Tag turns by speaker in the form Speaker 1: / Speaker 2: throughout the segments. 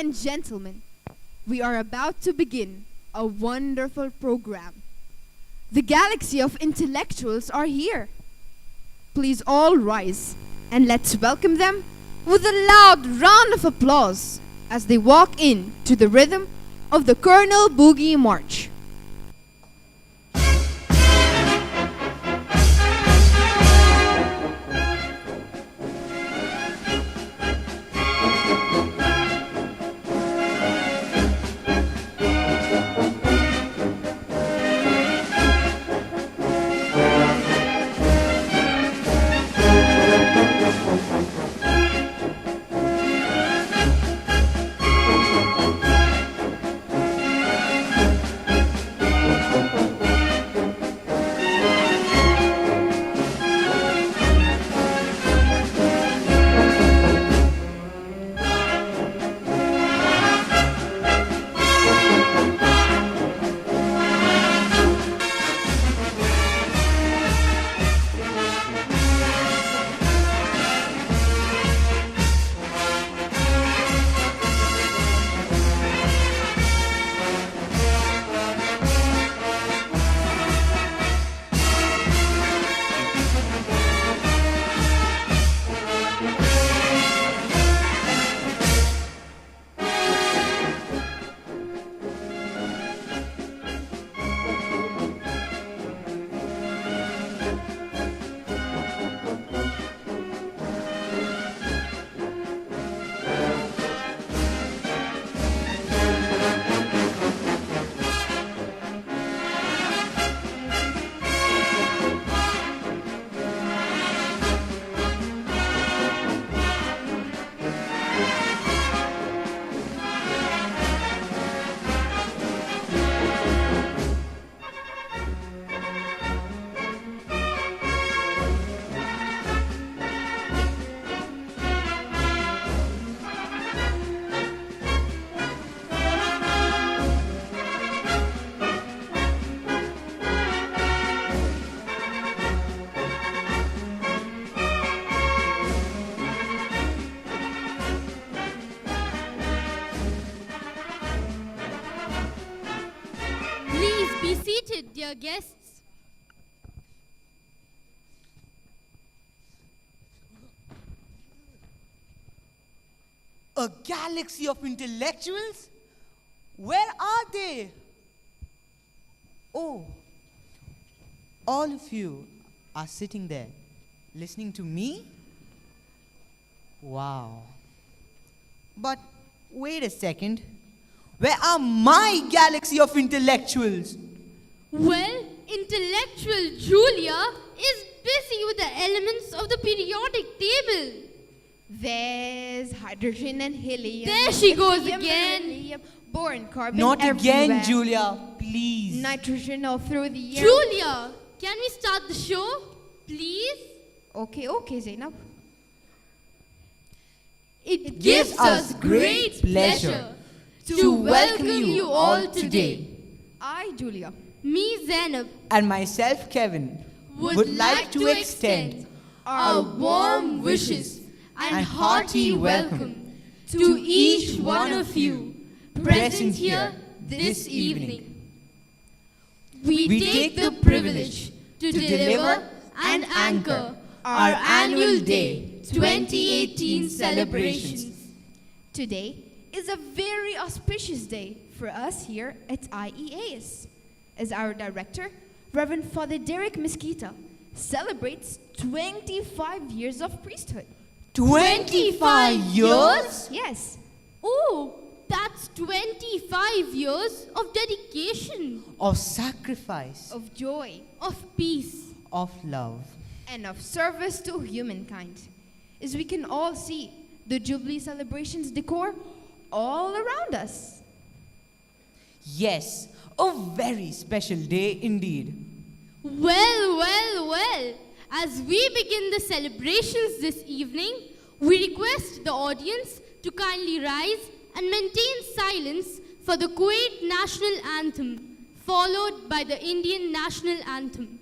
Speaker 1: and gentlemen, we are about to begin a wonderful program. The galaxy of intellectuals are here. Please all rise and let's welcome them with a loud round of applause as they walk in to the rhythm of the Colonel Boogie March.
Speaker 2: Be seated, dear guests.
Speaker 3: A galaxy of intellectuals? Where are they? Oh, all of you are sitting there, listening to me? Wow. But wait a second. Where are my galaxy of intellectuals?
Speaker 2: Well, intellectual Julia is busy with the elements of the periodic table.
Speaker 1: There's hydrogen and helium.
Speaker 2: There she goes
Speaker 1: lithium and
Speaker 2: again.
Speaker 1: beryllium, boron, carbon
Speaker 3: Not again,
Speaker 1: everywhere.
Speaker 3: Julia, please.
Speaker 1: Nitrogen all through the air.
Speaker 2: Julia, can we start the show, please?
Speaker 1: Okay, Zainab.
Speaker 2: It
Speaker 3: gives us great pleasure to welcome you all today.
Speaker 1: I, Julia.
Speaker 2: Me, Zainab,
Speaker 3: And myself, Kevin,
Speaker 2: would like to extend our warm wishes and hearty welcome to each one of you present here this evening. We take the privilege to deliver and anchor our annual Day 2018 celebrations.
Speaker 1: Today is a very auspicious day for us here at IEAS, as our director, Reverend Father Derek Mesquita, celebrates 25 years of priesthood.
Speaker 3: 25 years?
Speaker 1: Yes,
Speaker 2: Oh, that's 25 years of dedication,
Speaker 3: Of sacrifice,
Speaker 1: of joy
Speaker 2: of peace.
Speaker 3: of love.
Speaker 1: and of service to humankind. As we can all see, the Jubilee celebrations decor all around us.
Speaker 3: Yes, a very special day indeed.
Speaker 2: Well. As we begin the celebrations this evening, we request the audience to kindly rise and maintain silence for the Kuwait National Anthem, followed by the Indian National Anthem.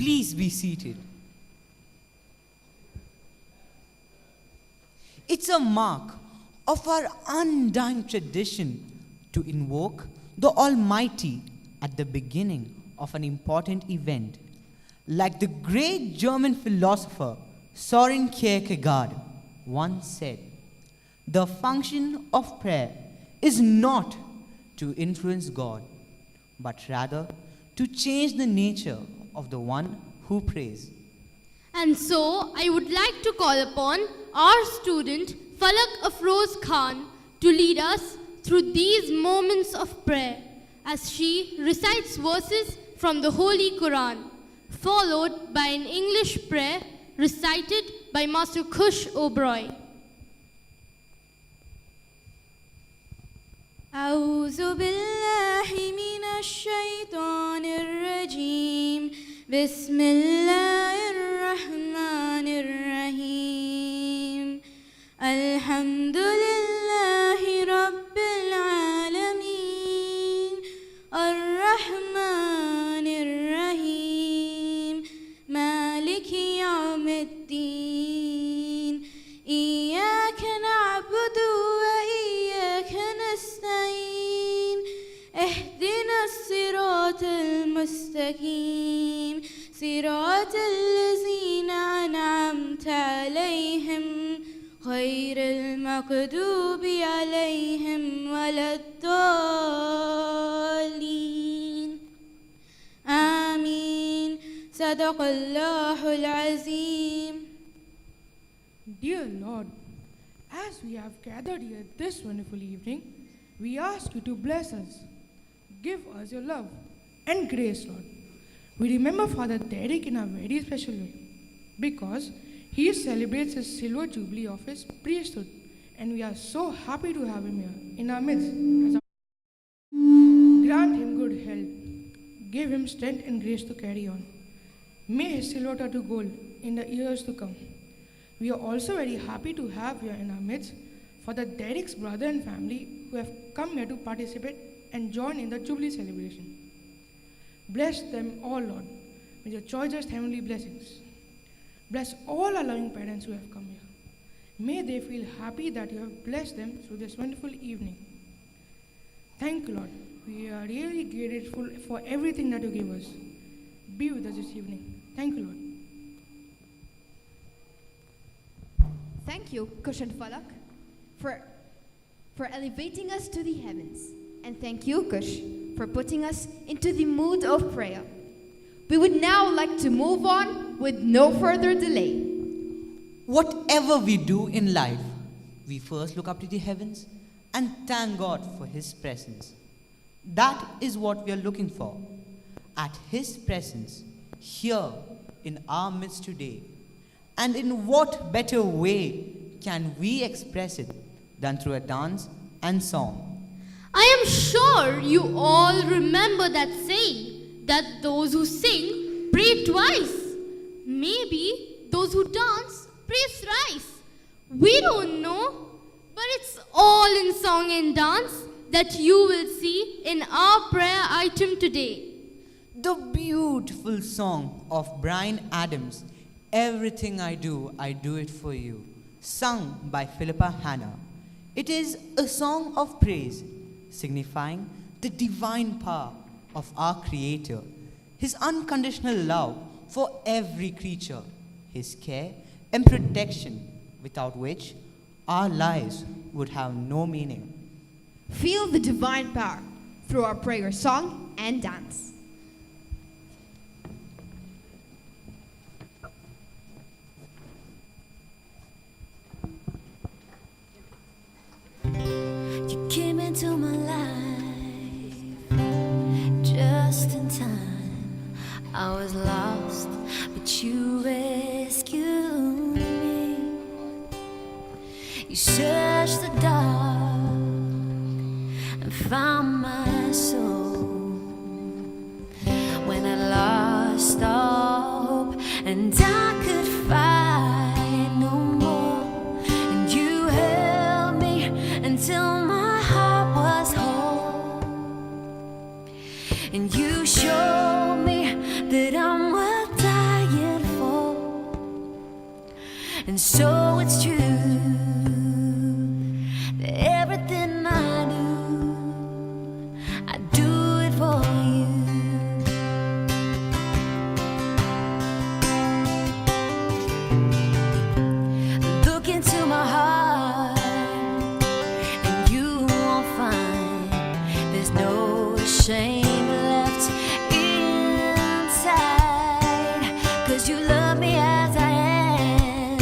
Speaker 3: Please be seated. It's a mark of our undying tradition to invoke the Almighty at the beginning of an important event. Like the great German philosopher Soren Kierkegaard once said, the function of prayer is not to influence God, but rather to change the nature of the one who prays.
Speaker 2: And so, I would like to call upon our student, Falak Afroz Khan, to lead us through these moments of prayer as she recites verses from the Holy Quran, followed by an English prayer recited by Master Kush Oberoi.
Speaker 4: أعوذ بالله من الشيطان الرجيم بسم الله الرحمن الرحيم الحمد لله رب العالمين الرحمن الرحيم مالك يوم الدين إياك نعبد وإياك نستعين اهدنا الصراط المستقيم صراط الذين أنعمت عليهم غير المغضوب عليهم ولا الضالين آمين صدق الله العظيم.
Speaker 5: Dear Lord, as we have gathered here this wonderful evening, we ask you to bless us. Give us your love and grace, Lord. We remember Father Derek in a very special way because he celebrates his silver jubilee of his priesthood, and we are so happy to have him here in our midst. Grant him good health, give him strength and grace to carry on. May his silver turn to gold in the years to come. We are also very happy to have here in our midst Father Derek's brother and family who have come here to participate and join in the Jubilee celebration. Bless them all, Lord, with your choicest heavenly blessings. Bless all our loving parents who have come here. May they feel happy that you have blessed them through this wonderful evening. Thank you, Lord. We are really grateful for everything that you give us. Be with us this evening. Thank you, Lord.
Speaker 1: Thank you, Kush and Falak, for elevating us to the heavens. And thank you, Kush, for putting us into the mood of prayer. We would now like to move on with no further delay.
Speaker 3: Whatever we do in life, we first look up to the heavens and thank God for His presence. That is what we are looking for. At His presence, here in our midst today. And in what better way can we express it than through a dance and song?
Speaker 2: I am sure you all remember that saying that those who sing pray twice. Maybe those who dance pray thrice. We don't know, but it's all in song and dance that you will see in our prayer item today.
Speaker 3: The beautiful song of Bryan Adams, Everything I Do It For You, sung by Philippa Hanna. It is a song of praise, signifying the divine power of our Creator, His unconditional love for every creature, His care and protection, without which our lives would have no meaning.
Speaker 1: Feel the divine power through our prayer song and dance.
Speaker 4: You came into my life just in time. I was lost, but you rescued me. You searched the dark and found my soul when I lost all hope and I could fight no more. And you held me until my heart was whole. And you showed me that I'm worth dying And so it's true that everything I do it for you. Look into my heart and you won't find there's no shame left inside, 'cause you love me as I am.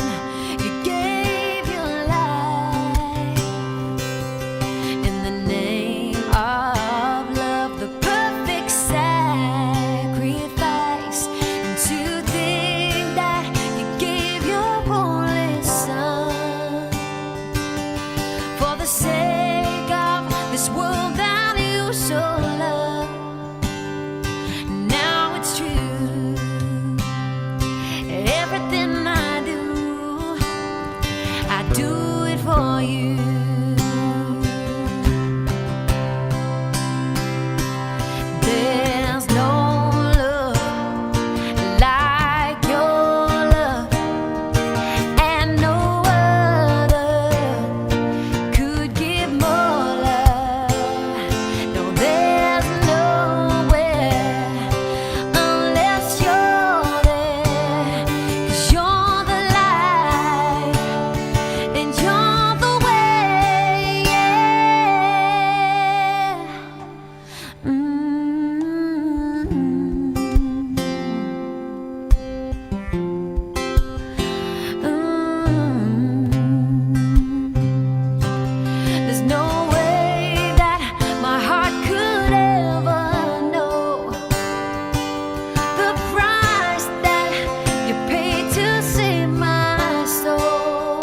Speaker 4: You gave your life in the name of love, the perfect sacrifice. And to think that you gave your only son for the sake of this world that you so love. Now it's true, everything I do it for you. There's no love like your love, and no other could give more love. No, there's nowhere unless you're there, 'cause you're the light and you're the way, yeah. There's no way that my heart could ever know the price that you paid to save my soul.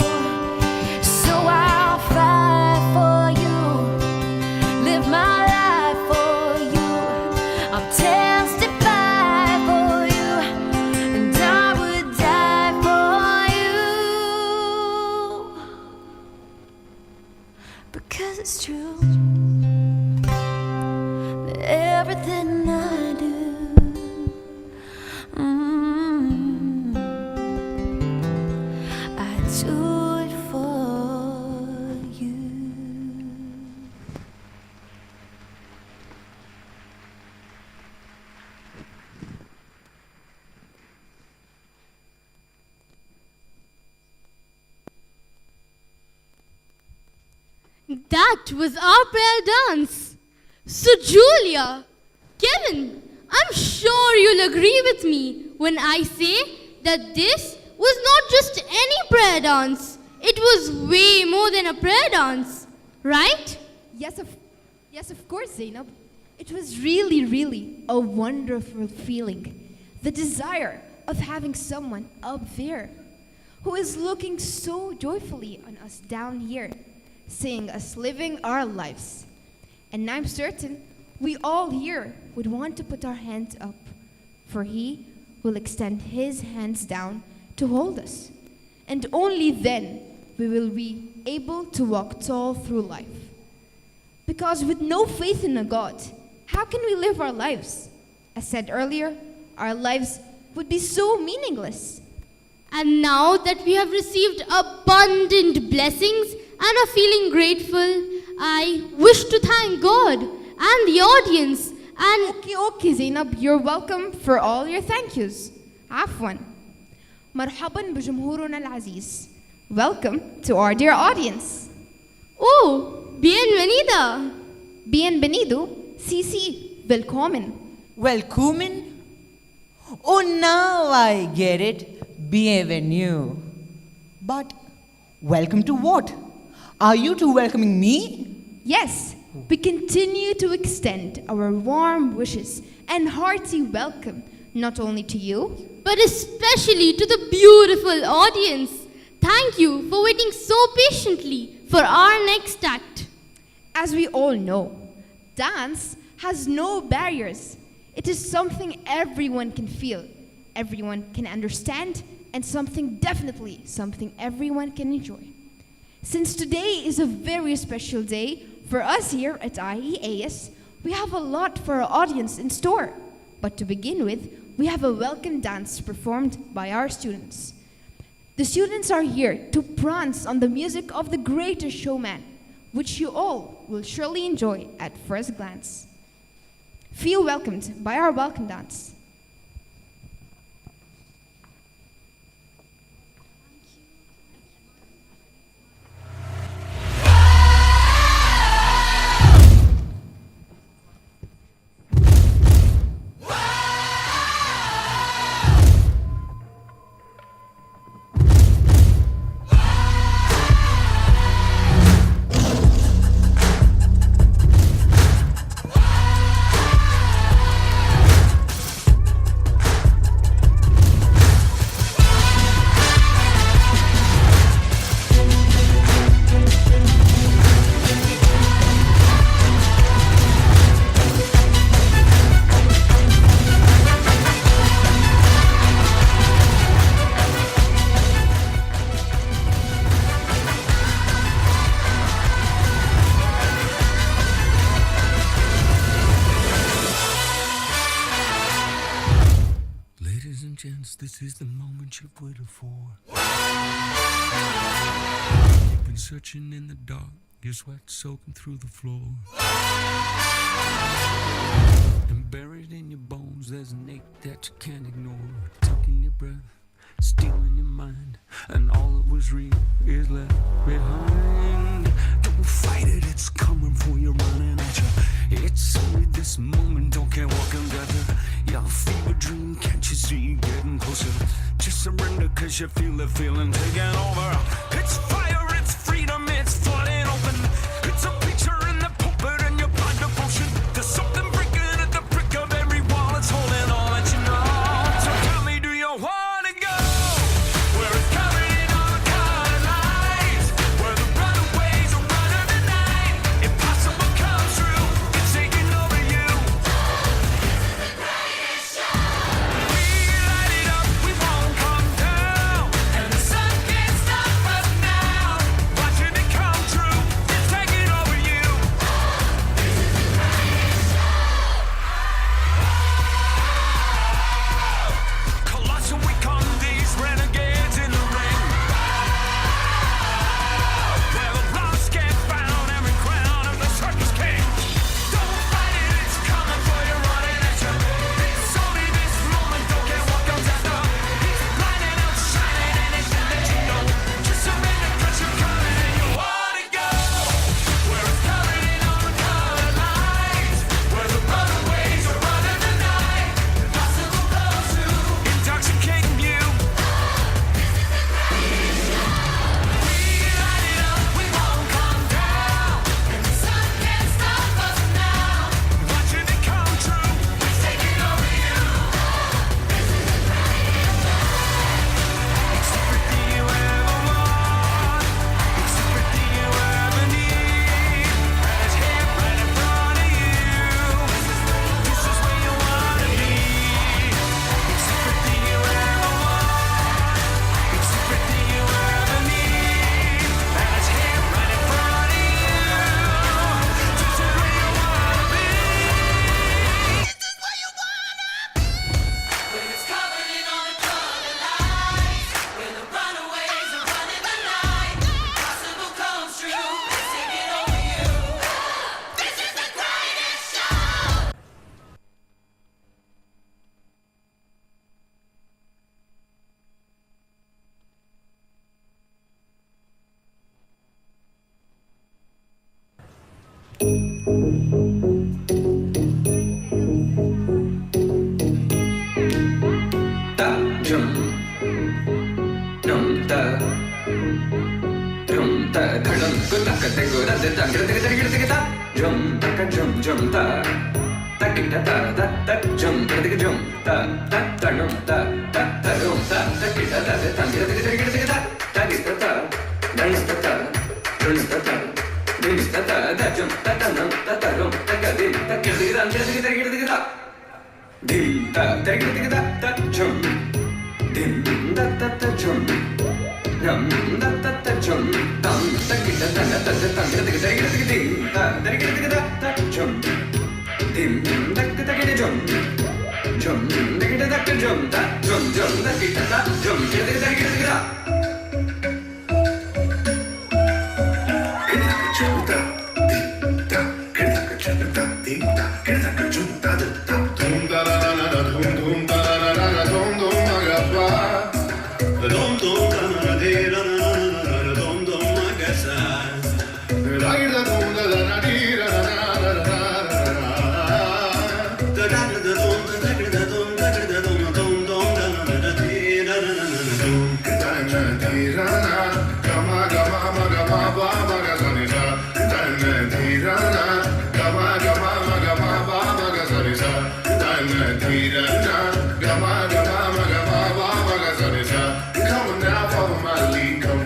Speaker 4: So I'll fight for you, live my life for you. I'll testify for you, and I would die for you, because it's true that everything I do, I do it for you.
Speaker 2: That was our prayer dance. So Julia, Kevin, I'm sure you'll agree with me when I say that this was not just any prayer dance. It was way more than a prayer dance, right?
Speaker 1: Yes, of course, Zainab. It was really, really a wonderful feeling. The desire of having someone up there who is looking so joyfully on us down here, seeing us living our lives. And I'm certain we all here would want to put our hands up, for He will extend His hands down to hold us. And only then we will be able to walk tall through life. Because with no faith in a God, how can we live our lives? As said earlier, our lives would be so meaningless.
Speaker 2: And now that we have received abundant blessings and are feeling grateful, I wish to thank God and the audience and
Speaker 1: Okay, Zainab, you're welcome for all your thank yous. عفواً. مرحباً بجمهورنا العزيز. Welcome to our dear audience.
Speaker 2: oh, bienvenida.
Speaker 1: Bienvenido, sí, willkommen.
Speaker 3: Welcome. Oh, now I get it. Bienvenue. But welcome to what? Are you two welcoming me?
Speaker 1: Yes, we continue to extend our warm wishes and hearty welcome not only to you,
Speaker 2: but especially to the beautiful audience. Thank you for waiting so patiently for our next act.
Speaker 1: as we all know, dance has no barriers. It is something everyone can feel, everyone can understand, and something everyone can enjoy. Since today is a very special day for us here at IEAS, we have a lot for our audience in store. But to begin with, we have a welcome dance performed by our students. The students are here to prance on the music of the greatest showman, which you all will surely enjoy at first glance. Feel welcomed by our welcome dance.
Speaker 6: Ladies and gents, this is the moment you've waited for. You've been searching in the dark, your sweat soaking through the floor. And buried in your bones, there's an ache that you can't ignore. Taking your breath, stealing your mind, and all that was real is left behind. Don't fight it, it's coming for you, running at you. It's only this moment, don't care what can gather. Your fever dream, can't you see getting closer? Just surrender cause you feel the feeling taking over. It's fire, it's freedom, it's flooding open. It's a picture in the pulpit and your blind devotion. There's something breaking at the brick of every wall. It's holding all that you know. So tell me, do you want to go where it's covered in all the colored lights, where the runaways are running the night? Impossible comes true, it's taking over you. We light it up, we won't come down, and the sun can't stop us now. Watching it come true, it's taking over you. Colossal, we come these renegades in the ring, where the lost get found, every crown of the circus king. Don't fight it, it's coming for you, running at you. It's only this moment, don't care what comes after. It's blinding out, shining, and it's to let you know. Just surrender, cause you're coming and you wanna go where it's covered in all the colored lights, where the runaways are running the night. Impossible flows through, intoxicating you. We light it up, we won't come down, and the sun can't stop us now. Watching it come true, it's taking over you. It's everything you ever want, it's everything you ever need, and it's here right in front of you. This is where you wanna be. It's everything you ever want, it's everything you ever need, and it's here right in front of you. This is where you wanna be. This is where you wanna be. When it's covered in all the colored lights, when the runaways are running the night, impossible comes true, it's taking over you. This is the greatest show.
Speaker 7: Jum,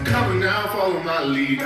Speaker 7: Come now, follow my lead.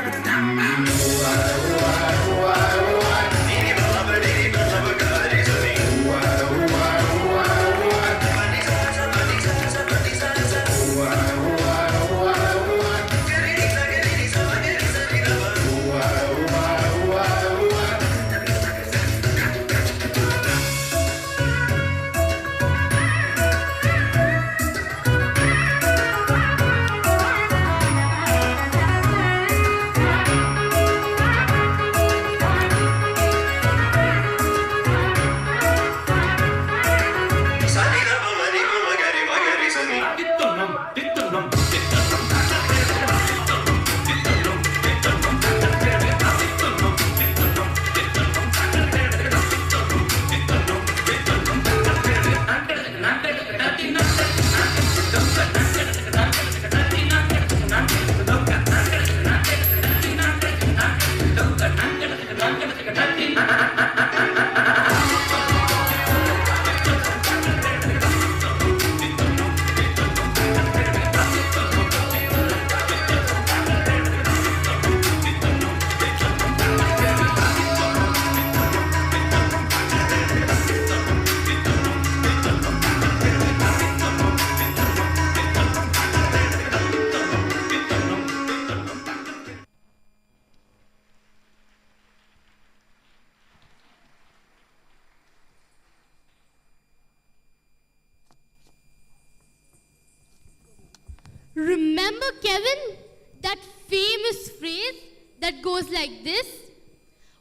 Speaker 2: Remember, Kevin, that famous phrase that goes like this?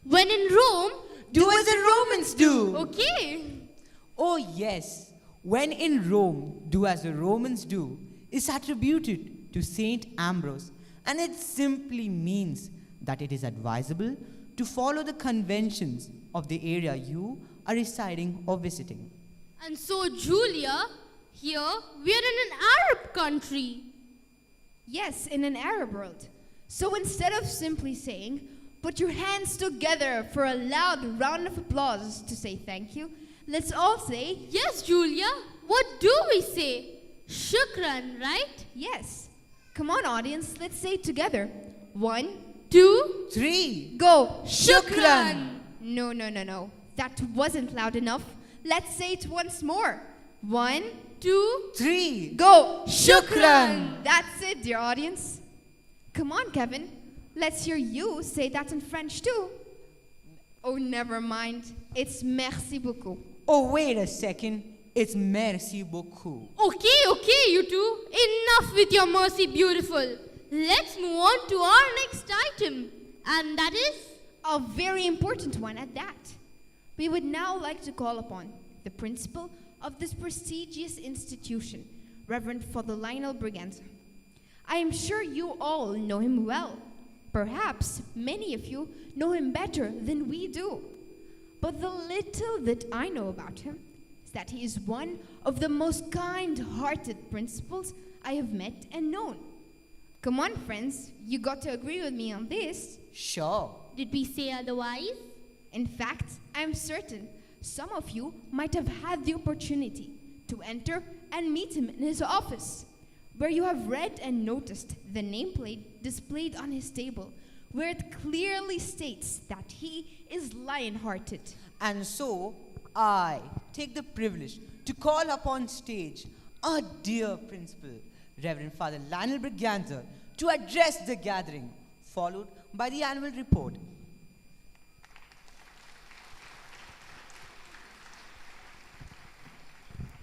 Speaker 2: When in Rome,
Speaker 3: Do as the Romans do.
Speaker 2: okay.
Speaker 3: Oh, yes. When in Rome, do as the Romans do is attributed to Saint Ambrose, and it simply means that it is advisable to follow the conventions of the area you are residing or visiting.
Speaker 2: And so, Julia, here we are in an Arab country.
Speaker 1: Yes, in an Arab world. So instead of simply saying, put your hands together for a loud round of applause to say thank you, let's all say,
Speaker 2: Yes, Julia, what do we say? Shukran, right?
Speaker 1: yes. Come on, audience, let's say it together. 1,
Speaker 2: 2,
Speaker 3: 3.
Speaker 1: go.
Speaker 2: Shukran.
Speaker 1: No. That wasn't loud enough. Let's say it once more. 1,
Speaker 2: 2,
Speaker 3: 3.
Speaker 1: go.
Speaker 2: Shukran.
Speaker 1: That's it, dear audience. Come on, Kevin. Let's hear you say that in French too. Oh, never mind. It's merci beaucoup.
Speaker 3: Oh, wait a second. It's merci beaucoup.
Speaker 2: Okay, you two. Enough with your mercy, beautiful. Let's move on to our next item. And that is?
Speaker 1: A very important one at that. We would now like to call upon the principal of this prestigious institution, Reverend Father Lionel Briganza. I am sure you all know him well. Perhaps many of you know him better than we do. But the little that I know about him is that he is one of the most kind-hearted principals I have met and known. Come on, friends, you got to agree with me on this.
Speaker 3: Sure.
Speaker 2: Did we say otherwise?
Speaker 1: In fact, I am certain some of you might have had the opportunity to enter and meet him in his office, where you have read and noticed the nameplate displayed on his table, where it clearly states that he is lion-hearted.
Speaker 3: And so, I take the privilege to call upon stage our dear principal, Reverend Father Lionel Briganza, to address the gathering, followed by the annual report.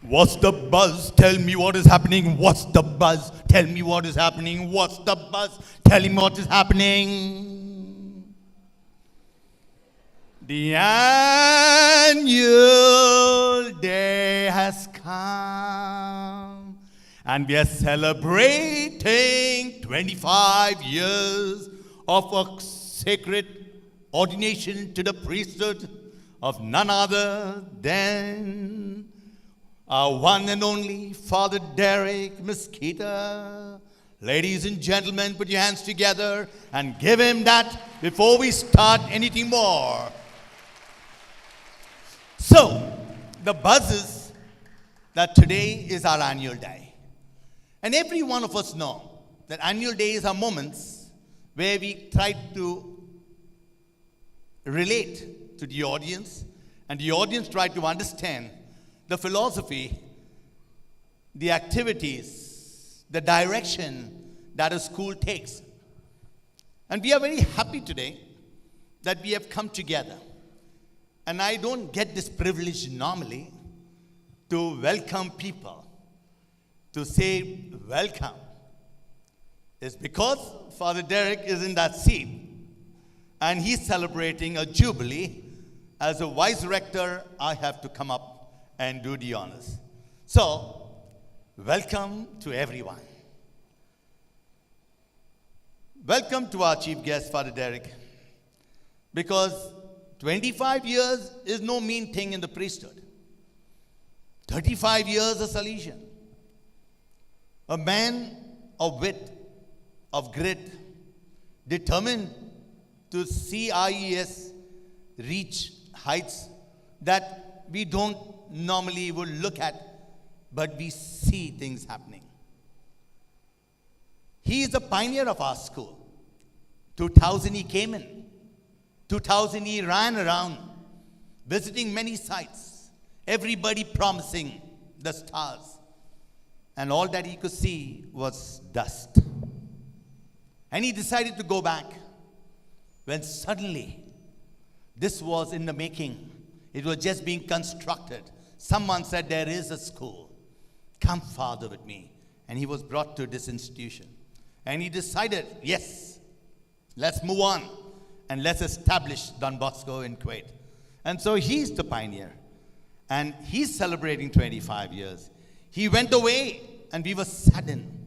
Speaker 8: What's the buzz? Tell me what is happening. What's the buzz? Tell me what is happening. What's the buzz? Tell me what is happening. The annual day has come, And we are celebrating 25 years of a sacred ordination to the priesthood of none other than our one and only Father Derek Mosquita. Ladies and gentlemen, put your hands together and give him that before we start anything more. So, the buzz is that today is our annual day. And every one of us know that annual days are moments where we try to relate to the audience, and the audience try to understand the philosophy, the activities, the direction that a school takes. And we are very happy today that we have come together. And I don't get this privilege normally to welcome people, to say welcome. It's because Father Derek is in that seat and he's celebrating a jubilee. As a vice rector, I have to come up and do the honors. So, welcome to everyone. Welcome to our chief guest, Father Derek, because 25 years is no mean thing in the priesthood. 35 years of Salesian. A man of wit, of grit, determined to see IEAS reach heights that we don't normally would look at, but we see things happening. He is the pioneer of our school. 2000 he came in. 2000 he ran around, visiting many sites, everybody promising the stars. And all that he could see was dust. And he decided to go back when suddenly, this was in the making. It was just being constructed. Someone said, there is a school. Come, Father, with me. And he was brought to this institution. And he decided, yes, let's move on. And let's establish Don Bosco in Kuwait. And so he's the pioneer. And he's celebrating 25 years. He went away, and we were saddened.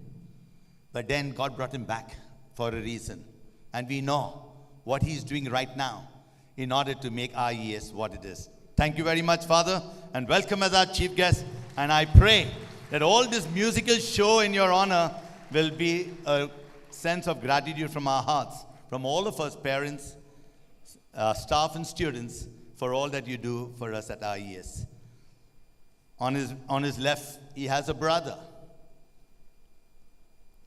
Speaker 8: But then God brought him back for a reason. And we know what he's doing right now in order to make IEAS what it is. Thank you very much, Father, and welcome as our chief guest. And I pray that all this musical show in your honor will be a sense of gratitude from our hearts, from all of us, parents, staff, and students, for all that you do for us at IEAS. On his left, he has a brother.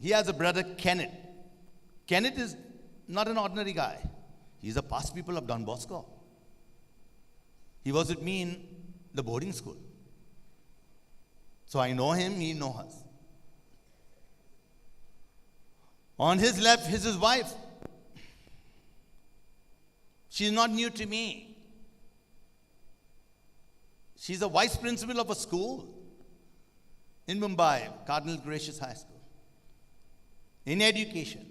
Speaker 8: He has a brother, Kenneth. Kenneth is not an ordinary guy. He's a past pupil of Don Bosco. He was with me in the boarding school. So I know him, he knows us. On his left is his wife. She's not new to me. She's a vice principal of a school in Mumbai, Cardinal Gracious High School, in education.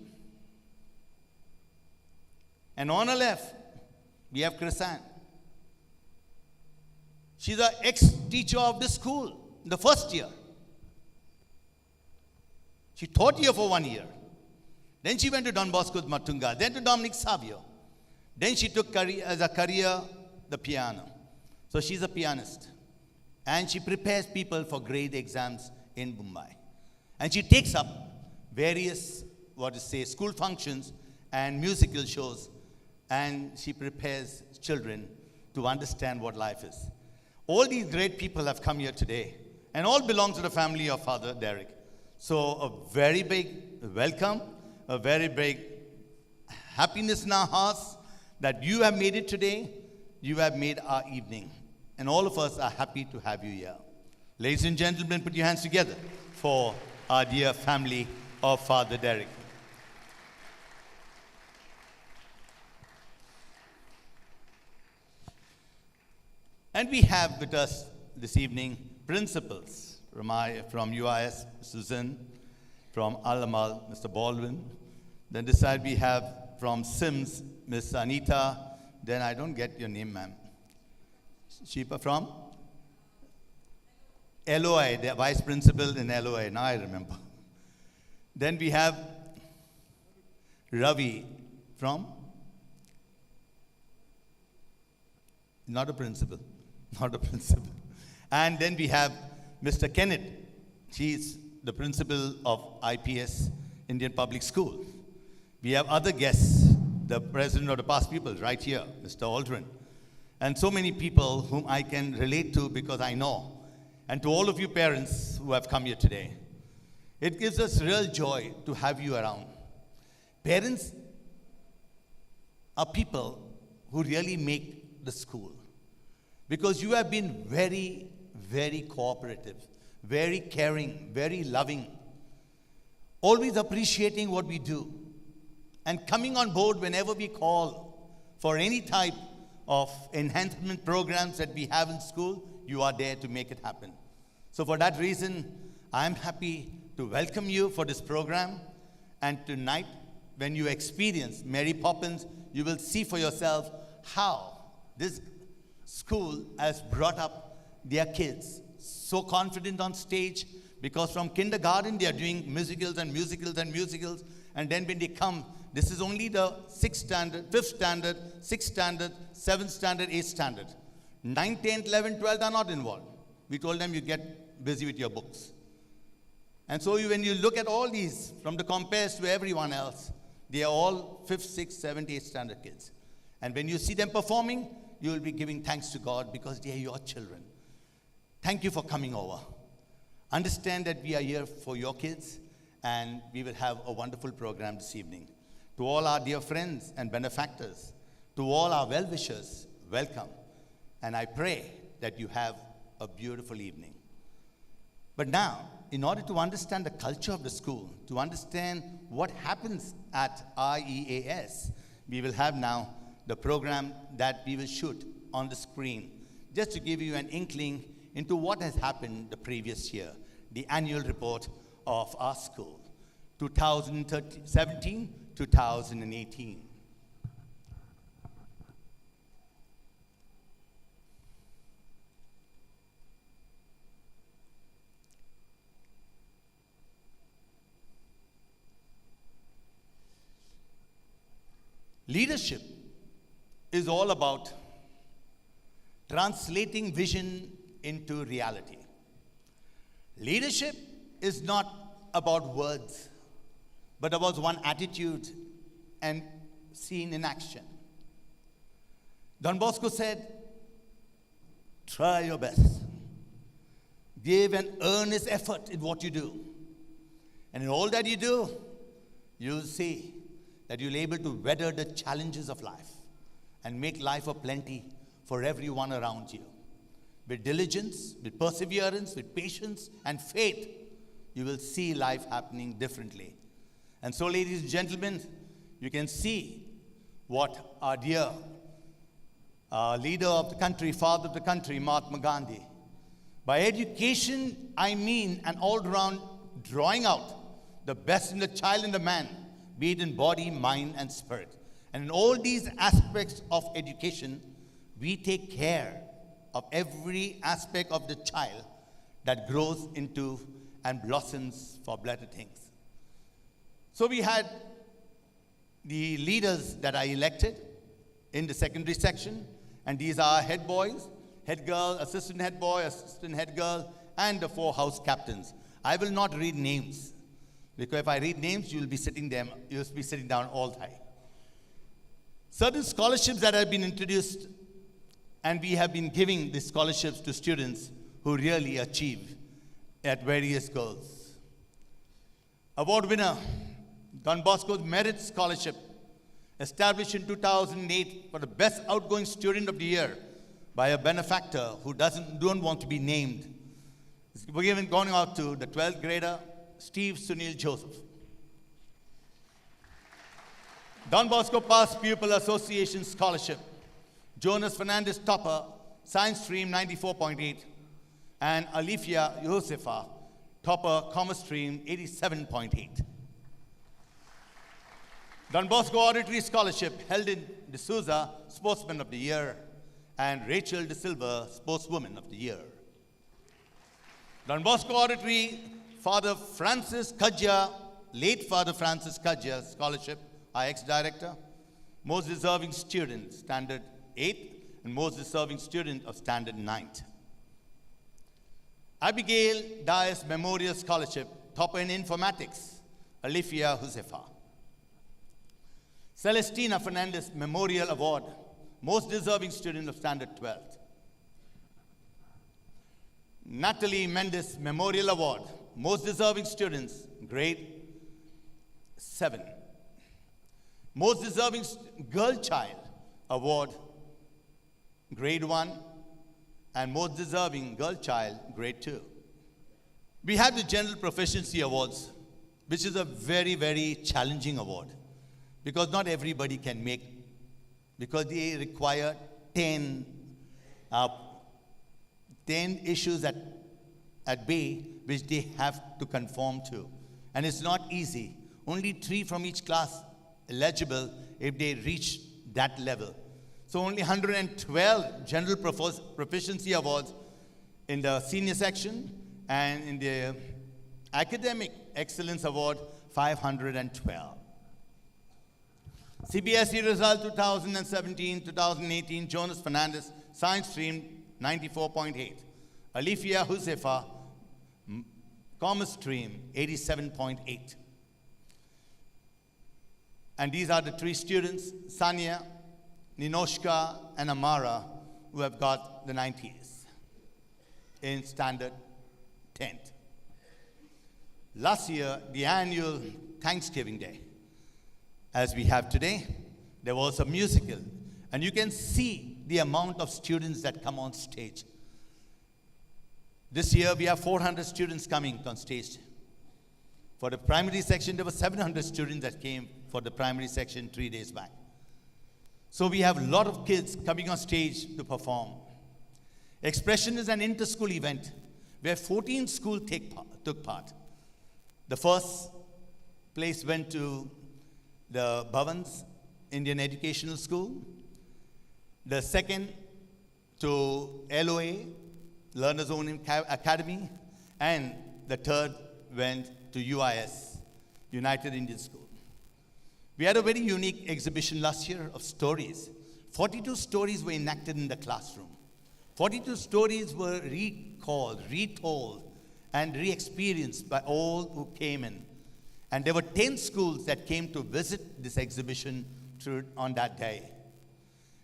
Speaker 8: And on her left, we have Chrisanne. She's an ex-teacher of this school, the first year. She taught here for 1 year. Then she went to Don Bosco's Matunga, then to Dominic Savio. Then she took as a career the piano. So she's a pianist. And she prepares people for grade exams in Mumbai. And she takes up various, school functions and musical shows. And she prepares children to understand what life is. All these great people have come here today, and all belong to the family of Father Derek. So a very big welcome, a very big happiness in our hearts that you have made it today. You have made our evening. And all of us are happy to have you here. Ladies and gentlemen, put your hands together for our dear family of Father Derek. And we have with us this evening principals from IEAS, Susan, from Al-Amal, Mr. Baldwin. Then this side we have from Sims, Miss Anita. Then I don't get your name, ma'am. Sheepa from? LOI, the vice principal in LOI. Now I remember. Then we have Ravi from, not a principal, not a principal. And then we have Mr. Kenneth. He's the principal of IPS, Indian Public School. We have other guests, the president of the past pupils right here, Mr. Aldrin. And so many people whom I can relate to because I know. And to all of you parents who have come here today, it gives us real joy to have you around. Parents are people who really make the school because you have been very, very cooperative, very caring, very loving, always appreciating what we do, and coming on board whenever we call for any type of enhancement programs that we have in school. You are there to make it happen. So for that reason, I'm happy to welcome you for this program. And tonight, when you experience Mary Poppins, you will see for yourself how this school has brought up their kids so confident on stage, because from kindergarten they are doing musicals and musicals and musicals, and then when they come, this is only the 6th standard, 5th standard, 6th standard, 7th standard, 8th standard. 9th, 10th, 11th, 12th are not involved. We told them you get busy with your books. And so when you look at all these, from the compares to everyone else, they are all 5th, 6th, 7th, 8th standard kids. And when you see them performing, you will be giving thanks to God because they are your children. Thank you for coming over. Understand that we are here for your kids, and we will have a wonderful program this evening. To all our dear friends and benefactors, to all our well-wishers, welcome. And I pray that you have a beautiful evening. But now, in order to understand the culture of the school, to understand what happens at IEAS, we will have now the program that we will shoot on the screen, just to give you an inkling into what has happened the previous year, the annual report of our school, 2017-2018. Leadership is all about translating vision into reality. Leadership is not about words, but about one attitude and seen in action. Don Bosco said, try your best. Give an earnest effort in what you do. And in all that you do, you'll see that you'll be able to weather the challenges of life and make life a plenty for everyone around you. With diligence, with perseverance, with patience and faith, you will see life happening differently. And so, ladies and gentlemen, you can see what our dear leader of the country, father of the country, Mahatma Gandhi. By education, I mean an all-round drawing out the best in the child and the man, be it in body, mind, and spirit. And in all these aspects of education, we take care of every aspect of the child that grows into and blossoms for better things. So we had the leaders that are elected in the secondary section, and these are head boys, head girl, assistant head boy, assistant head girl, and the 4 house captains. I will not read names, because if I read names, you'll be sitting down all the time. Certain scholarships that have been introduced, and we have been giving these scholarships to students who really achieve at various goals. Award winner, Don Bosco's Merit Scholarship, established in 2008 for the best outgoing student of the year by a benefactor who don't want to be named. It's going out to the 12th grader, Steve Sunil Joseph. Don Bosco Past Pupil Association Scholarship, Jonas Fernandez Topper, Science Stream 94.8, and Alifia Josefa, Topper, Commerce Stream 87.8. Don Bosco Auditory Scholarship, Heldon D'Souza, Sportsman of the Year, and Rachel De Silva, Sportswoman of the Year. Don Bosco Auditory, Father Francis Kajia, late Father Francis Kajia Scholarship, our ex-director. Most deserving student, Standard 8, and most deserving student of Standard 9th. Abigail Dias Memorial Scholarship, topper in informatics, Alifia Huzefa. Celestina Fernandez Memorial Award, most deserving student of Standard 12th. Natalie Mendes Memorial Award, most deserving students, grade 7. Most deserving girl child award, grade 1, and most deserving girl child, grade 2. We have the General Proficiency Awards, which is a very, very challenging award because not everybody can make, because they require 10 issues at bay which they have to conform to. And it's not easy. Only 3 from each class eligible if they reach that level. So only 112 General Proficiency Awards in the senior section, and in the Academic Excellence Award, 512. CBSE result 2017-2018, Jonas Fernandez, Science stream 94.8. Alifia Huzefa, Commerce stream 87.8. And these are the 3 students, Sanya, Ninoshka, and Amara, who have got the 90s in Standard 10th. Last year, the annual Thanksgiving Day, as we have today, there was a musical. And you can see the amount of students that come on stage. This year, we have 400 students coming on stage. For the primary section, there were 700 students that came for the primary section 3 days back. So we have a lot of kids coming on stage to perform. Expression is an inter-school event where 14 schools took part. The first place went to the Bhavans Indian Educational School. The second to LOA, Learners Only Academy. And the third went to UIS, United Indian School. We had a very unique exhibition last year of stories. 42 stories were enacted in the classroom. 42 stories were recalled, retold, and re-experienced by all who came in. And there were 10 schools that came to visit this exhibition on that day.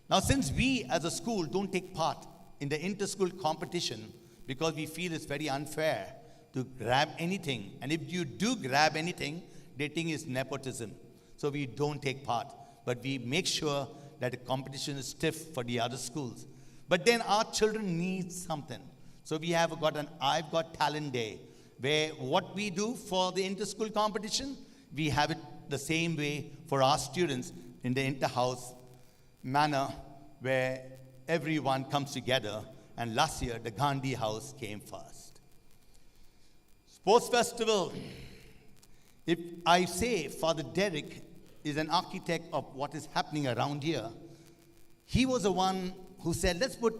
Speaker 8: Now, since we as a school don't take part in the inter-school competition because we feel it's very unfair to grab anything, and if you do grab anything, they think it's nepotism. So we don't take part, but we make sure that the competition is stiff for the other schools. But then our children need something. So we have got an I've Got Talent Day, where what we do for the inter-school competition, we have it the same way for our students in the inter-house manner, where everyone comes together. And last year, the Gandhi House came first. Sports Festival. If I say Father Derek is an architect of what is happening around here, he was the one who said, let's put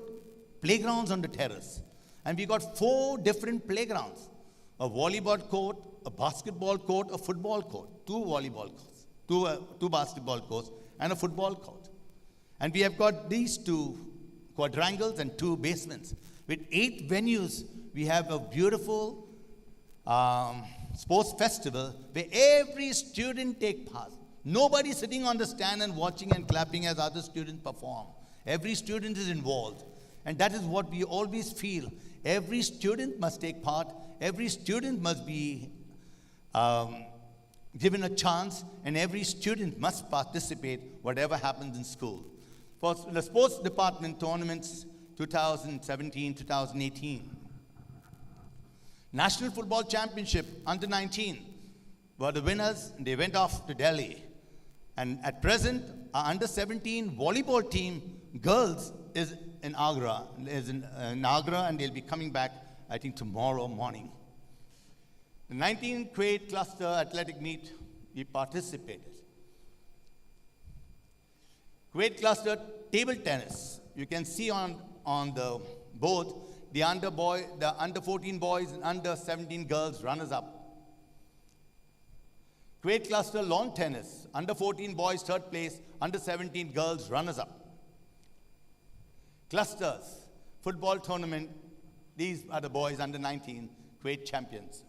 Speaker 8: playgrounds on the terrace. And we got 4 different playgrounds: a volleyball court, a basketball court, a football court, 2 volleyball courts, 2 basketball courts, and a football court. And we have got these 2 quadrangles and 2 basements. With 8 venues, we have a beautiful sports festival where every student takes part. Nobody sitting on the stand and watching and clapping as other students perform. Every student is involved. And that is what we always feel. Every student must take part. Every student must be given a chance. And every student must participate whatever happens in school. For the sports department tournaments 2017-2018. National Football Championship under 19 were the winners. They went off to Delhi. And at present, our under 17 volleyball team, girls, is in Agra. And they'll be coming back, I think, tomorrow morning. The 19 Kuwait Cluster Athletic Meet, we participated. Kuwait Cluster Table Tennis. You can see on the board the under 14 boys and under 17 girls runners up. Kuwait cluster lawn tennis, under 14 boys third place, under 17 girls runners up. Clusters football tournament, these are the boys under 19 Kuwait champions.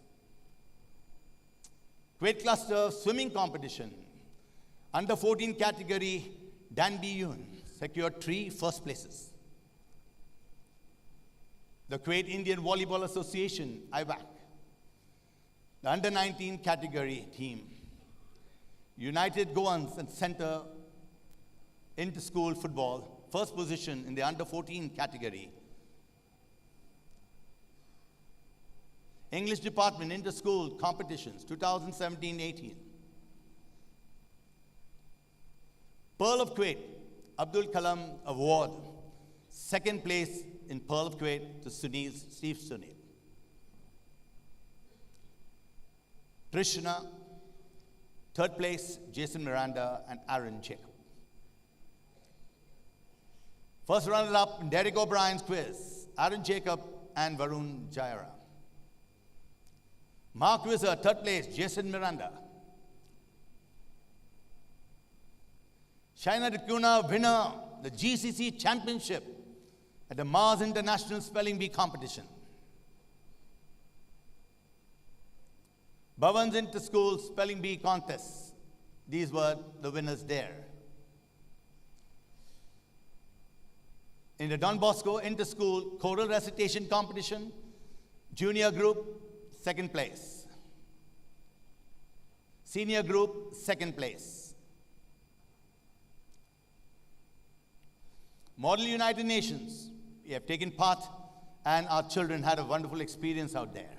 Speaker 8: Kuwait cluster swimming competition, under 14 category, Dan Biyun secured 3 first places. The Kuwait Indian Volleyball Association, IWAC, the under 19 category team, United Goans and Center Inter-School Football, first position in the under 14 category. English Department Inter-School Competitions, 2017-18. Pearl of Kuwait, Abdul Kalam Award, second place in Pearl of Kuwait to Steve Sunil. Trishna, third place, Jason Miranda and Aaron Jacob. First runner-up in Derek O'Brien's quiz, Aaron Jacob and Varun Jaira. Mark Wizard, third place, Jason Miranda. Shaina Dikuna, winner, the GCC Championship at the Mars International Spelling Bee Competition. Bhavan's Inter-School Spelling Bee Contest. These were the winners there. In the Don Bosco Inter-School Choral Recitation Competition, junior group, second place. Senior group, second place. Model United Nations, we have taken part and our children had a wonderful experience out there.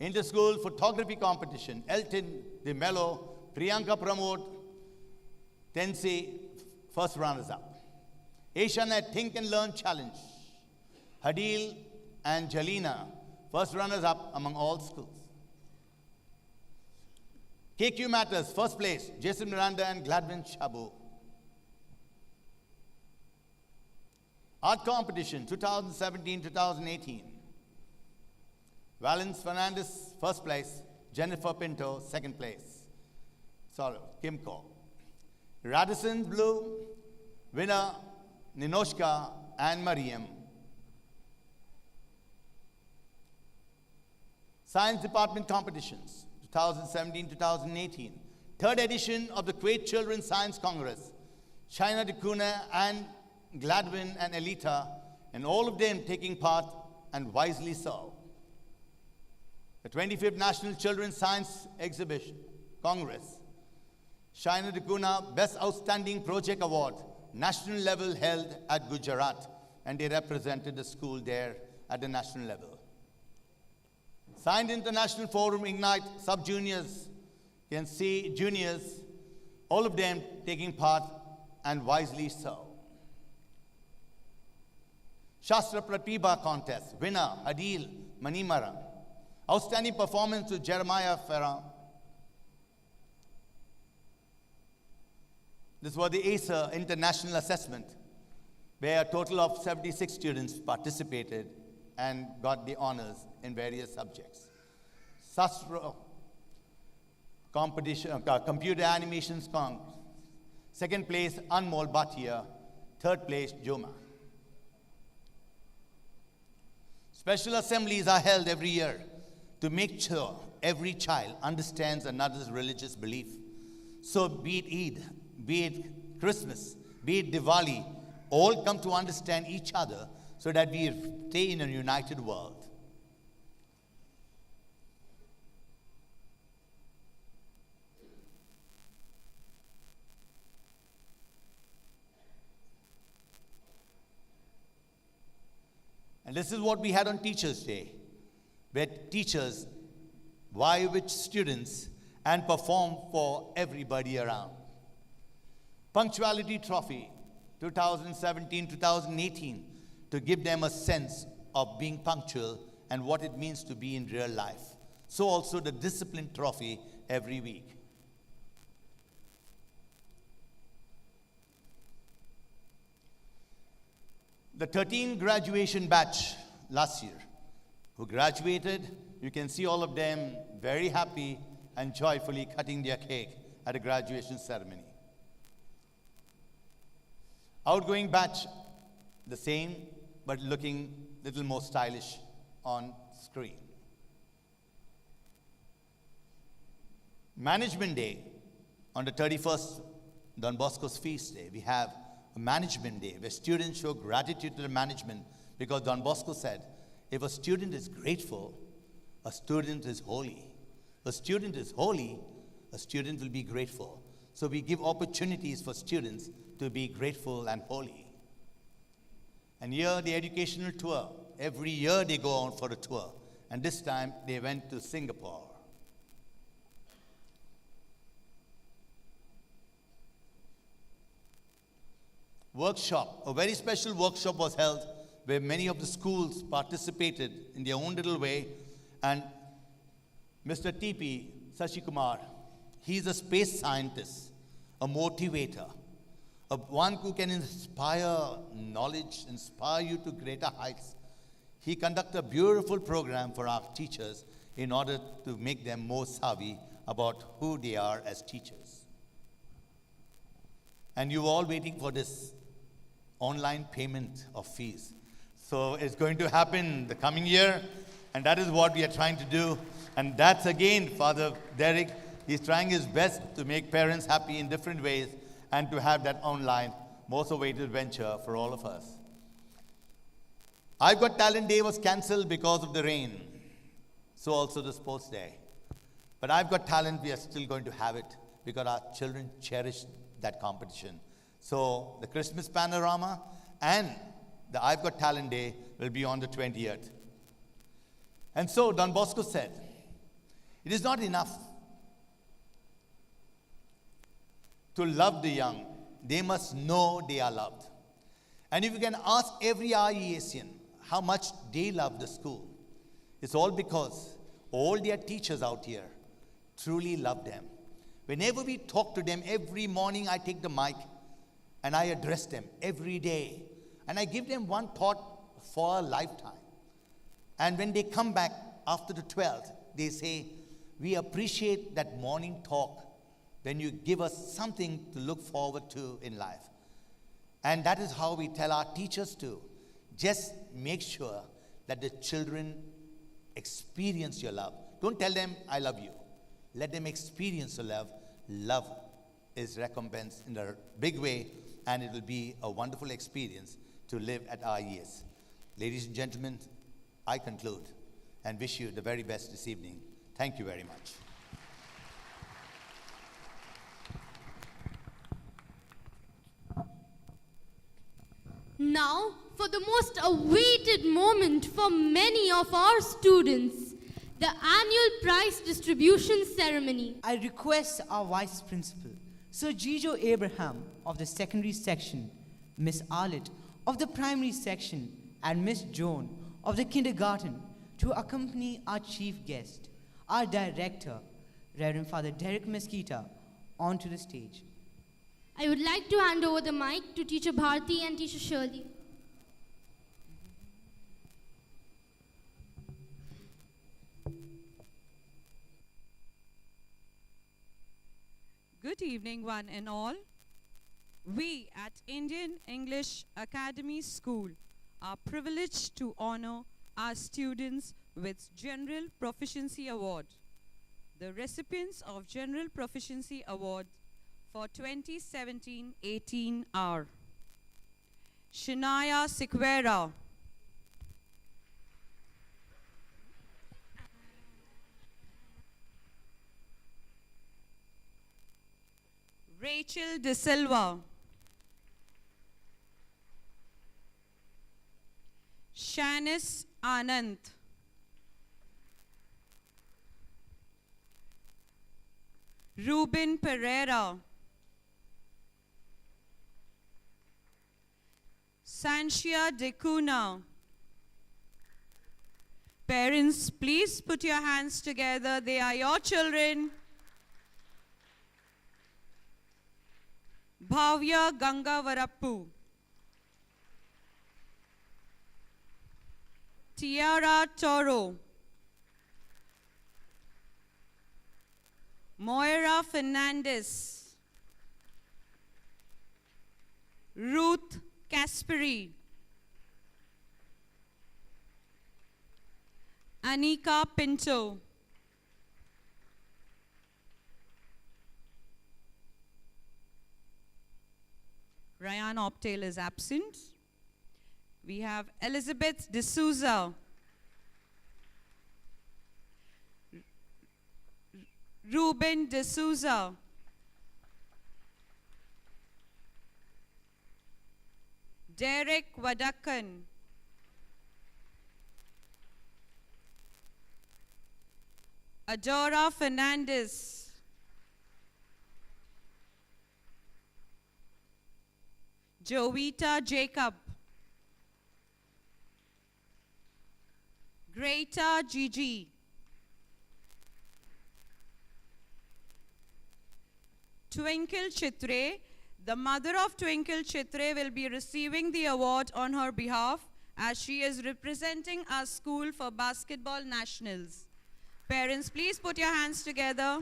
Speaker 8: Inter-School Photography Competition, Elton, De Mello, Priyanka Pramod, Tensi, first runners-up. Asianet Think and Learn Challenge, Hadil and Jalina, first runners-up among all schools. KQ Matters, first place, Jason Miranda and Gladwin Shabu. Art Competition, 2017-2018. Valence Fernandez, first place, Jennifer Pinto, second place. Sorry, Kimco. Radisson Blue, winner, Ninoshka and Mariam. Science Department Competitions, 2017-2018. Third edition of the Kuwait Children's Science Congress. Shaina Dikuna and Gladwin and Elita, and all of them taking part, and wisely so. The 25th National Children's Science Exhibition Congress. Shaina Dikuna Best Outstanding Project Award, national level held at Gujarat, and they represented the school there at the national level. Signed International Forum Ignite Sub-Juniors, you can see juniors, all of them taking part, and wisely so. Shastra Pratibha Contest, winner Adil Manimaram. Outstanding performance to Jeremiah Farah. This was the ACER International Assessment, where a total of 76 students participated and got the honors in various subjects. Sastra competition, computer animations second place Anmol Bhatia, third place Joma. Special assemblies are held every year to make sure every child understands another's religious belief. So be it Eid, be it Christmas, be it Diwali, all come to understand each other so that we stay in a united world. And this is what we had on Teachers' Day, where teachers vie with students and perform for everybody around. Punctuality Trophy, 2017-2018, to give them a sense of being punctual and what it means to be in real life. So also the Discipline Trophy every week. The 13 graduation batch last year who graduated, you can see all of them very happy and joyfully cutting their cake at a graduation ceremony. Outgoing batch, the same, but looking a little more stylish on screen. Management Day, on the 31st, Don Bosco's feast day, we have a Management Day where students show gratitude to the management because Don Bosco said, if a student is grateful, a student is holy. A student is holy, a student will be grateful. So we give opportunities for students to be grateful and holy. And here, the educational tour. Every year they go on for a tour. And this time, they went to Singapore. Workshop. A very special workshop was held where many of the schools participated in their own little way. And Mr. T.P. Sashikumar, he's a space scientist, a motivator, one who can inspire knowledge, inspire you to greater heights. He conducted a beautiful program for our teachers in order to make them more savvy about who they are as teachers. And you're all waiting for this online payment of fees. So it's going to happen the coming year, and that is what we are trying to do. And that's again, Father Derek, he's trying his best to make parents happy in different ways and to have that online, most awaited venture for all of us. I've Got Talent Day was cancelled because of the rain. So also the sports day. But I've Got Talent, we are still going to have it because our children cherish that competition. So the Christmas panorama and the I've Got Talent Day will be on the 20th. And so Don Bosco said, it is not enough to love the young. They must know they are loved. And if you can ask every IEASian how much they love the school, it's all because all their teachers out here truly love them. Whenever we talk to them, every morning I take the mic and I address them every day. And I give them one thought for a lifetime. And when they come back after the 12th, they say, we appreciate that morning talk when you give us something to look forward to in life. And that is how we tell our teachers to just make sure that the children experience your love. Don't tell them, I love you. Let them experience your love. Love is recompensed in a big way, and it will be a wonderful experience to live at IEAS. Ladies and gentlemen, I conclude and wish you the very best this evening. Thank you very much.
Speaker 2: Now, for the most awaited moment for many of our students, the annual prize distribution ceremony.
Speaker 3: I request our Vice Principal, Sir Gijo Abraham of the Secondary Section, Miss Arlett of the Primary Section, and Miss Joan of the Kindergarten to accompany our chief guest, our Director, Reverend Father Derek Mesquita, onto the stage.
Speaker 2: I would like to hand over the mic to Teacher Bharti and Teacher Shirley.
Speaker 9: Good evening, one and all. We at Indian English Academy School are privileged to honor our students with General Proficiency Award. The recipients of General Proficiency Award for 2017-18 are Shania Sequeira, Rachel De Silva, Shanice Anand, Ruben Pereira, Sanchia Decuna. Parents, please put your hands together. They are your children. Bhavya Ganga Varappu, Tiara Toro, Moira Fernandez, Ruth Casperi, Anika Pinto, Ryan Optail is absent. We have Elizabeth D'Souza, Ruben D'Souza, Derek Wadakan, Adora Fernandez, Jovita Jacob, Greta Gigi, Twinkle Chitre. The mother of Twinkle Chitre will be receiving the award on her behalf as she is representing our school for basketball nationals. Parents, please put your hands together.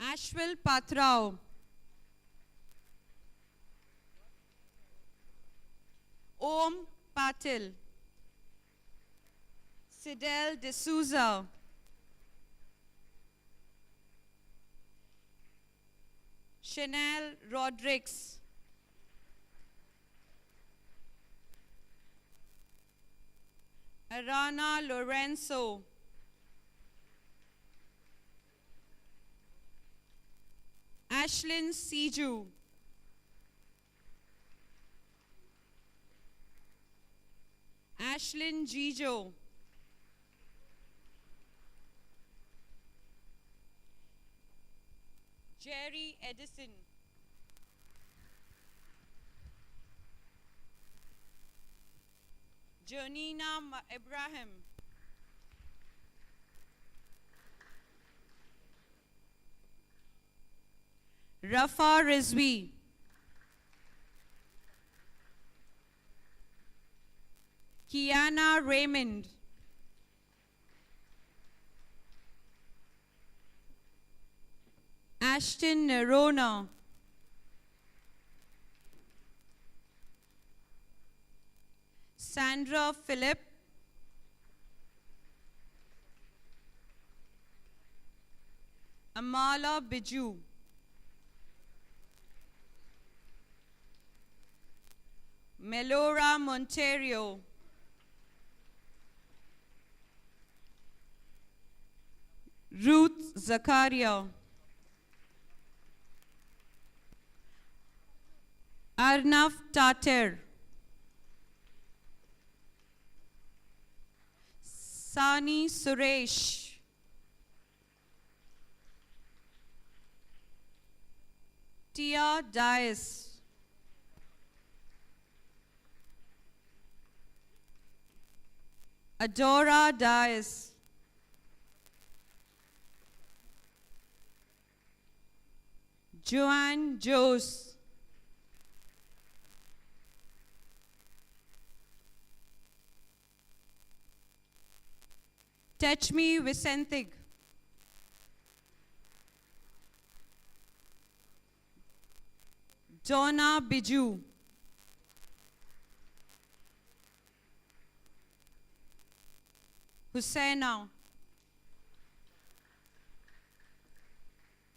Speaker 9: Ashwil Patrao, Om Patil, Sidel D'Souza, Chanel Rodriguez, Arana Lorenzo, Ashlyn Siju, Ashlyn Gijo, Jerry Edison, Jonina Ibrahim, Rafa Rizvi, Kiana Raymond, Ashton Nerona, Sandra Phillip, Amala Biju, Melora Monterio, Ruth Zakaria, Arnav Tater, Sani Suresh, Tia Dias, Adora Dias, Joanne Jose, Techme Vicentig, Donna Biju, Hussaina,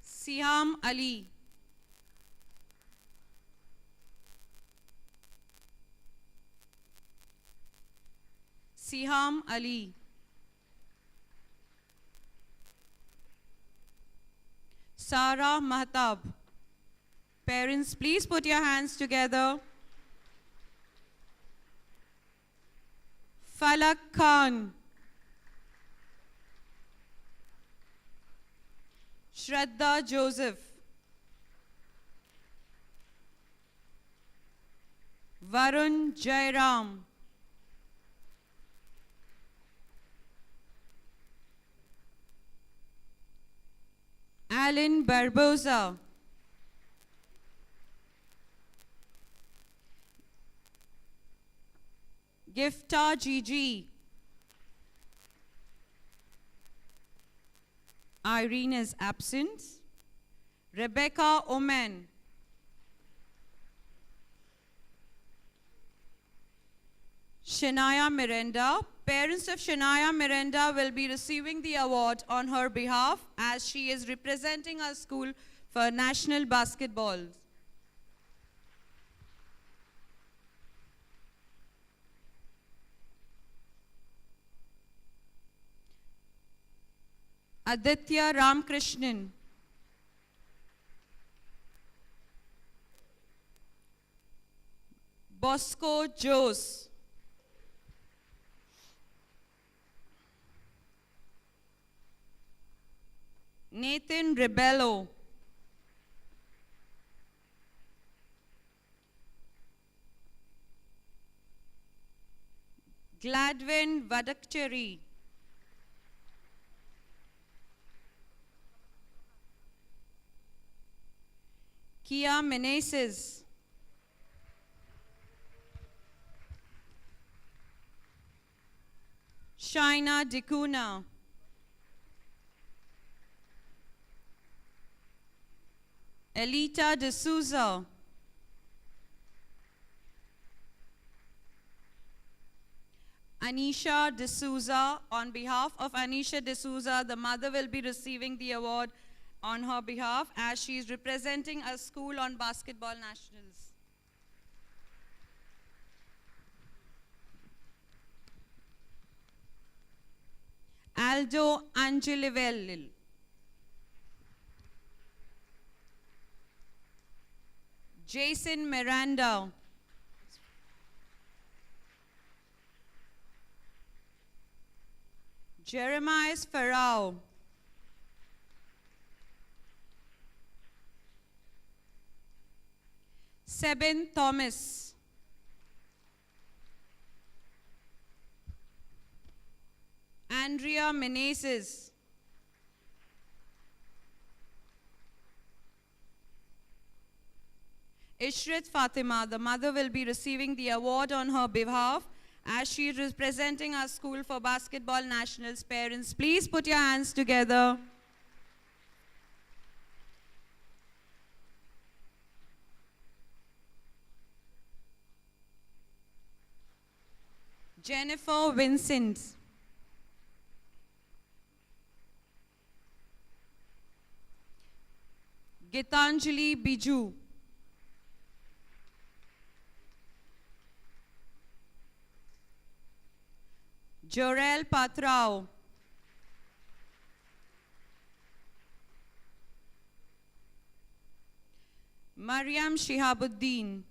Speaker 9: Siham Ali, Siham Ali, Sarah Mahtab. Parents, please put your hands together. Falak Khan, Shraddha Joseph, Varun Jairam, Alan Barbosa, Gifta Gigi. Irene is absent. Rebecca Oman. Shania Miranda. Parents of Shania Miranda will be receiving the award on her behalf as she is representing our school for national basketball. Aditya Ramkrishnan. Bosco Jose. Nathan Rebello. Gladwin Vadakcheri. Kia Meneses. Shaina Dikuna. Elita D'Souza. Anisha D'Souza. On behalf of Anisha D'Souza, the mother will be receiving the award on her behalf as she is representing a school on basketball nationals. Aldo Angelivelli. Jason Miranda. Jeremiah Farao. Sebin Thomas. Andrea Meneses. Ishrat Fatima, the mother will be receiving the award on her behalf as she is representing our school for basketball nationals. Parents, please put your hands together. Jennifer Vincent. Gitanjali Biju. Jorel Patrao. Mariam Shihabuddin.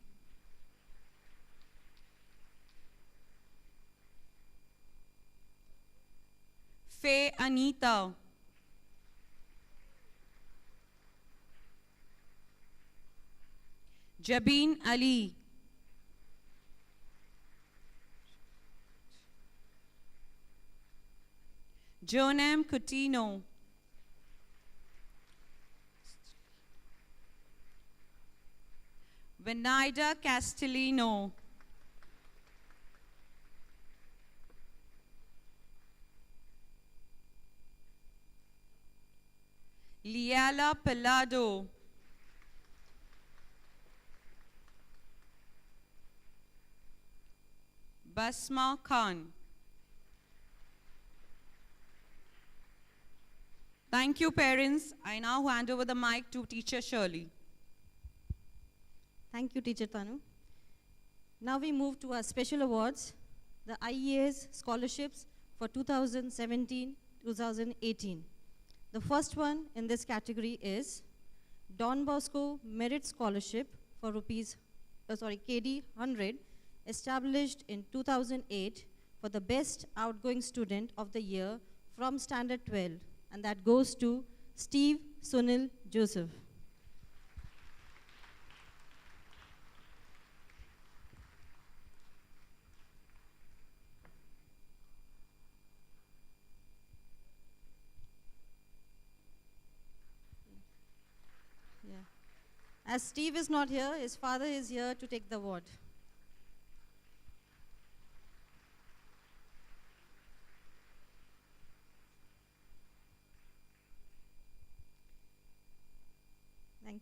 Speaker 9: Faye Anita. Jabin Ali. Jonam Coutinho. Venida Castellino. Liala Pelado. Basma Khan. Thank you, parents. I now hand over the mic to teacher Shirley.
Speaker 10: Thank you, teacher Tanu. Now we move to our special awards, the IEAS scholarships for 2017-2018. The first one in this category is Don Bosco Merit Scholarship for KD 100, established in 2008 for the best outgoing student of the year from Standard 12, and that goes to Steve Sunil Joseph. As Steve is not here, his father is here to take the award.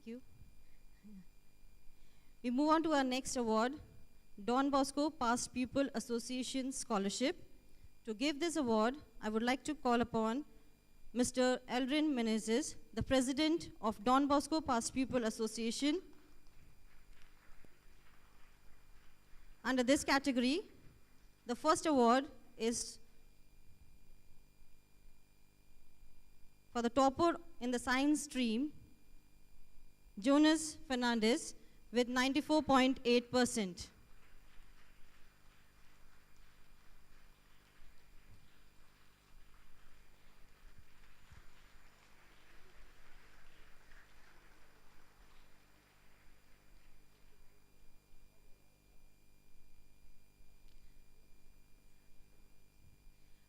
Speaker 10: Thank you. We move on to our next award, Don Bosco Past Pupil Association Scholarship. To give this award, I would like to call upon Mr. Elrin Menezes, the President of Don Bosco Past Pupil Association. Under this category, the first award is for the topper in the science stream, Jonas Fernandez, with 94.8%.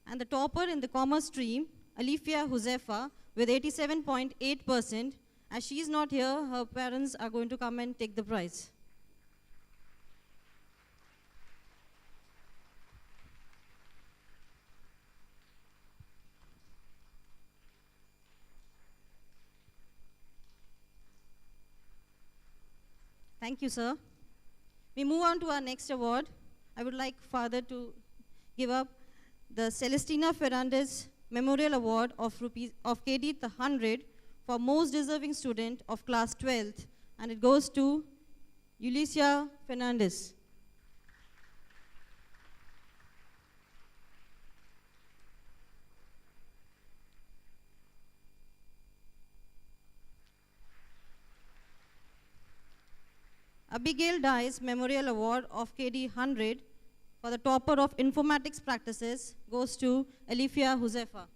Speaker 10: And the topper in the commerce stream, Alifia Huzefa, with 87.8%. As she is not here, her parents are going to come and take the prize. Thank you, sir. We move on to our next award. I would like Father to give up the Celestina Fernandez Memorial Award of KD 100 for most deserving student of class 12th, and it goes to Ulicia Fernandez. Abigail Dice Memorial Award of KD 100 for the topper of informatics practices goes to Alifia Huzefa.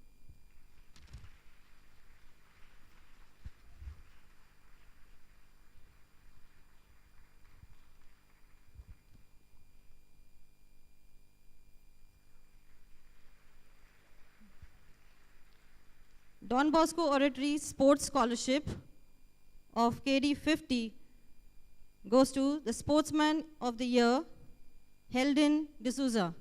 Speaker 10: Don Bosco Oratory Sports Scholarship of KD 50 goes to the Sportsman of the Year, Heldin D'Souza.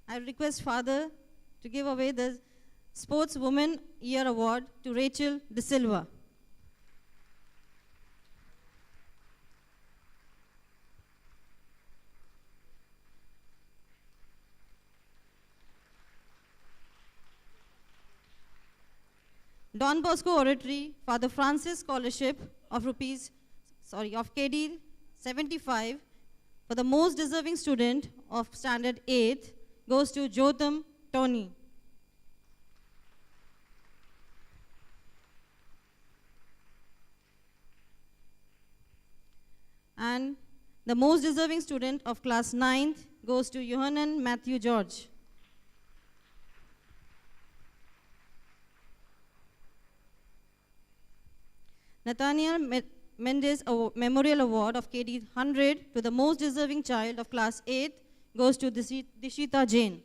Speaker 10: I request Father to give away the Sportswoman Year Award to Rachel De Silva. Don Bosco Oratory Father Francis Scholarship of KD 75 for the most deserving student of Standard 8th goes to Jotham Tony. And the most deserving student of class 9th goes to Johanan Matthew George. Nathaniel Mendes Memorial Award of KD 100 to the most deserving child of class 8 goes to Dishita Jain.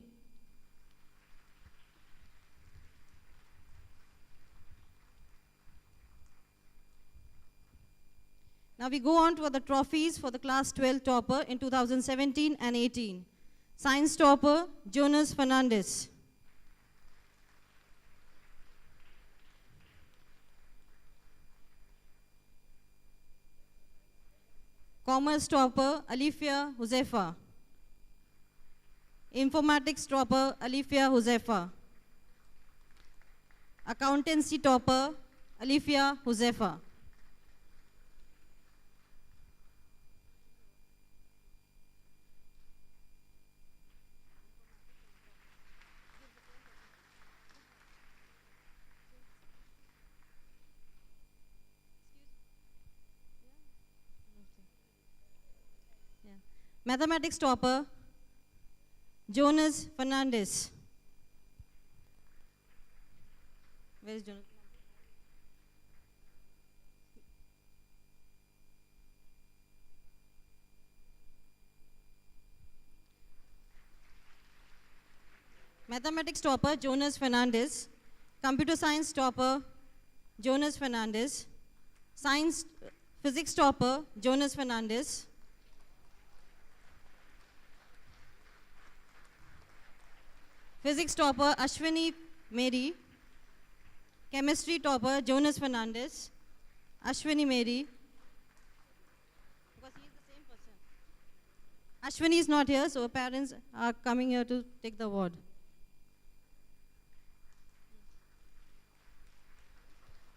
Speaker 10: Now we go on to the trophies for the class 12 topper in 2017 and 18. Science topper, Jonas Fernandez. Commerce topper, Alifia Huzefa. Informatics topper, Alifia Huzefa. Accountancy topper, Alifia Huzefa. Mathematics topper, Jonas Fernandez. Where is Jonas? Mathematics topper, Jonas Fernandez. Computer science topper, Jonas Fernandez. Physics topper, Jonas Fernandez. Physics topper Ashwini Mary. Chemistry topper Jonas Fernandez. Ashwini Mary. Because he is the same person. Ashwini is not here, so parents are coming here to take the award.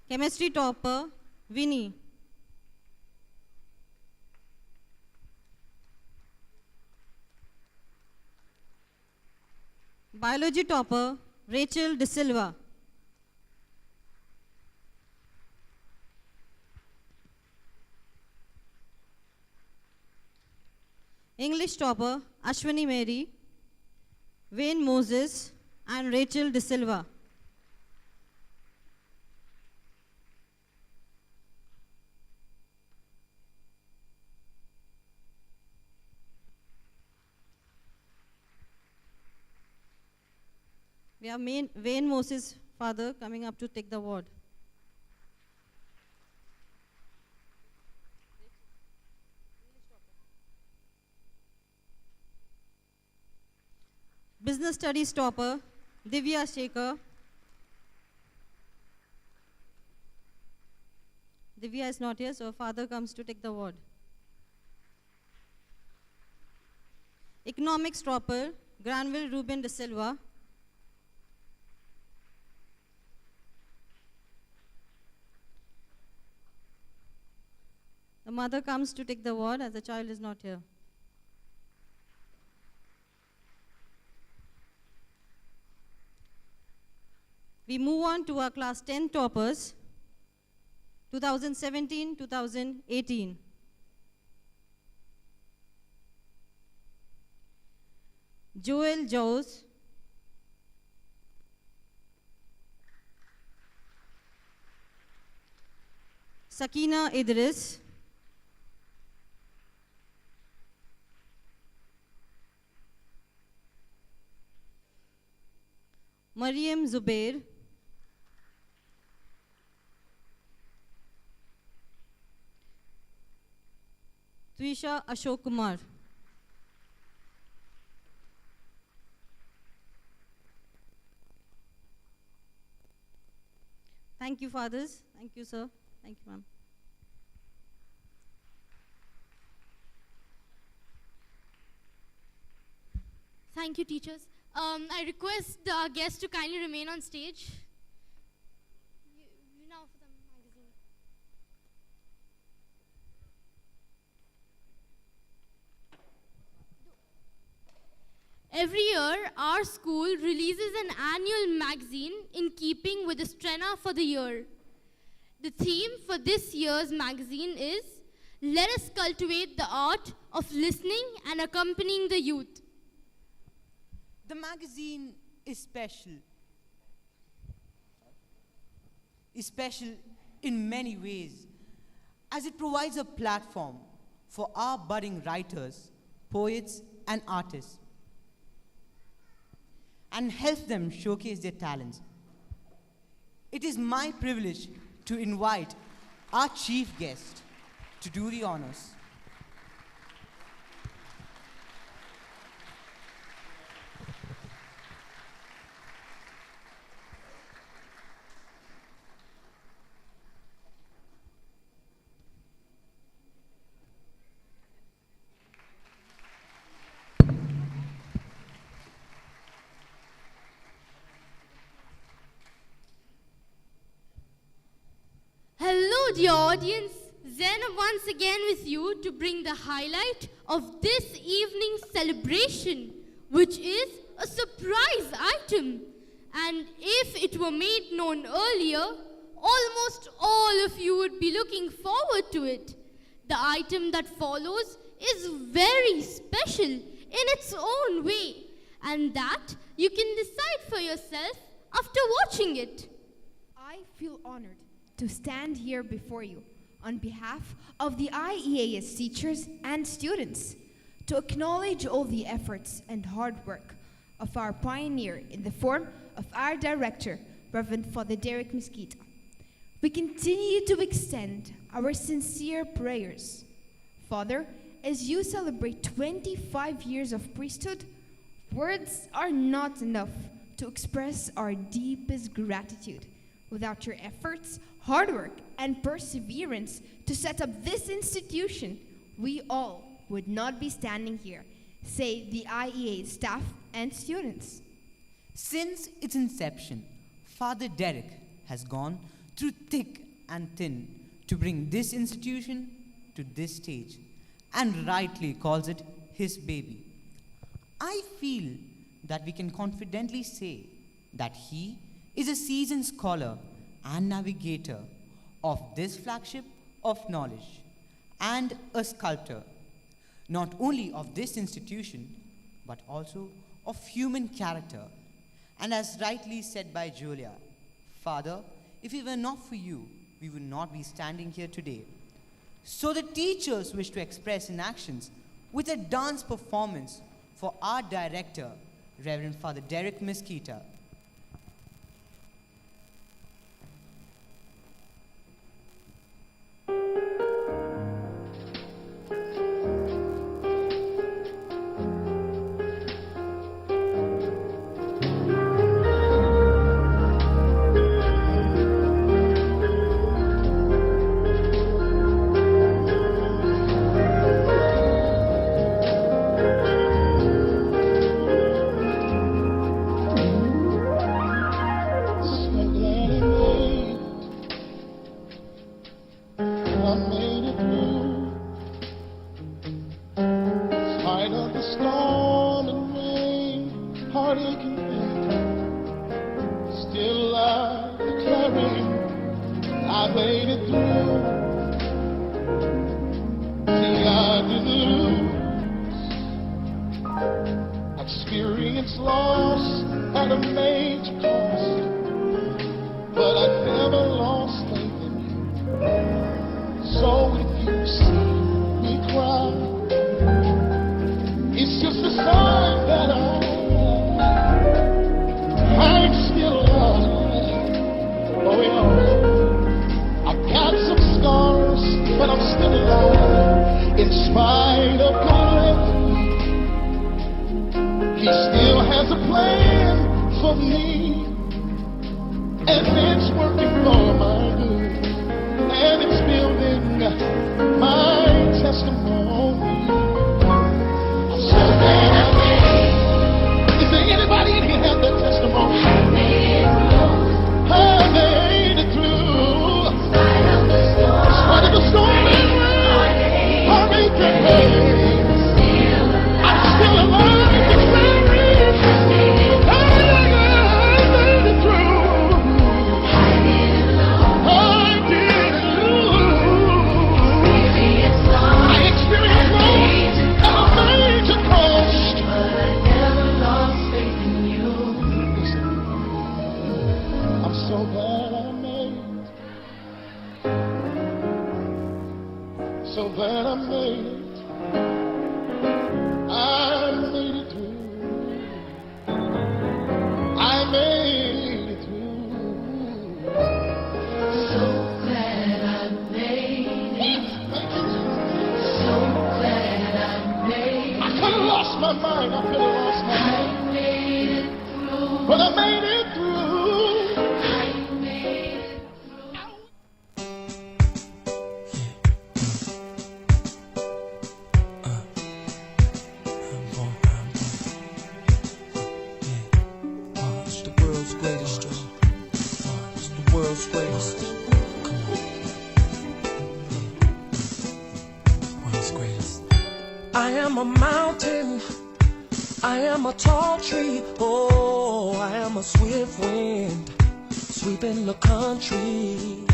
Speaker 10: Chemistry topper Vinny. Biology topper Rachel De Silva. English topper Ashwini Mary, Wayne Moses, and Rachel De Silva. We have Wayne Moses' father coming up to take the award. Business studies topper Divya Shekhar. Divya is not here, so her father comes to take the award. Economics topper Granville Ruben De Silva. The mother comes to take the award as the child is not here. We move on to our class 10 toppers, 2017-2018. Joel Jose, Sakina Idris, Mariam Zubair, Twisha Ashok Kumar. Thank you, fathers. Thank you, sir. Thank you, ma'am.
Speaker 11: Thank you, teachers. I request our guests to kindly remain on stage. Now for the magazine. Every year, our school releases an annual magazine in keeping with the Strena for the year. The theme for this year's magazine is, "Let us cultivate the art of listening and accompanying the youth."
Speaker 3: The magazine is special. Is special in many ways, as it provides a platform for our budding writers, poets, and artists, and helps them showcase their talents. It is my privilege to invite our chief guest to do the honors.
Speaker 11: Hello, dear audience. Zainab once again with you to bring the highlight of this evening's celebration, which is a surprise item. And if it were made known earlier, almost all of you would be looking forward to it. The item that follows is very special in its own way, and that you can decide for yourself after watching it.
Speaker 1: I feel honored to stand here before you on behalf of the IEAS teachers and students to acknowledge all the efforts and hard work of our pioneer in the form of our director, Reverend Father Derek Mesquita. We continue to extend our sincere prayers. Father, as you celebrate 25 years of priesthood, words are not enough to express our deepest gratitude. Without your efforts, hard work, and perseverance to set up this institution, we all would not be standing here, say the IEAS staff and students.
Speaker 3: Since its inception, Father Derek has gone through thick and thin to bring this institution to this stage, and rightly calls it his baby. I feel that we can confidently say that he is a seasoned scholar and navigator of this flagship of knowledge, and a sculptor, not only of this institution, but also of human character. And as rightly said by Julia, Father, if it were not for you, we would not be standing here today. So the teachers wish to express in actions with a dance performance for our director, Reverend Father Derek Mesquita.
Speaker 12: I am a mountain, I am a tall tree, oh, I am a swift wind, sweeping the country.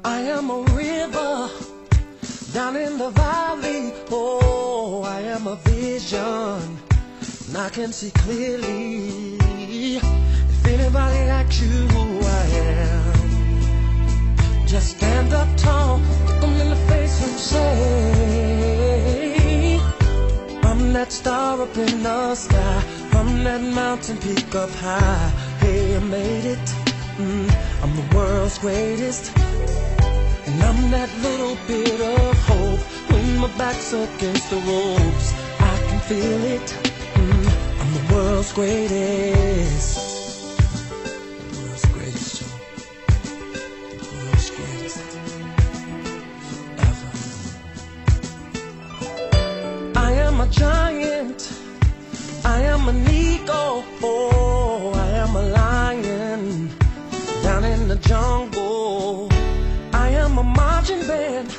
Speaker 12: I am a river, down in the valley, oh, I am a vision, and I can see clearly. If anybody asks you who I am, just stand up tall, look them in the face and say, I'm that star up in the sky, I'm that mountain peak up high. Hey, I made it, I'm the world's greatest, and I'm that little bit of hope. When my back's against the ropes, I can feel it, I'm the world's greatest. am an eagle, oh, I am a lion down in the jungle. I am a marching band,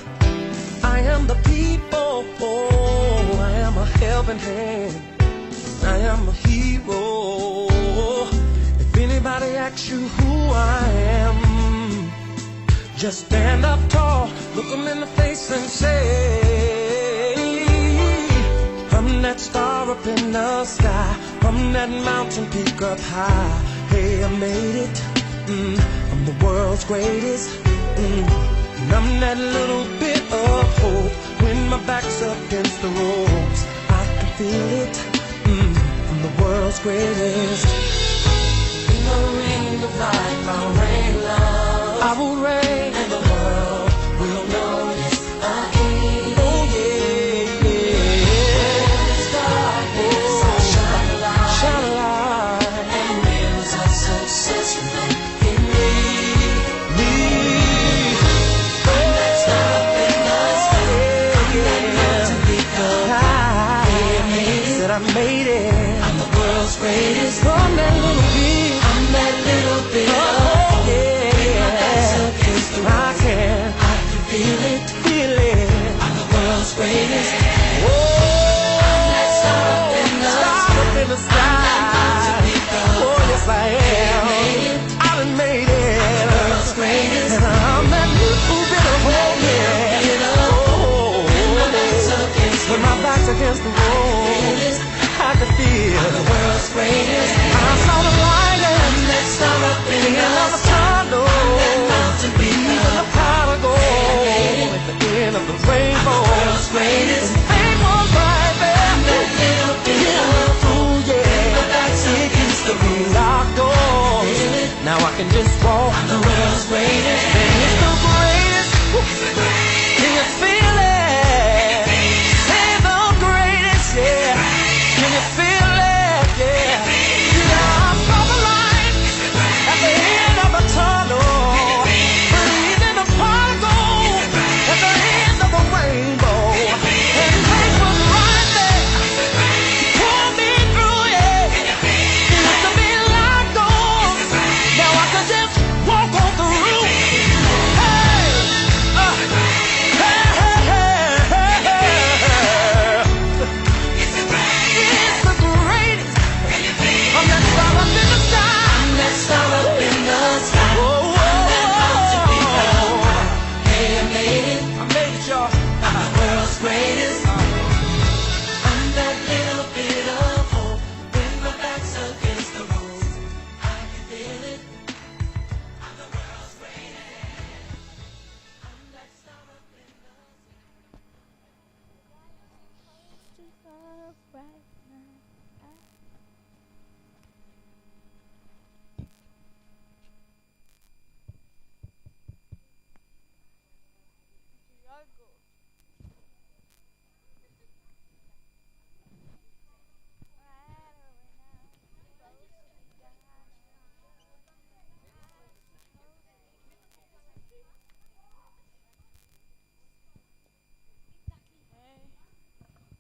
Speaker 12: I am the people, oh, I am a helping hand, I am a hero. If anybody asks you who I am, just stand up tall, look them in the face and say, I'm that star up in the sky, I'm that mountain peak up high. Hey, I made it, I'm the world's greatest, and I'm that little bit of hope. When my back's up against the ropes, I can feel it, I'm the world's greatest. In the ring of life, I'll reign love, I will reign, and the world will notice I came. Oh yeah, yeah. When it's darkness, I'll shine a light, shine a light, and wheels of success remain in me. I'm that star up in the sky, I'm that mountain peak up high. Said I made it, I'm the world's greatest. I'm that little bit, I'm that little bit of hope. I can feel it, feel it. I'm the world's greatest. Whoa, I'm that star up in the sky. Oh, yes I am. I done made it. I'm the world's greatest. And I'm that little bit of hope, yeah. Oh, when my back's against the wall, I can feel I'm the world's greatest. I saw the light and that star up in the tunnel. To be the pot of gold at the end of the rainbow. The world's greatest. And fame was right there. That little bit of fool, yeah. The back's against the locked doors. Now I can just walk. I'm the world's greatest. And it's the greatest. Can you feel it? Say the greatest, yeah. Can you feel it? Yeah. Yeah, I saw the light at the end of the tunnel.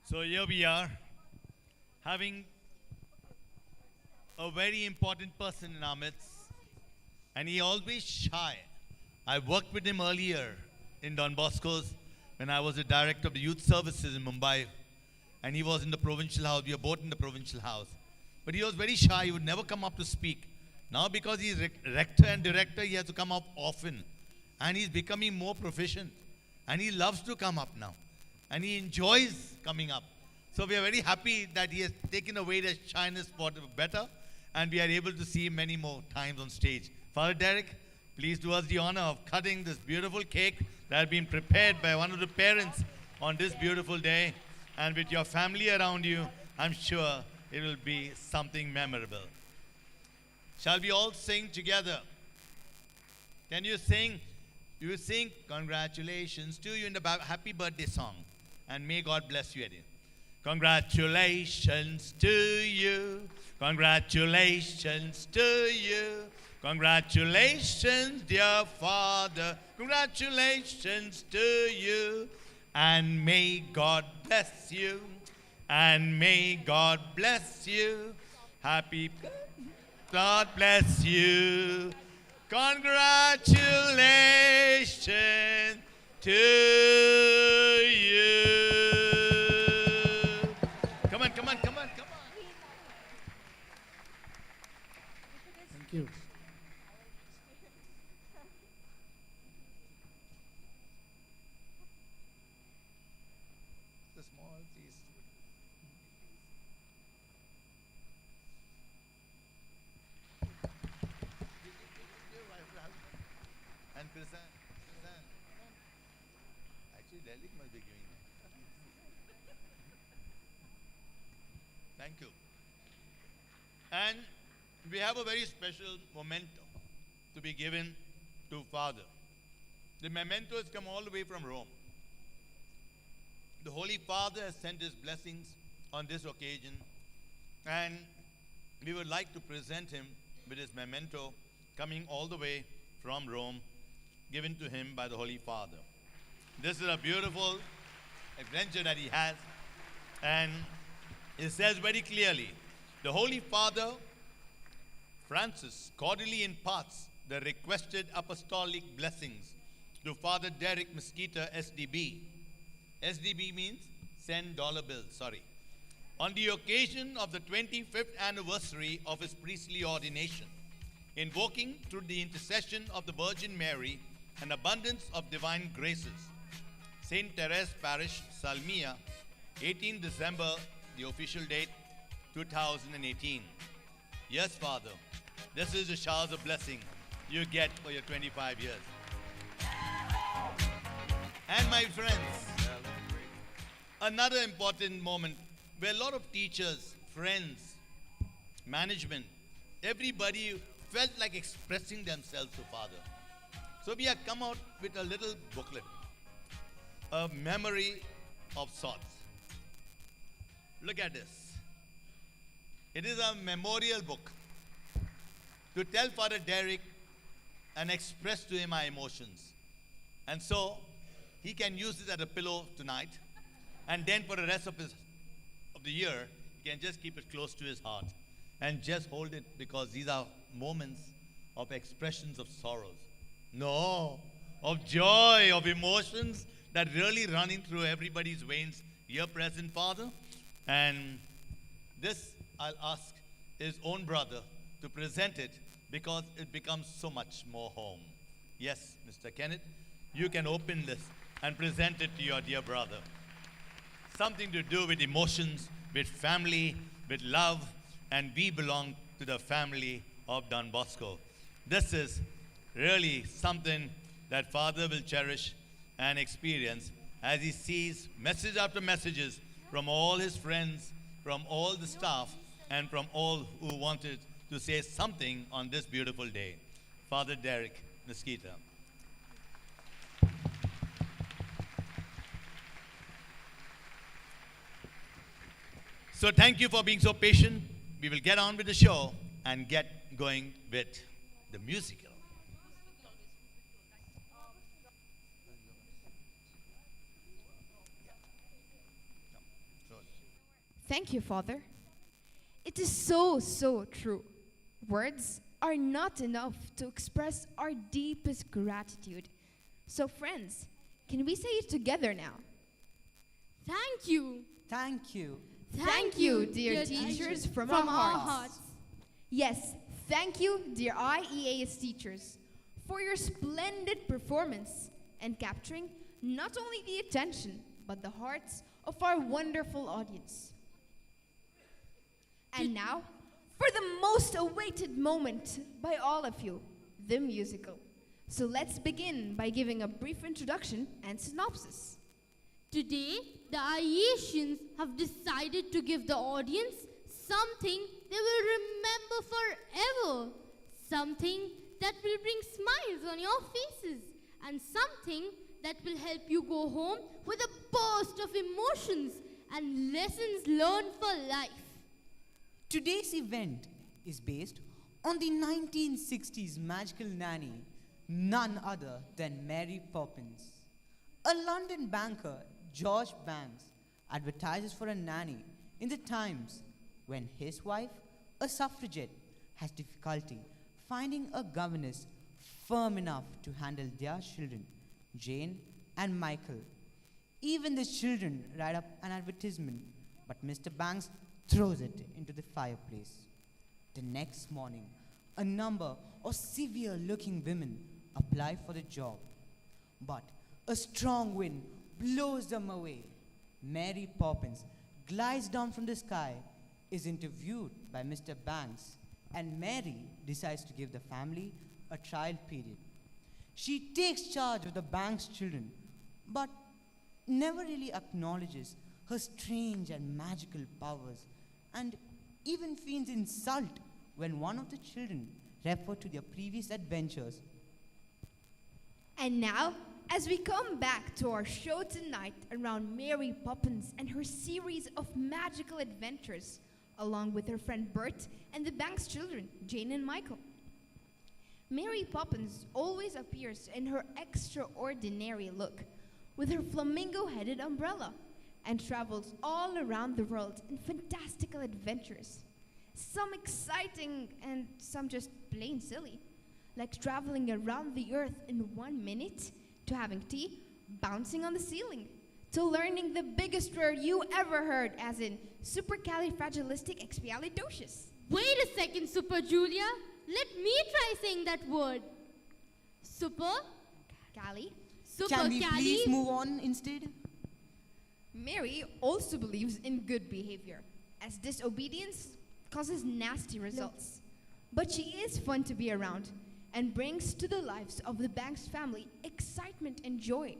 Speaker 8: So here we are, having a very important person in our midst, and he always shy. I worked with him earlier in Don Bosco's when I was the director of the youth services in Mumbai, and he was in the provincial house. We were both in the provincial house. But he was very shy. He would never come up to speak. Now because he's rector and director, he has to come up often. And he's becoming more proficient. And he loves to come up now. And he enjoys coming up. So we are very happy that he has taken away the shyness for the better. And we are able to see him many more times on stage. Father Derek, please do us the honor of cutting this beautiful cake that has been prepared by one of the parents on this beautiful day. And with your family around you, I'm sure it will be something memorable. Shall we all sing together? Can you sing? You sing congratulations to you in the happy birthday song. And may God bless you, Eddie. Congratulations to you. Congratulations to you. Congratulations, dear Father. Congratulations to you. And may God bless you. And may God bless you. Happy. God bless you. Congratulations to you. Come on, come on, come on, come on.
Speaker 5: Thank you.
Speaker 8: The small piece. And Krisan. Actually, Delhi must be giving it. Thank you. And we have a very special memento to be given to Father. The memento has come all the way from Rome. The Holy Father has sent his blessings on this occasion, and we would like to present him with his memento coming all the way from Rome, given to him by the Holy Father. This is a beautiful adventure that he has, and it says very clearly, the Holy Father Francis cordially imparts the requested apostolic blessings to Father Derek Mesquita, SDB. SDB means send dollar bills, sorry. On the occasion of the 25th anniversary of his priestly ordination, invoking through the intercession of the Virgin Mary an abundance of divine graces. St. Therese Parish, Salmiya, 18 December, the official date, 2018. Yes, Father, this is the showers of blessing you get for your 25 years. And my friends, another important moment where a lot of teachers, friends, management, everybody felt like expressing themselves to Father. So we have come out with a little booklet, a memory of sorts. Look at this. It is a memorial book to tell Father Derek and express to him our emotions. And so he can use this as a pillow tonight, and then for the rest of the year, he can just keep it close to his heart and just hold it, because these are moments of expressions of sorrows. No, of joy, of emotions that really running through everybody's veins. Here present, Father. And this I'll ask his own brother to present it, because it becomes so much more home. Yes, Mr. Kenneth, you can open this and present it to your dear brother. Something to do with emotions, with family, with love, and we belong to the family of Don Bosco. This is really something that Father will cherish and experience as he sees message after messages from all his friends, from all the staff, and from all who wanted to say something on this beautiful day. Father Derek Mesquita. So thank you for being so patient. We will get on with the show and get going with the musical.
Speaker 1: Thank you, Father. It is so, so true. Words are not enough to express our deepest gratitude. So, friends, can we say it together now?
Speaker 11: Thank you.
Speaker 3: Thank you.
Speaker 1: Thank you, dear teachers, from our hearts. Yes, thank you, dear IEAS teachers, for your splendid performance and capturing not only the attention, but the hearts of our wonderful audience. And now, for the most awaited moment by all of you, the musical. So let's begin by giving a brief introduction and synopsis.
Speaker 11: Today, the IEAsians have decided to give the audience something they will remember forever. Something that will bring smiles on your faces. And something that will help you go home with a burst of emotions and lessons learned for life.
Speaker 3: Today's event is based on the 1960s magical nanny, none other than Mary Poppins. A London banker, George Banks, advertises for a nanny in the times when his wife, a suffragette, has difficulty finding a governess firm enough to handle their children, Jane and Michael. Even the children write up an advertisement, but Mr. Banks throws it into the fireplace. The next morning, a number of severe-looking women apply for the job, but a strong wind blows them away. Mary Poppins glides down from the sky, is interviewed by Mr. Banks, and Mary decides to give the family a trial period. She takes charge of the Banks children, but never really acknowledges her strange and magical powers, and even feigns insult when one of the children refer to their previous adventures.
Speaker 1: And now, as we come back to our show tonight around Mary Poppins and her series of magical adventures, along with her friend Bert and the Banks children, Jane and Michael. Mary Poppins always appears in her extraordinary look, with her flamingo-headed umbrella, and travels all around the world in fantastical adventures. Some exciting and some just plain silly, like traveling around the earth in 1 minute, to having tea, bouncing on the ceiling, to learning the biggest word you ever heard, as in supercalifragilisticexpialidocious.
Speaker 11: Wait a second, Super Julia. Let me try saying that word. Super
Speaker 1: Cali.
Speaker 3: Can we please move on instead?
Speaker 1: Mary also believes in good behavior, as disobedience causes nasty results. But she is fun to be around and brings to the lives of the Banks family excitement and joy.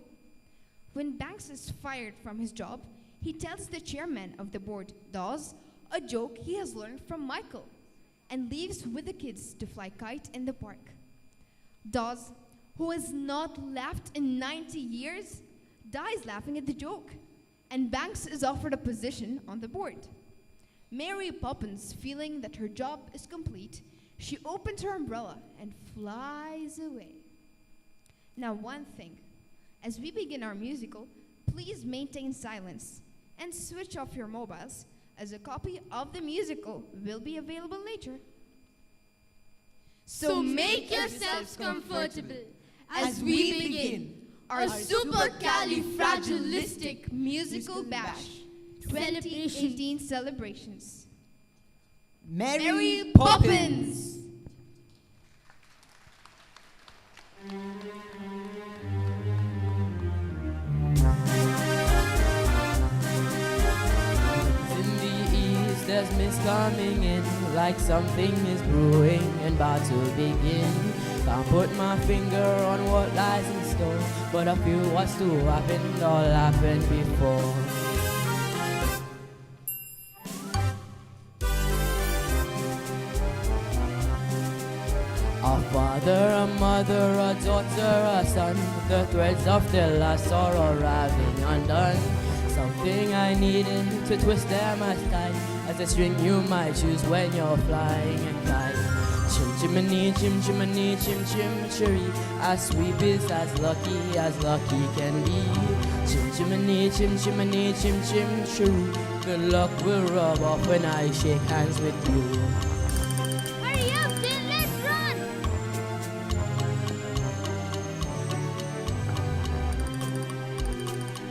Speaker 1: When Banks is fired from his job, he tells the chairman of the board, Dawes, a joke he has learned from Michael, and leaves with the kids to fly kite in the park. Dawes, who has not laughed in 90 years, dies laughing at the joke, and Banks is offered a position on the board. Mary Poppins, feeling that her job is complete, she opens her umbrella and flies away. Now, one thing. As we begin our musical, please maintain silence and switch off your mobiles, as a copy of the musical will be available later.
Speaker 11: So make yourselves comfortable as we begin our supercalifragilistic
Speaker 1: Musical Bash 2018 celebrations.
Speaker 3: Mary
Speaker 1: Poppins!
Speaker 13: There's mist coming in, like something is brewing and about to begin. Can't put my finger on what lies in store, but I feel what's to happen all happened before. A father, a mother, a daughter, a son, the threads of their lives are arriving undone. Something I needed to twist them as tight as a string you might choose when you're flying a kite. Chim chimney, chim chimney, chim chim cherry. As sweet is as lucky can be. Chim chimney, chim chimney, chim chim cherry. Good luck will rub off when I shake hands with you.
Speaker 11: Hurry up, then let's run!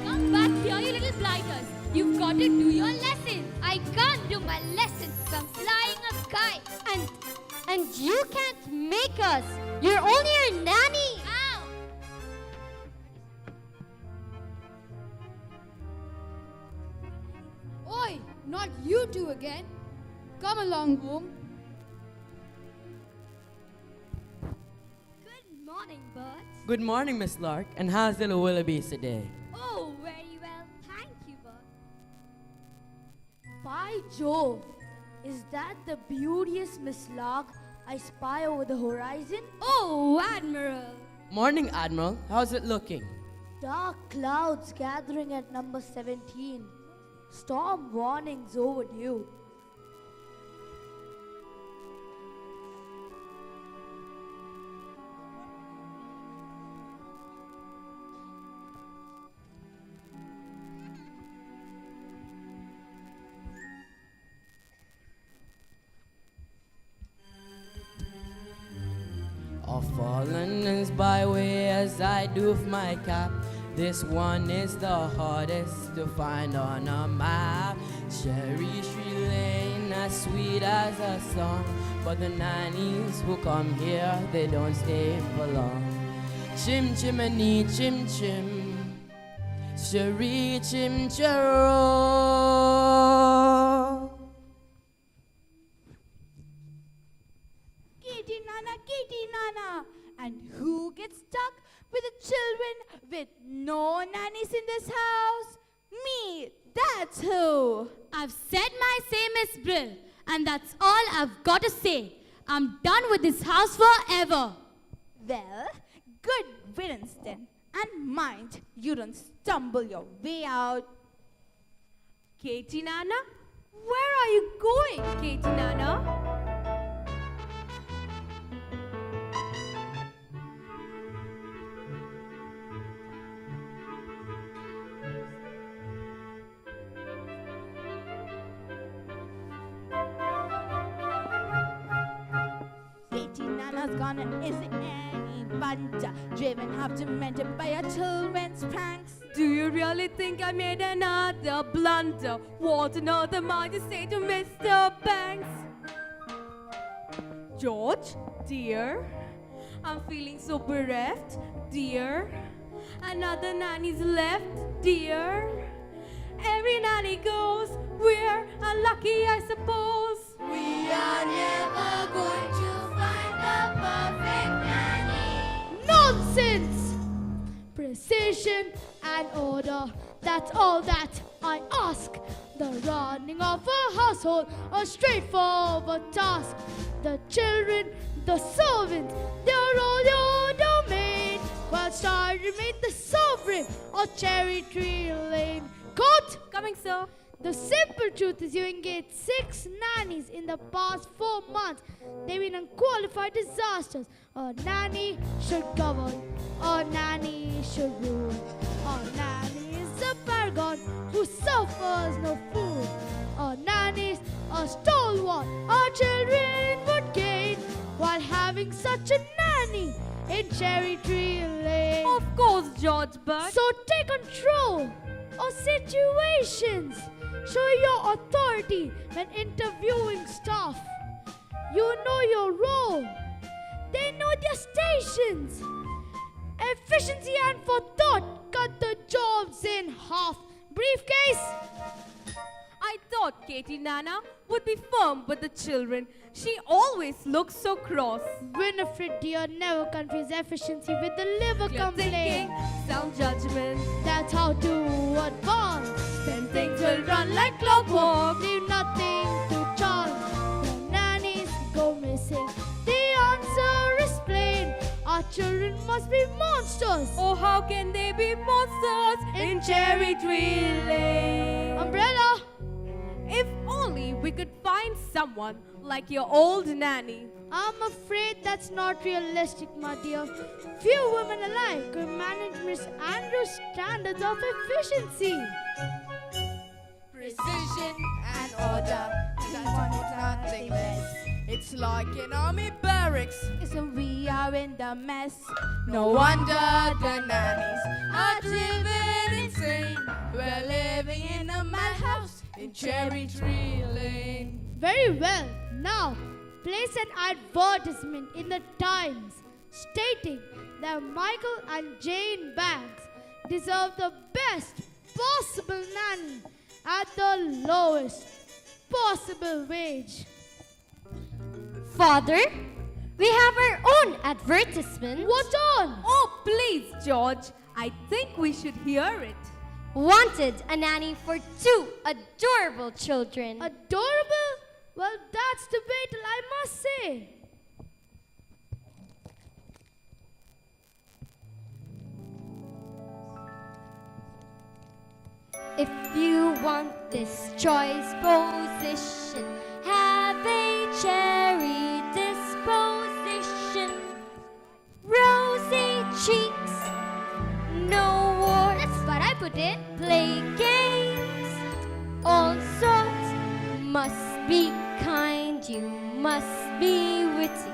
Speaker 11: Come back here, you little blighters. You've got to do your lesson. I can't do my lessons. I'm flying a kite. And you can't make us. You're only our nanny. Ow!
Speaker 14: Oi, not you two again. Come along home.
Speaker 11: Good morning, Bert.
Speaker 13: Good morning, Miss Lark, and how's little Willoughby today?
Speaker 11: Oh, very well. Thank you, Bert.
Speaker 15: By Jove, is that the beauteous Miss Lark I spy over the horizon?
Speaker 11: Oh, Admiral.
Speaker 13: Morning, Admiral. How's it looking?
Speaker 15: Dark clouds gathering at number 17. Storm warnings overdue.
Speaker 13: by way as I doof my cap. This one is the hardest to find on a map. Cherry Tree Lane, as sweet as a song, but the nannies who come here, they don't stay for long. Chim chimney, chim chim, Cherry chim charo.
Speaker 16: Kitty Nana, and who gets stuck with the children with no nannies in this house? Me, that's who.
Speaker 11: I've said my say, Miss Brill, and that's all I've got to say. I'm done with this house forever.
Speaker 16: Well, good riddance then. And mind you don't stumble your way out.
Speaker 17: Katie Nana? Where are you going, Katie Nana?
Speaker 16: Katie Nana's gone and isn't any bunter, driven half demented by her children's pranks.
Speaker 17: Do you really think I made another blunder? What another mind you say to Mr. Banks? George, dear, I'm feeling so bereft, dear. Another nanny's left, dear. Every nanny goes, we're unlucky, I suppose.
Speaker 4: We are never going to find the perfect nanny.
Speaker 15: Nonsense! Precision and order, that's all that I ask. The running of a household, a straightforward task. The children, the servants, they're all your domain. Whilst I remain the sovereign of Cherry Tree Lane. Court!
Speaker 17: Coming, sir.
Speaker 15: The simple truth is you engaged 6 nannies in the past 4 months. They've been unqualified disasters. A nanny should govern. A nanny should rule. A nanny is a paragon who suffers no fool. A nanny's a stalwart our children would gain while having such a nanny in Cherry Tree Lane.
Speaker 17: Of course, George, but...
Speaker 15: So take control of situations. Show your authority when interviewing staff. You know your role. They know their stations. Efficiency and forethought cut the jobs in half. Briefcase.
Speaker 17: I thought Katie Nana would be firm with the children. She always looks so cross.
Speaker 15: Winifred dear never confuse efficiency with the liver complaint.
Speaker 17: Sound judgment.
Speaker 15: That's how to advance.
Speaker 17: Then things will run like clockwork.
Speaker 15: Leave nothing to chance. The nannies go missing. The answer is plain. Our children must be monsters.
Speaker 17: Oh, how can they be monsters in Cherry Tree Lane?
Speaker 15: Umbrella.
Speaker 17: If only we could find someone like your old nanny.
Speaker 15: I'm afraid that's not realistic, my dear. Few women alive could manage Miss Andrews' standards of efficiency.
Speaker 2: Precision and order, that's nothing less. It's like an army barracks.
Speaker 16: So we are in the mess.
Speaker 2: No wonder the nannies are driven insane. We're living in a madhouse in Cherry Tree Lane.
Speaker 15: Very well. Now, place an advertisement in the Times stating that Michael and Jane Banks deserve the best possible nanny at the lowest possible wage.
Speaker 11: Father, we have our own advertisement.
Speaker 15: What on?
Speaker 17: Oh, please, George. I think we should hear it.
Speaker 11: Wanted a nanny for 2 adorable children.
Speaker 15: Adorable? Well, that's debatable, I must say.
Speaker 11: If you want this choice position, have a cherry disposition. Rosy cheeks, no war. That's what I put in. Play games, all sorts. Must be kind, you must be witty.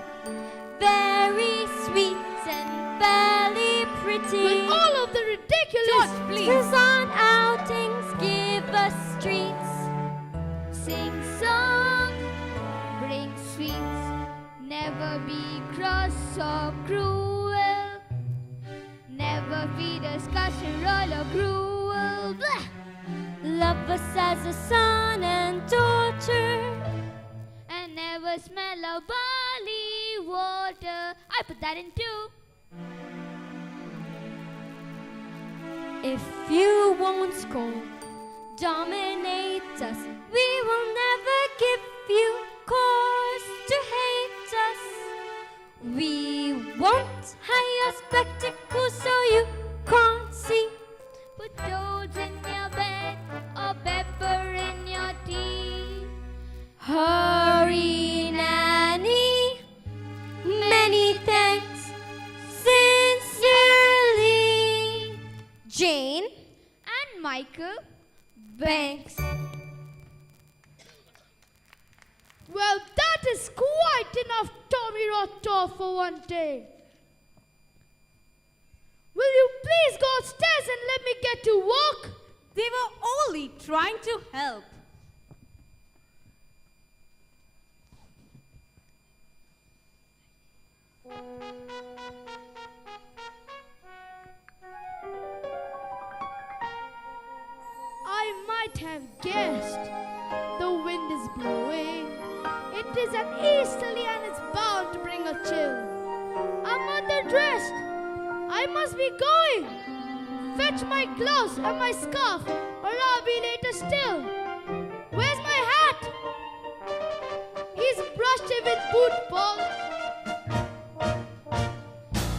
Speaker 11: Very sweet and
Speaker 4: fairly pretty.
Speaker 15: With all of the ridiculous
Speaker 4: George, please. On outings, give us treats.
Speaker 14: Sing song, bring sweets. Never be cross or cruel. Never feed us casserole or gruel. Blah!
Speaker 4: Love us as a son and daughter.
Speaker 14: And never smell of barley water. I put that in too.
Speaker 4: If you won't scold, dominate us, we will never give you cause to hate us. We won't hide your spectacles so you can't see.
Speaker 14: Put toads in your bed or pepper in your tea.
Speaker 4: Hurry, Nanny, many thanks, sincerely, Jane
Speaker 14: and Michael
Speaker 4: Banks.
Speaker 15: Well, that is quite enough Tommy Roto for one day. Will you please go upstairs and let me get to work?
Speaker 17: They were only trying to help.
Speaker 15: I might have guessed. The wind is blowing. It is an easterly and it's bound to bring a chill. I'm underdressed. I must be going. Fetch my gloves and my scarf, or I'll be later still. Where's my hat? He's brushed it with boot ball.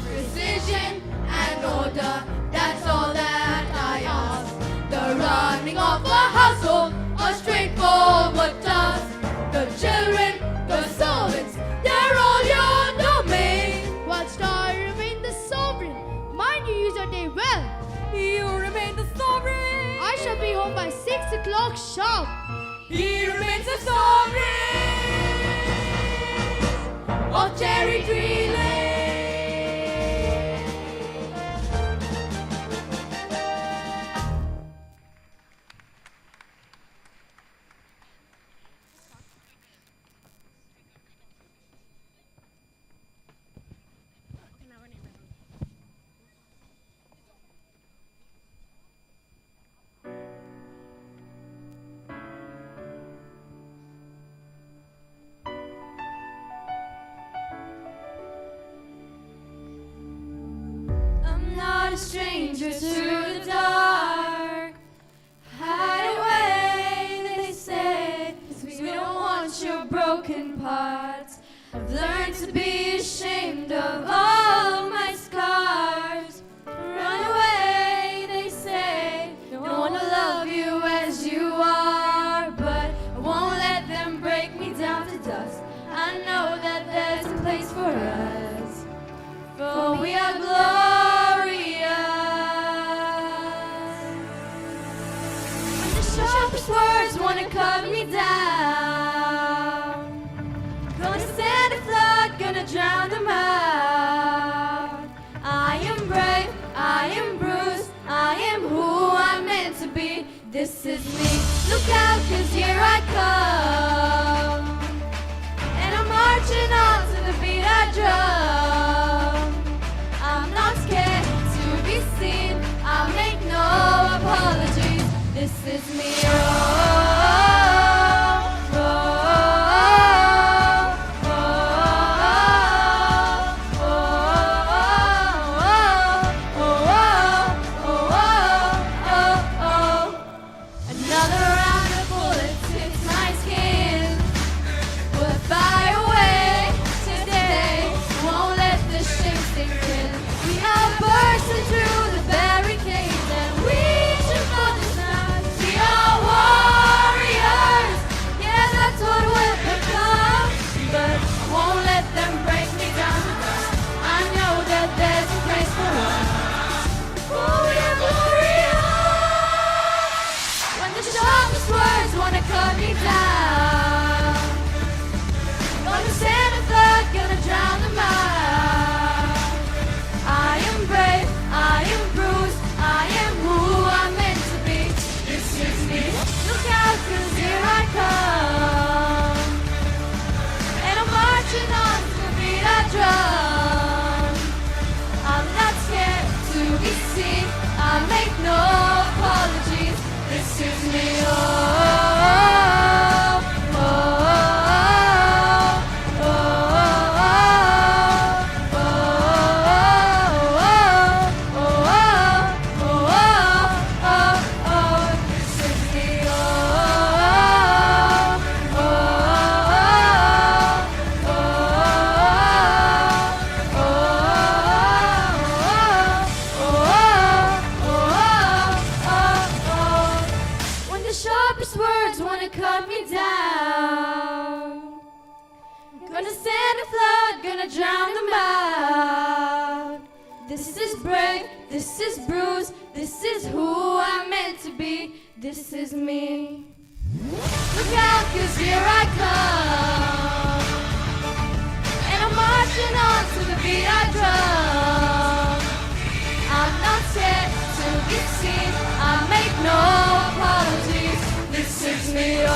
Speaker 2: Precision and order, that's all that I ask. The running of a household, a straightforward task. The children, the servants, they're all your domain.
Speaker 15: Whilst I remain the sovereign, mind you use your day well.
Speaker 17: You remain the sovereign.
Speaker 15: I shall be home by 6 o'clock sharp.
Speaker 2: He remains the sovereign of Cherry Tree Lane.
Speaker 4: Not a stranger to the dark. Hide away, they say, 'cause we don't want your broken parts. I've learned to be ashamed of all my scars. Run away, they say, don't wanna love you as you are, but I won't let them break me down to dust. I know that there's a place for us, for we are glorious. When the sharpest words wanna cut me down, gonna send a flood, gonna drown them out. I am brave, I am bruised, I am who I'm meant to be. This is me, look out, 'cause here I come. And I'm marching on to the beat I drum. I'm not scared to be seen, I'll make no apologies. This is me, oh, oh, oh, oh, oh. Another round of bullets hits my gonna cut me down. Gonna send a flood, gonna drown them out. This is brave, this is bruised, this is who I'm meant to be. This is me. Look out, 'cause here I come. And I'm marching on to the beat I drum. I'm not scared to be seen, I make no apologies. This is me, oh,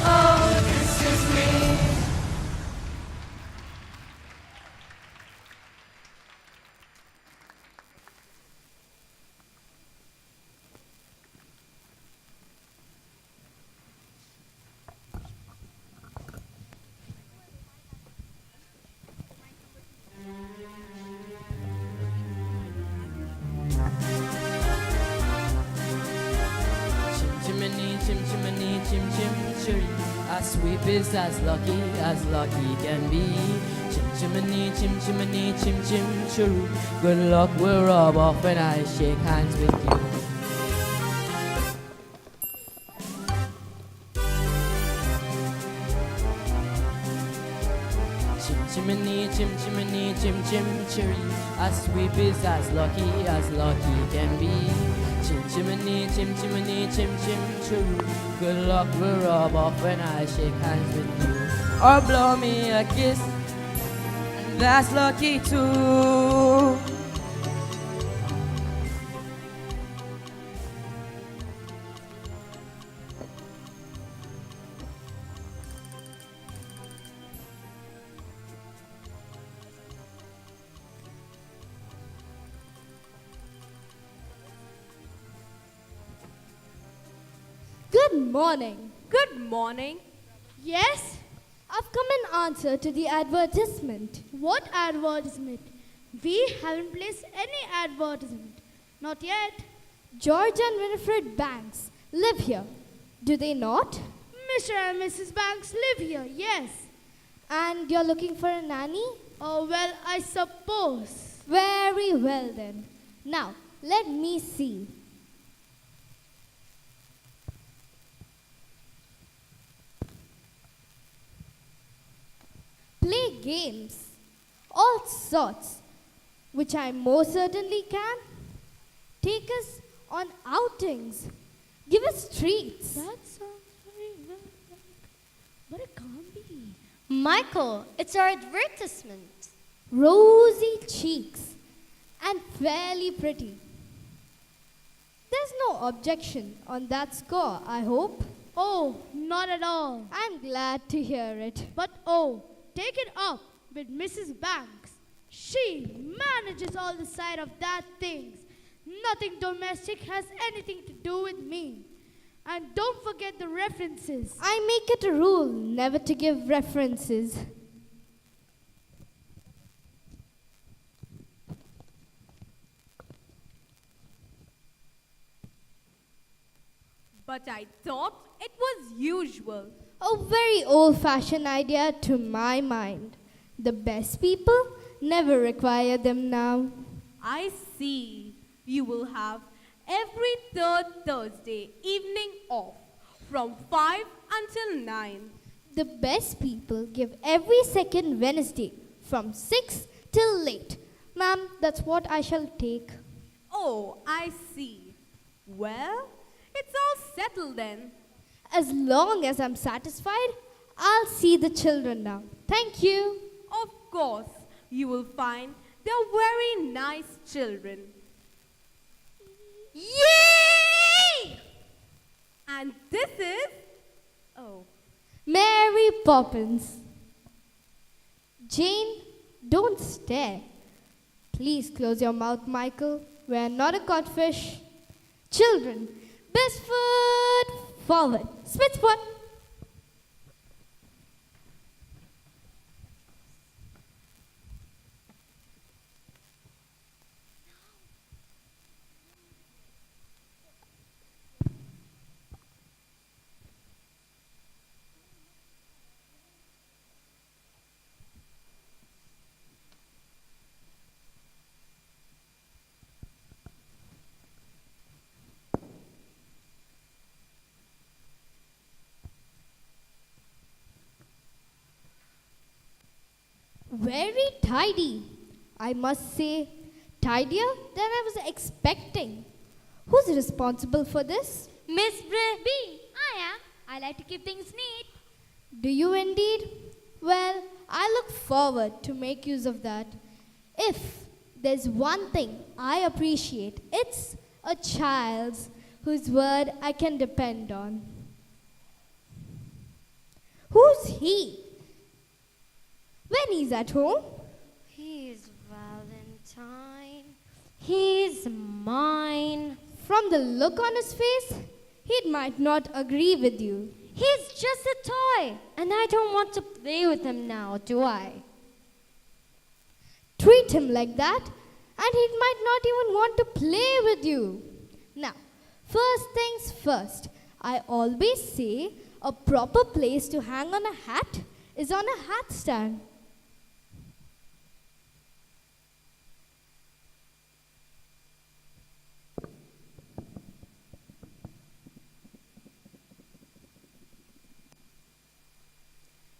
Speaker 4: oh, this is me.
Speaker 13: Chimney, chimney, chim chim chiree. A sweep is as lucky can be. Chimney, chimney, chim chim chiroo. Good luck will rub off when I shake hands with you. Chimney, chimney, chim chim chiree. A sweep is as lucky can be. Chimney, chimney, chim chim chiroo. Good luck will rub off when I shake hands with you. Or blow me a kiss, and that's lucky too.
Speaker 15: Good morning.
Speaker 17: Good morning.
Speaker 15: Yes? I've come in answer to the advertisement. What advertisement? We haven't placed any advertisement. Not yet. George and Winifred Banks live here. Do they not? Mr. and Mrs. Banks live here, yes. And you're looking for a nanny? Oh, well, I suppose. Very well then. Now, let me see. Play games, all sorts, which I most certainly can. Take us on outings, give us treats. That sounds very well, but it can't be.
Speaker 11: Michael, it's our advertisement.
Speaker 15: Rosy cheeks and fairly pretty. There's no objection on that score, I hope. Oh, not at all. I'm glad to hear it. But oh, take it up with Mrs. Banks. She manages all the side of that things. Nothing domestic has anything to do with me. And don't forget the references. I make it a rule never to give references.
Speaker 17: But I thought it was usual.
Speaker 15: A very old-fashioned idea to my mind. The best people never require them now.
Speaker 17: I see. You will have every third Thursday evening off from 5 until 9.
Speaker 15: The best people give every second Wednesday from 6 till late. Ma'am, that's what I shall take.
Speaker 17: Oh, I see. Well, it's all settled then.
Speaker 15: As long as I'm satisfied, I'll see the children now. Thank you.
Speaker 17: Of course, you will find they're very nice children.
Speaker 15: Yay!
Speaker 17: And this is... Oh.
Speaker 15: Mary Poppins. Jane, don't stare. Please close your mouth, Michael. We're not a codfish. Children, best foot forward. Spit spot. very tidy. I must say, tidier than I was expecting. Who's responsible for this?
Speaker 14: Miss B, I am. I like to keep things neat.
Speaker 15: Do you indeed? Well, I look forward to make use of that. If there's one thing I appreciate, it's a child's whose word I can depend on. Who's he? When he's at home?
Speaker 4: He's Valentine. He's mine.
Speaker 15: From the look on his face, he might not agree with you.
Speaker 4: He's just a toy, and I don't want to play with him now, do I?
Speaker 15: Treat him like that, and he might not even want to play with you. Now, first things first, I always say a proper place to hang on a hat is on a hat stand.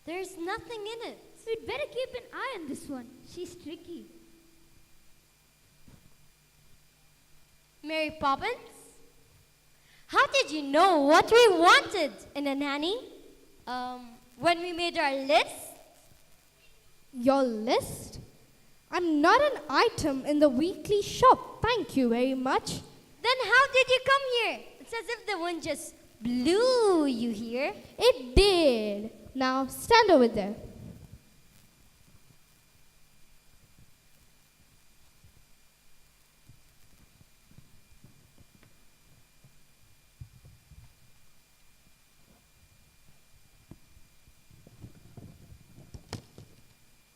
Speaker 4: There's nothing in it.
Speaker 14: We'd better keep an eye on this one. She's tricky.
Speaker 4: Mary Poppins? How did you know what we wanted in a nanny? When we made our list?
Speaker 15: Your list? I'm not an item in the weekly shop, thank you very much.
Speaker 4: Then how did you come here? It's as if the wind just blew you here.
Speaker 15: It did. Now stand over there.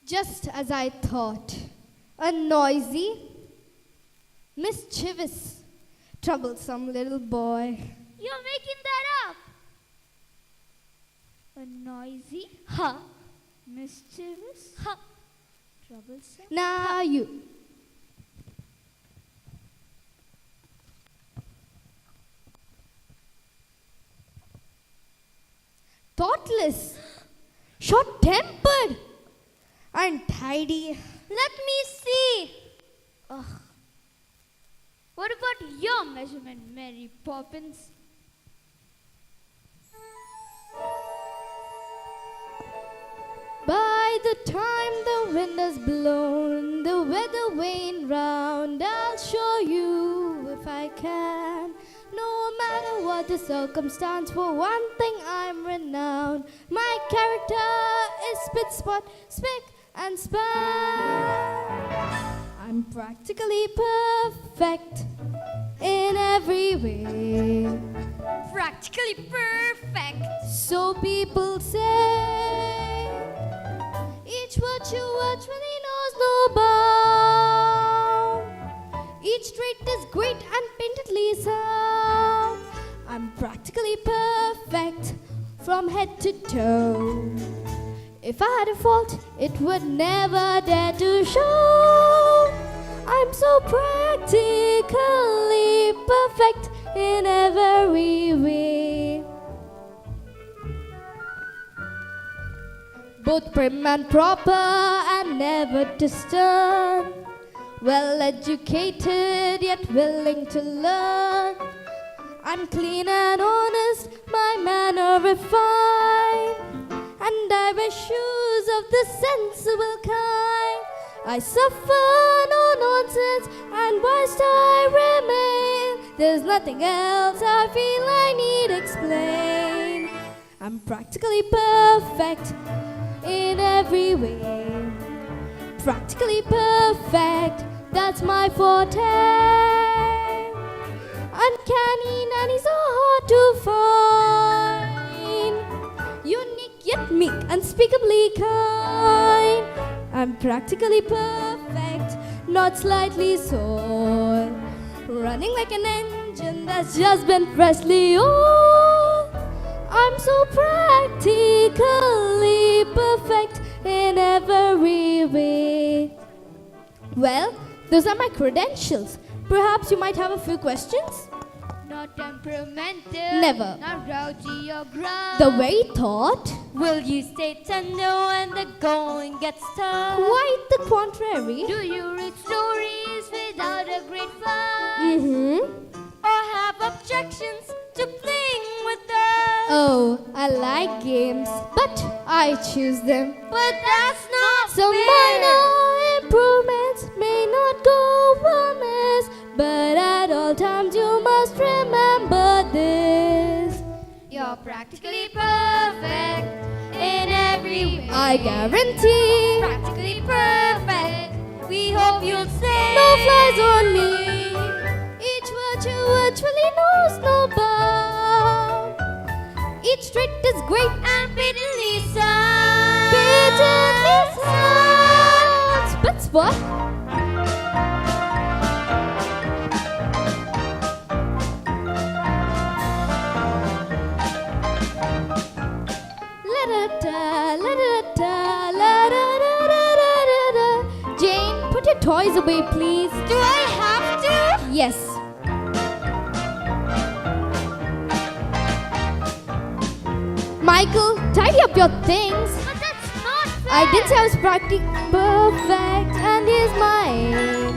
Speaker 15: Just as I thought, a noisy, mischievous, troublesome little boy.
Speaker 14: You're making that up. A noisy, mischievous, troublesome.
Speaker 15: Now you. Thoughtless, short-tempered, untidy.
Speaker 4: Let me see.
Speaker 14: Ugh. What about your measurement, Mary Poppins?
Speaker 15: By the time the wind has blown, the weather wane round, I'll show you if I can. No matter what the circumstance, for one thing I'm renowned. My character is spit, spot, spick and span. I'm practically perfect in every way.
Speaker 4: Practically perfect.
Speaker 15: So people say. Each virtue really knows no bound. Each trait is great and painfully sound. I'm practically perfect from head to toe. If I had a fault, it would never dare to show. I'm so practically perfect in every way. Both prim and proper and never distant. Well educated yet willing to learn. I'm clean and honest, my manner refined. And I wear shoes of the sensible kind. I suffer no nonsense and whilst I remain, there's nothing else I feel I need explain. I'm practically perfect in every way. Practically perfect, that's my forte. Uncanny nannies are hard to find. Unique yet meek, unspeakably kind. I'm practically perfect, not slightly so. Running like an engine that's just been freshly oiled. I'm so practically perfect in every way. Well, those are my credentials. Perhaps you might have a few questions?
Speaker 14: Not temperamental.
Speaker 15: Never.
Speaker 14: Not grouchy or gruff.
Speaker 15: The very thought.
Speaker 17: Will you stay tender when the going gets tough?
Speaker 15: Quite the contrary.
Speaker 14: Do you read stories without a great fuss?
Speaker 17: Or have objections to playing with us?
Speaker 15: Oh, I like games, but I choose them.
Speaker 17: But that's not
Speaker 15: Some
Speaker 17: fair.
Speaker 15: minor improvements may not go amiss, but at all times you must remember this.
Speaker 14: You're practically perfect in every way.
Speaker 15: I guarantee
Speaker 14: Practically perfect. We hope you'll say
Speaker 15: no flies on me. Each virtue virtually knows no bound. Each trait is great
Speaker 14: and patently sound.
Speaker 15: patently sounds. But what? La-da-da, la-da-da, la-da-da-da-da-da. Jane, put your toys away, please.
Speaker 14: Do I have to?
Speaker 15: Yes. Michael, tidy up your things.
Speaker 14: But that's not fair.
Speaker 15: I did say I was perfect, and here's mine.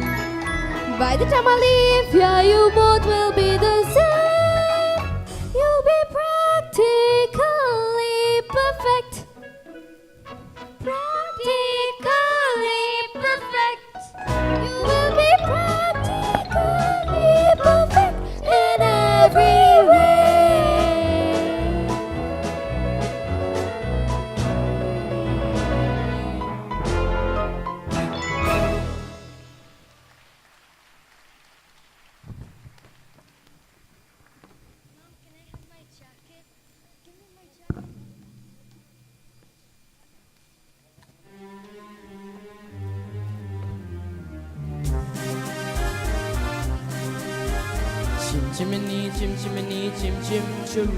Speaker 15: By the time I leave here, you both will be the same. You'll be practically perfect.
Speaker 14: Practically perfect.
Speaker 15: You will be practically perfect in every way.
Speaker 13: Chimney, chimney, chim choo.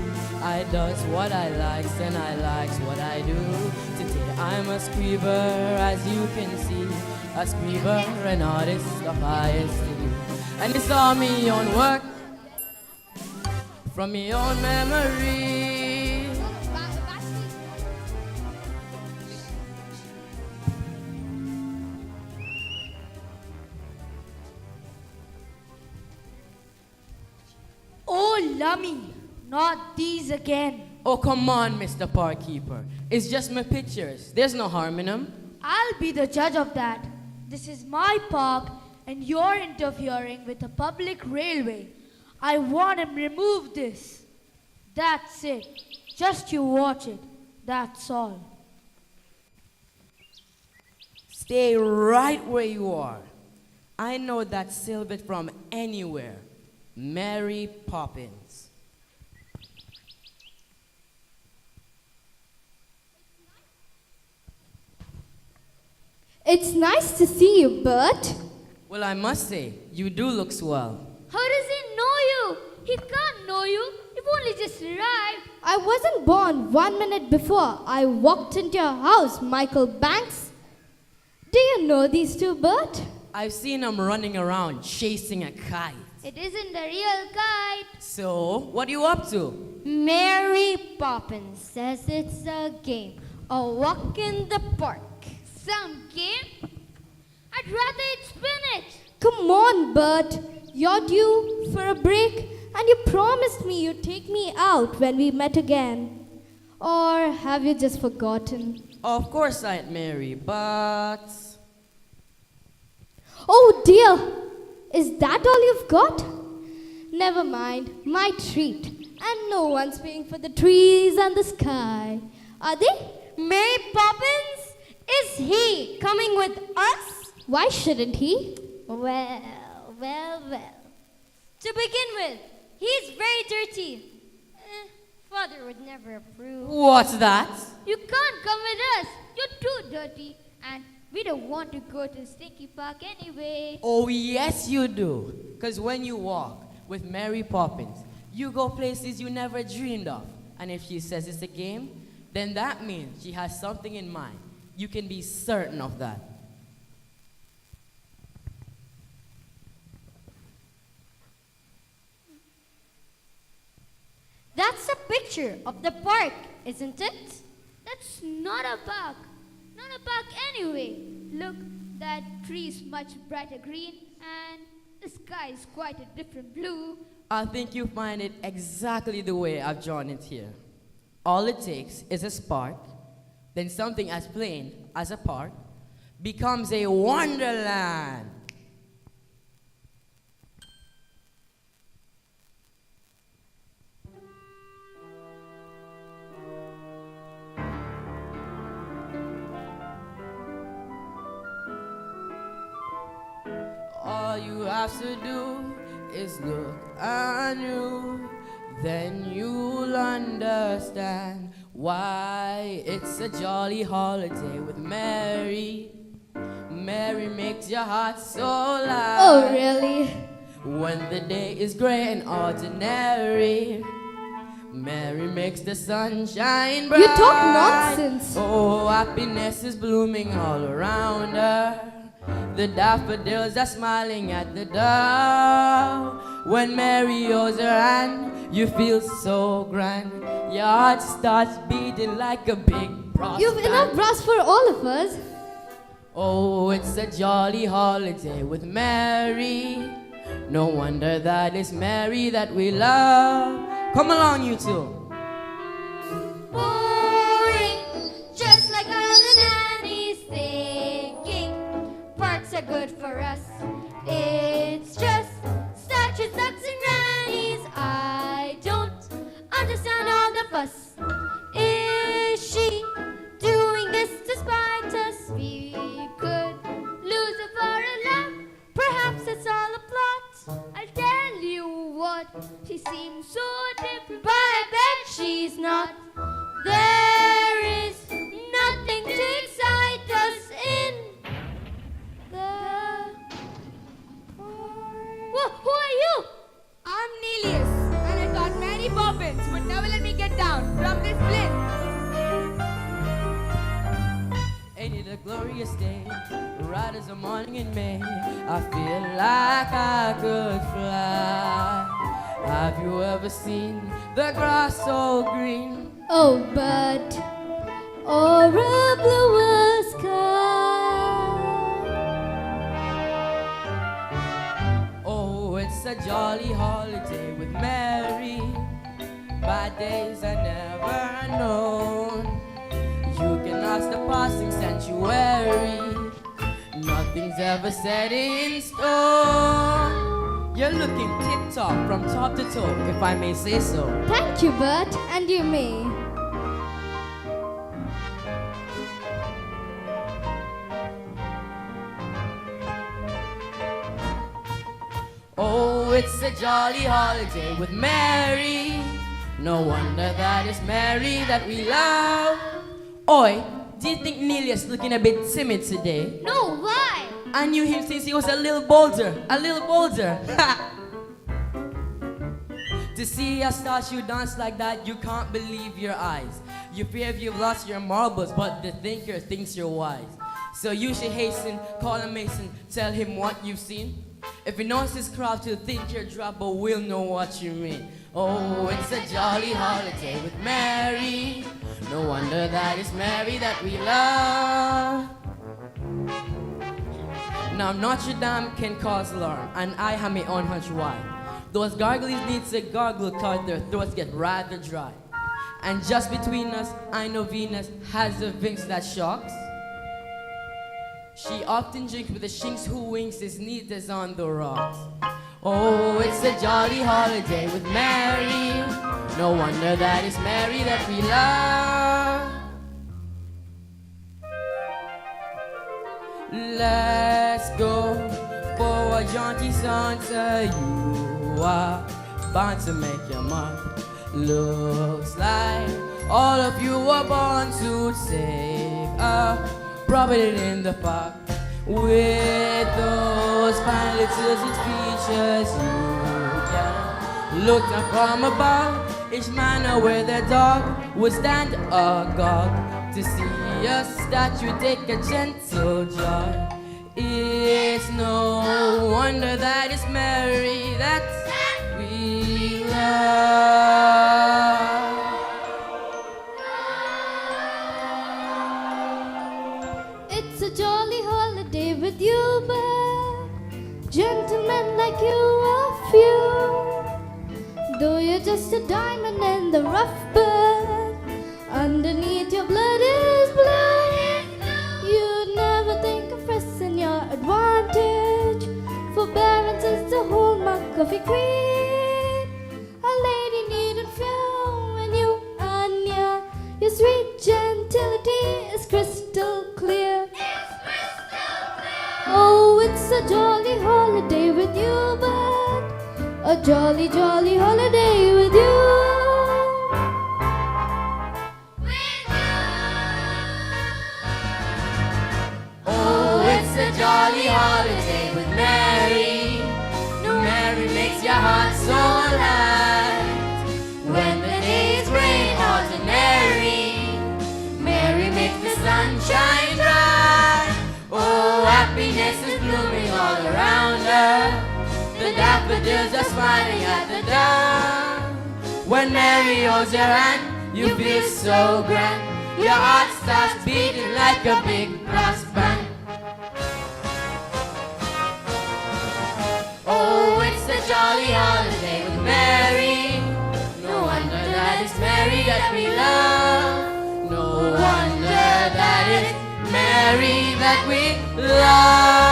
Speaker 13: I does what I likes and I likes what I do. Today I'm a scriber, as you can see. A scriber, an artist of highest degree. And it's all me own work from me own memory.
Speaker 17: Oh, Lummy, not these again.
Speaker 13: Oh, come on, Mr. Parkkeeper. It's just my pictures. There's no harm in them.
Speaker 17: I'll be the judge of that. This is my park, and you're interfering with a public railway. I want him removed this. That's it. Just you watch it. That's all.
Speaker 13: Stay right where you are. I know that Silbit from anywhere. Mary Poppins.
Speaker 15: It's nice to see you, Bert.
Speaker 13: Well, I must say, you do look swell.
Speaker 14: How does he know you? He can't know you. You've only just arrived.
Speaker 15: I wasn't born 1 minute before I walked into your house, Michael Banks. Do you know these two, Bert?
Speaker 13: I've seen them running around chasing a kite.
Speaker 14: It isn't a real kite.
Speaker 13: So, what are you up to?
Speaker 14: Mary Poppins says it's a game. A walk in the park. Some game? I'd rather eat spinach.
Speaker 15: Come on, Bert. You're due for a break, and you promised me you'd take me out when we met again. Or have you just forgotten?
Speaker 13: Of course, Aunt Mary, but...
Speaker 15: Oh dear! Is that all you've got? Never mind, my treat. And no one's paying for the trees and the sky. Are they?
Speaker 17: Mary Poppins? Is he coming with us?
Speaker 15: Why shouldn't he?
Speaker 14: Well.
Speaker 17: To begin with, he's very dirty.
Speaker 14: Father would never approve.
Speaker 13: What's that?
Speaker 14: You can't come with us. You're too dirty. And we don't want to go to Stinky Park anyway.
Speaker 13: Oh, yes, you do. Because when you walk with Mary Poppins, you go places you never dreamed of. And if she says it's a game, then that means she has something in mind. You can be certain of that.
Speaker 14: picture of the park, isn't it?
Speaker 15: That's not a park. Not a park anyway. Look, that tree's much brighter green and the sky is quite a different blue.
Speaker 13: I think you find it exactly the way I've drawn it here. All it takes is a spark, then something as plain as a park becomes a wonderland. All you have to do is look anew, then you'll understand why it's a jolly holiday with Mary. Mary makes your heart so light.
Speaker 14: Oh, really?
Speaker 13: When the day is gray and ordinary, Mary makes the sun shine bright.
Speaker 14: You talk nonsense.
Speaker 13: Oh, happiness is blooming all around her. The daffodils are smiling at the door. When Mary holds her hand, you feel so grand. Your heart starts beating like a big brass
Speaker 14: You've
Speaker 13: band.
Speaker 14: enough brass for all of us.
Speaker 13: Oh, it's a jolly holiday with Mary. No wonder that it's Mary that we love. Come along, you two.
Speaker 14: Boring, just like all the nannies thinking. Parks are good for us. It's just statues, ducks, and grannies. I don't understand all the fuss. Is she doing this to spite us? We could lose her for a love. Perhaps it's all a plot.
Speaker 15: I'll tell you what, she seems so different,
Speaker 14: But I bet she's not. There is nothing to excite us in the
Speaker 16: Who are you? I'm Nelius, and I taught Mary Poppins would never let me get down from this plinth.
Speaker 13: Ain't it a glorious day, right as the morning in May? I feel like I could fly. Have you ever seen the grass so green?
Speaker 14: Oh, but or a bluer sky.
Speaker 13: Oh, it's a jolly holiday with Mary. Bad days are never known. You can ask the passing sanctuary. Nothing's ever set in stone. You're looking tip-top from top to toe, if I may say so.
Speaker 14: Thank you, Bert, and you may.
Speaker 13: Oh, it's a jolly holiday with Mary. No wonder that it's Mary that we love. Oi, do you think Nelius looking a bit timid today?
Speaker 15: No, why?
Speaker 13: I knew him since he was a little bolder. A little bolder. To see a statue dance like that, you can't believe your eyes. You fear you've lost your marbles, but the thinker thinks you're wise. So you should hasten, call a mason, tell him what you've seen. If he knows his craft, he'll think you're drop, but we'll know what you mean. Oh, it's a jolly holiday with Mary. No wonder that it's Mary that we love. Now Notre Dame can cause alarm, and I have my own hunch why. Those gargles need to gargle cause their throats get rather dry. And just between us, I know Venus has a vince that shocks. She often drinks with the shinks who winks his knees is on the rocks. Oh, it's a jolly holiday with Mary. No wonder that it's Mary that we love. Let's go for a jaunty Santa. You are bound to make your mark. Looks like all of you were born to take a promenade in the park. With those fine little features, you can look down from above. Each man where the dog would stand agog to see a statue take a gentle jog. It's no wonder that it's Mary that we love.
Speaker 14: It's a jolly holiday with you, but gentlemen like you are few. Though you're just a diamond in the rough, but underneath your blood is blue. You'd never think of pressing your advantage. Forbearance is the hallmark of your creed. A lady needn't fear when you are near. Your sweet gentility is crystal clear. Oh, it's a jolly holiday with you, but a jolly, jolly holiday with you.
Speaker 13: Oh, it's a jolly holiday with Mary. No, Mary makes your heart so light. When the days rain ordinary, Mary makes the sunshine bright. Oh, happiness is blooming all around her. The daffodils are smiling at the dawn. When Mary holds your hand, you feel so grand. Your heart starts beating like a big brass band. Oh, it's a jolly holiday with Mary. No wonder that it's Mary that we love. No wonder that it's Mary that we love.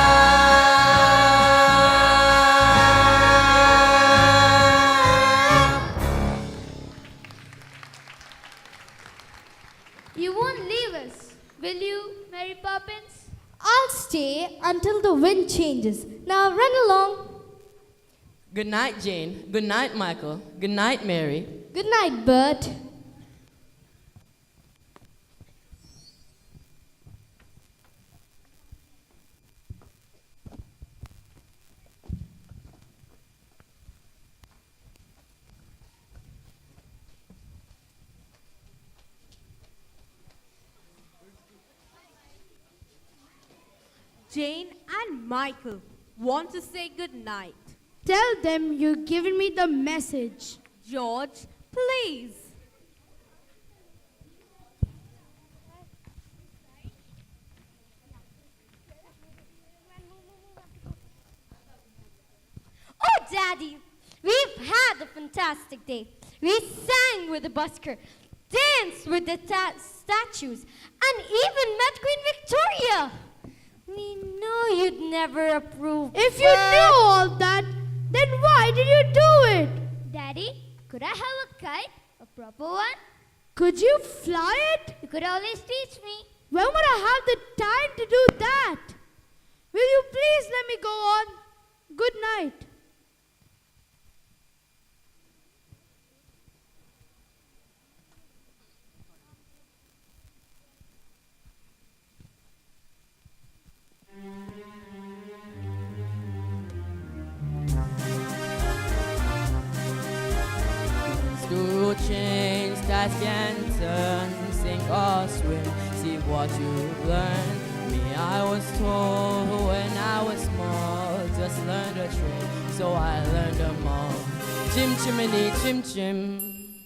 Speaker 15: You won't leave us, will you, Mary Poppins?
Speaker 14: I'll stay until the wind changes. Now run along.
Speaker 13: Good night, Jane. Good night, Michael. Good night, Mary.
Speaker 14: Good night, Bert.
Speaker 18: Jane and Michael want to say good night.
Speaker 15: Tell them you're giving me the message.
Speaker 18: George, please.
Speaker 14: Oh, Daddy, we've had a fantastic day. We sang with the busker, danced with the statues, and even met Queen Victoria. We know you'd never approve.
Speaker 15: If you knew all that, then why did you do it?
Speaker 14: Daddy, could I have a kite? A proper one?
Speaker 15: Could you fly it?
Speaker 14: You could always teach me.
Speaker 15: When would I have the time to do that? Will you please let me go on? Good night.
Speaker 13: To change that can turn, sink or swim, see what you learn. Me, I was told when I was small, just learn the trade, so I learned them all. Chim chimney, chim chim,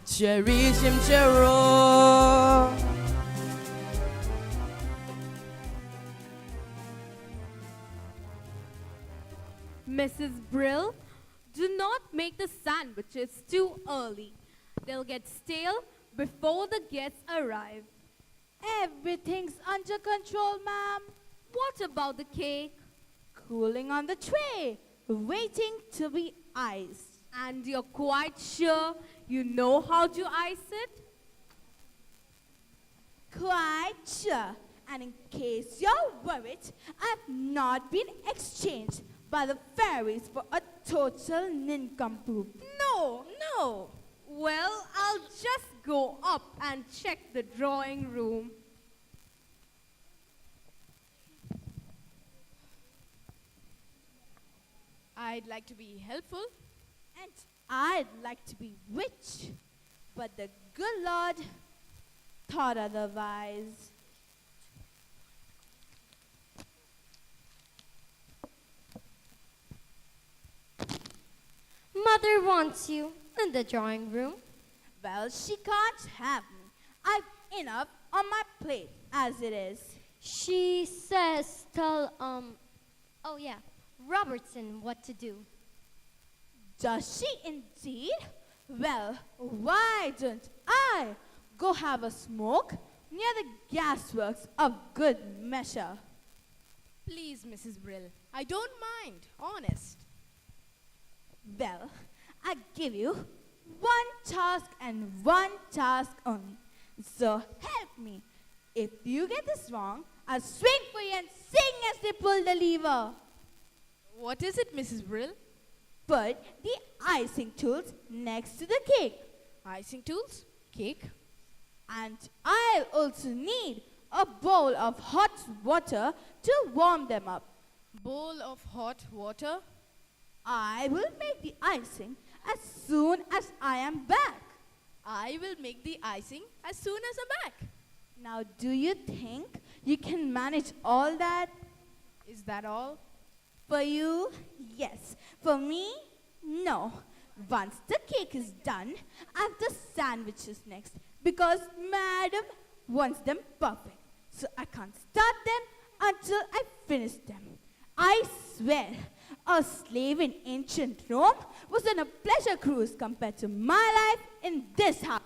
Speaker 13: cherry chim chero.
Speaker 18: Mrs. Brill, do not make the sandwiches too early. They'll get stale before the guests arrive.
Speaker 16: Everything's under control, ma'am.
Speaker 18: What about the cake?
Speaker 16: Cooling on the tray, waiting to be iced.
Speaker 18: And you're quite sure you know how to ice it?
Speaker 16: Quite sure. And in case you're worried, I've not been exchanged by the fairies for a total nincompoop.
Speaker 18: No, no. Well, I'll just go up and check the drawing room.
Speaker 17: I'd like to be helpful.
Speaker 16: And I'd like to be rich. But the good Lord thought otherwise.
Speaker 14: Mother wants you in the drawing room.
Speaker 16: Well, she can't have me. I've enough on my plate as it is.
Speaker 14: She says tell, oh yeah, Robertson what to do.
Speaker 16: Does she indeed? Well, why don't I go have a smoke near the gasworks of good measure?
Speaker 2: Please, Mrs. Brill, I don't mind, honest.
Speaker 16: Well, I give you one task and one task only. So help me. If you get this wrong, I'll swing for you and sing as they pull the lever.
Speaker 2: What is it, Mrs. Brill?
Speaker 16: Put the icing tools next to the cake.
Speaker 2: Icing tools? Cake?
Speaker 16: And I'll also need a bowl of hot water to warm them up.
Speaker 2: Bowl of hot water?
Speaker 16: I will make the icing as soon as I am back.
Speaker 2: I will make the icing as soon as I'm back.
Speaker 16: Now, do you think you can manage all that?
Speaker 2: Is that all?
Speaker 16: For you, yes. For me, no. Once the cake is done, I have the sandwiches next because Madam wants them perfect. So I can't start them until I finish them. I swear, a slave in ancient Rome was on a pleasure cruise compared to my life in this house.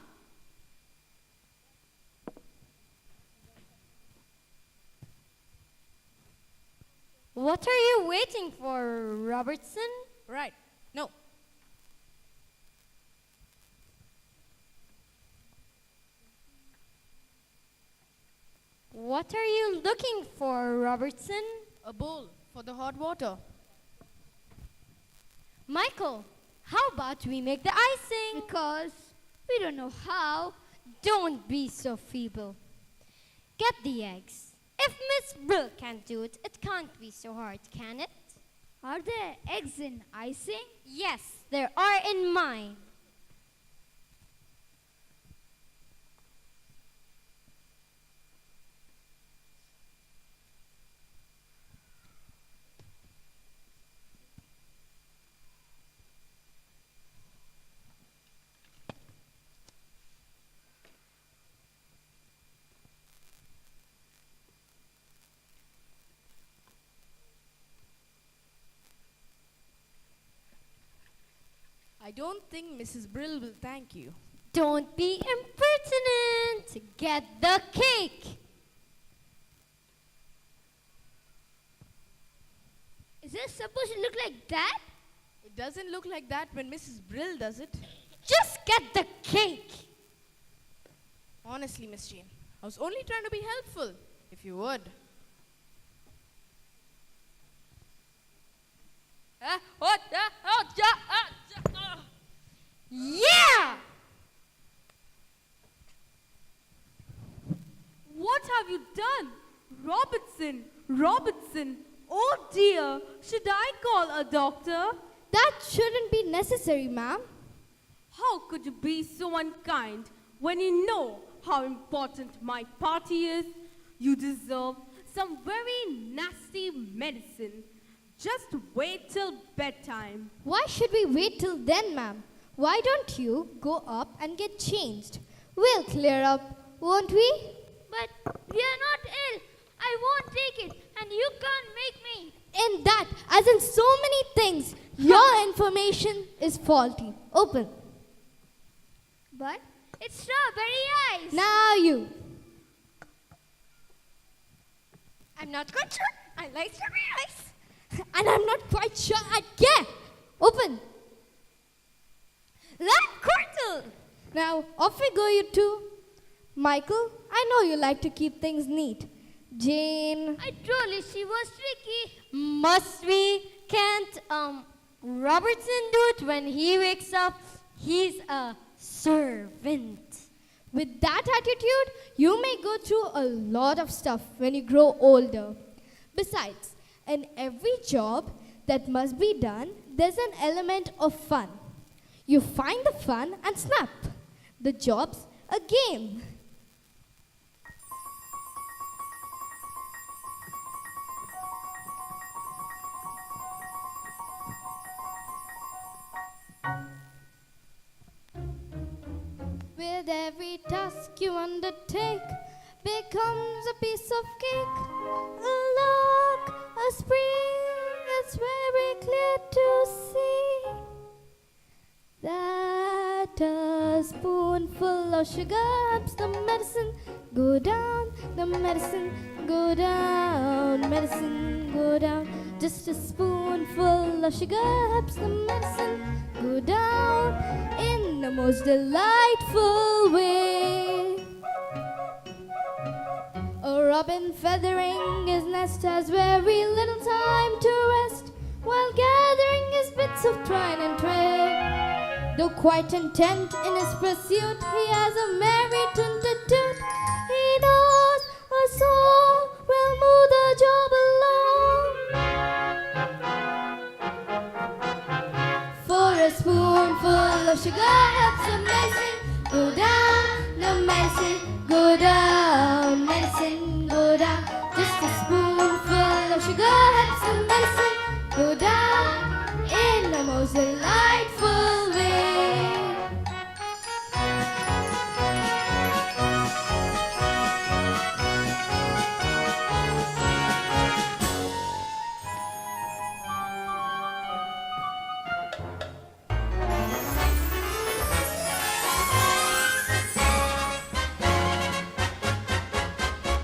Speaker 14: What are you waiting for, Robertson?
Speaker 2: Right. No.
Speaker 14: What are you looking for, Robertson?
Speaker 2: A bowl for the hot water.
Speaker 14: Michael, how about we make the icing?
Speaker 15: Because we don't know how.
Speaker 14: Don't be so feeble. Get the eggs. If Miss Brill can't do it, it can't be so hard, can it?
Speaker 15: Are there eggs in icing?
Speaker 14: Yes, there are in mine.
Speaker 2: I don't think Mrs. Brill will thank you.
Speaker 14: Don't be impertinent. Get the cake.
Speaker 15: Is it supposed to look like that?
Speaker 2: It doesn't look like that when Mrs. Brill does it.
Speaker 14: Just get the cake.
Speaker 2: Honestly, Miss Jane, I was only trying to be helpful, if you would.
Speaker 14: Yeah!
Speaker 19: What have you done? Robertson, Robertson, oh dear, should I call a doctor?
Speaker 17: That shouldn't be necessary, ma'am.
Speaker 19: How could you be so unkind when you know how important my party is? You deserve some very nasty medicine. Just wait till bedtime.
Speaker 17: Why should we wait till then, ma'am? Why don't you go up and get changed? We'll clear up, won't we?
Speaker 15: But we are not ill. I won't take it, and you can't make me.
Speaker 17: In that, as in so many things, your information is faulty. Open.
Speaker 15: But it's strawberry ice.
Speaker 17: Now you.
Speaker 14: I'm not quite sure I like strawberry ice.
Speaker 17: And I'm not quite sure I care. Open.
Speaker 14: That Cortal.
Speaker 17: Now, off we go, you two. Michael, I know you like to keep things neat. Jane.
Speaker 15: I told you she was tricky.
Speaker 14: Must we? Can't Robertson do it when he wakes up? He's a servant.
Speaker 17: With that attitude, you may go through a lot of stuff when you grow older. Besides, in every job that must be done, there's an element of fun. You find the fun and snap. The job's a game. With every task you undertake,
Speaker 14: becomes a piece of cake. A lark, a spring, it's very clear to see that a spoonful of sugar helps the medicine go down, the medicine go down, medicine go down. Just a spoonful of sugar helps the medicine go down in the most delightful way. A robin feathering his nest has very little time to rest while gathering his bits of twine and thread. Though quite intent in his pursuit, he has a merry toot-toot-toot. He knows a song will move the job along. For a spoonful of sugar helps the medicine go down, the medicine go down, medicine go down. Just a spoonful of sugar helps the medicine go down in the most delightful way.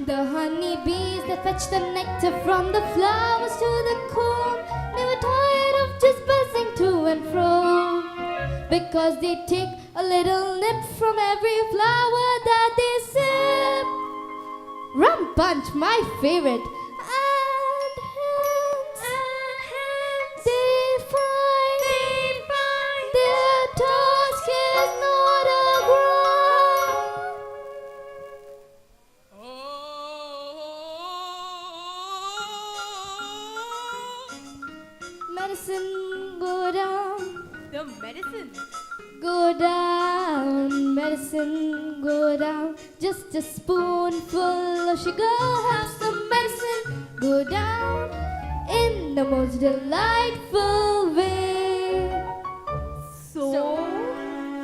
Speaker 14: The honeybees that fetch the nectar from the flowers to the comb never tired of just buzzing to and fro, because they take a little nip from every flower that they sip. Rum punch, my favorite. And hence they find their task is not a grind. Medicine go down,
Speaker 19: The medicine.
Speaker 14: go down, medicine go down. Just a spoonful of sugar helps the medicine go down in the most delightful way.
Speaker 19: So,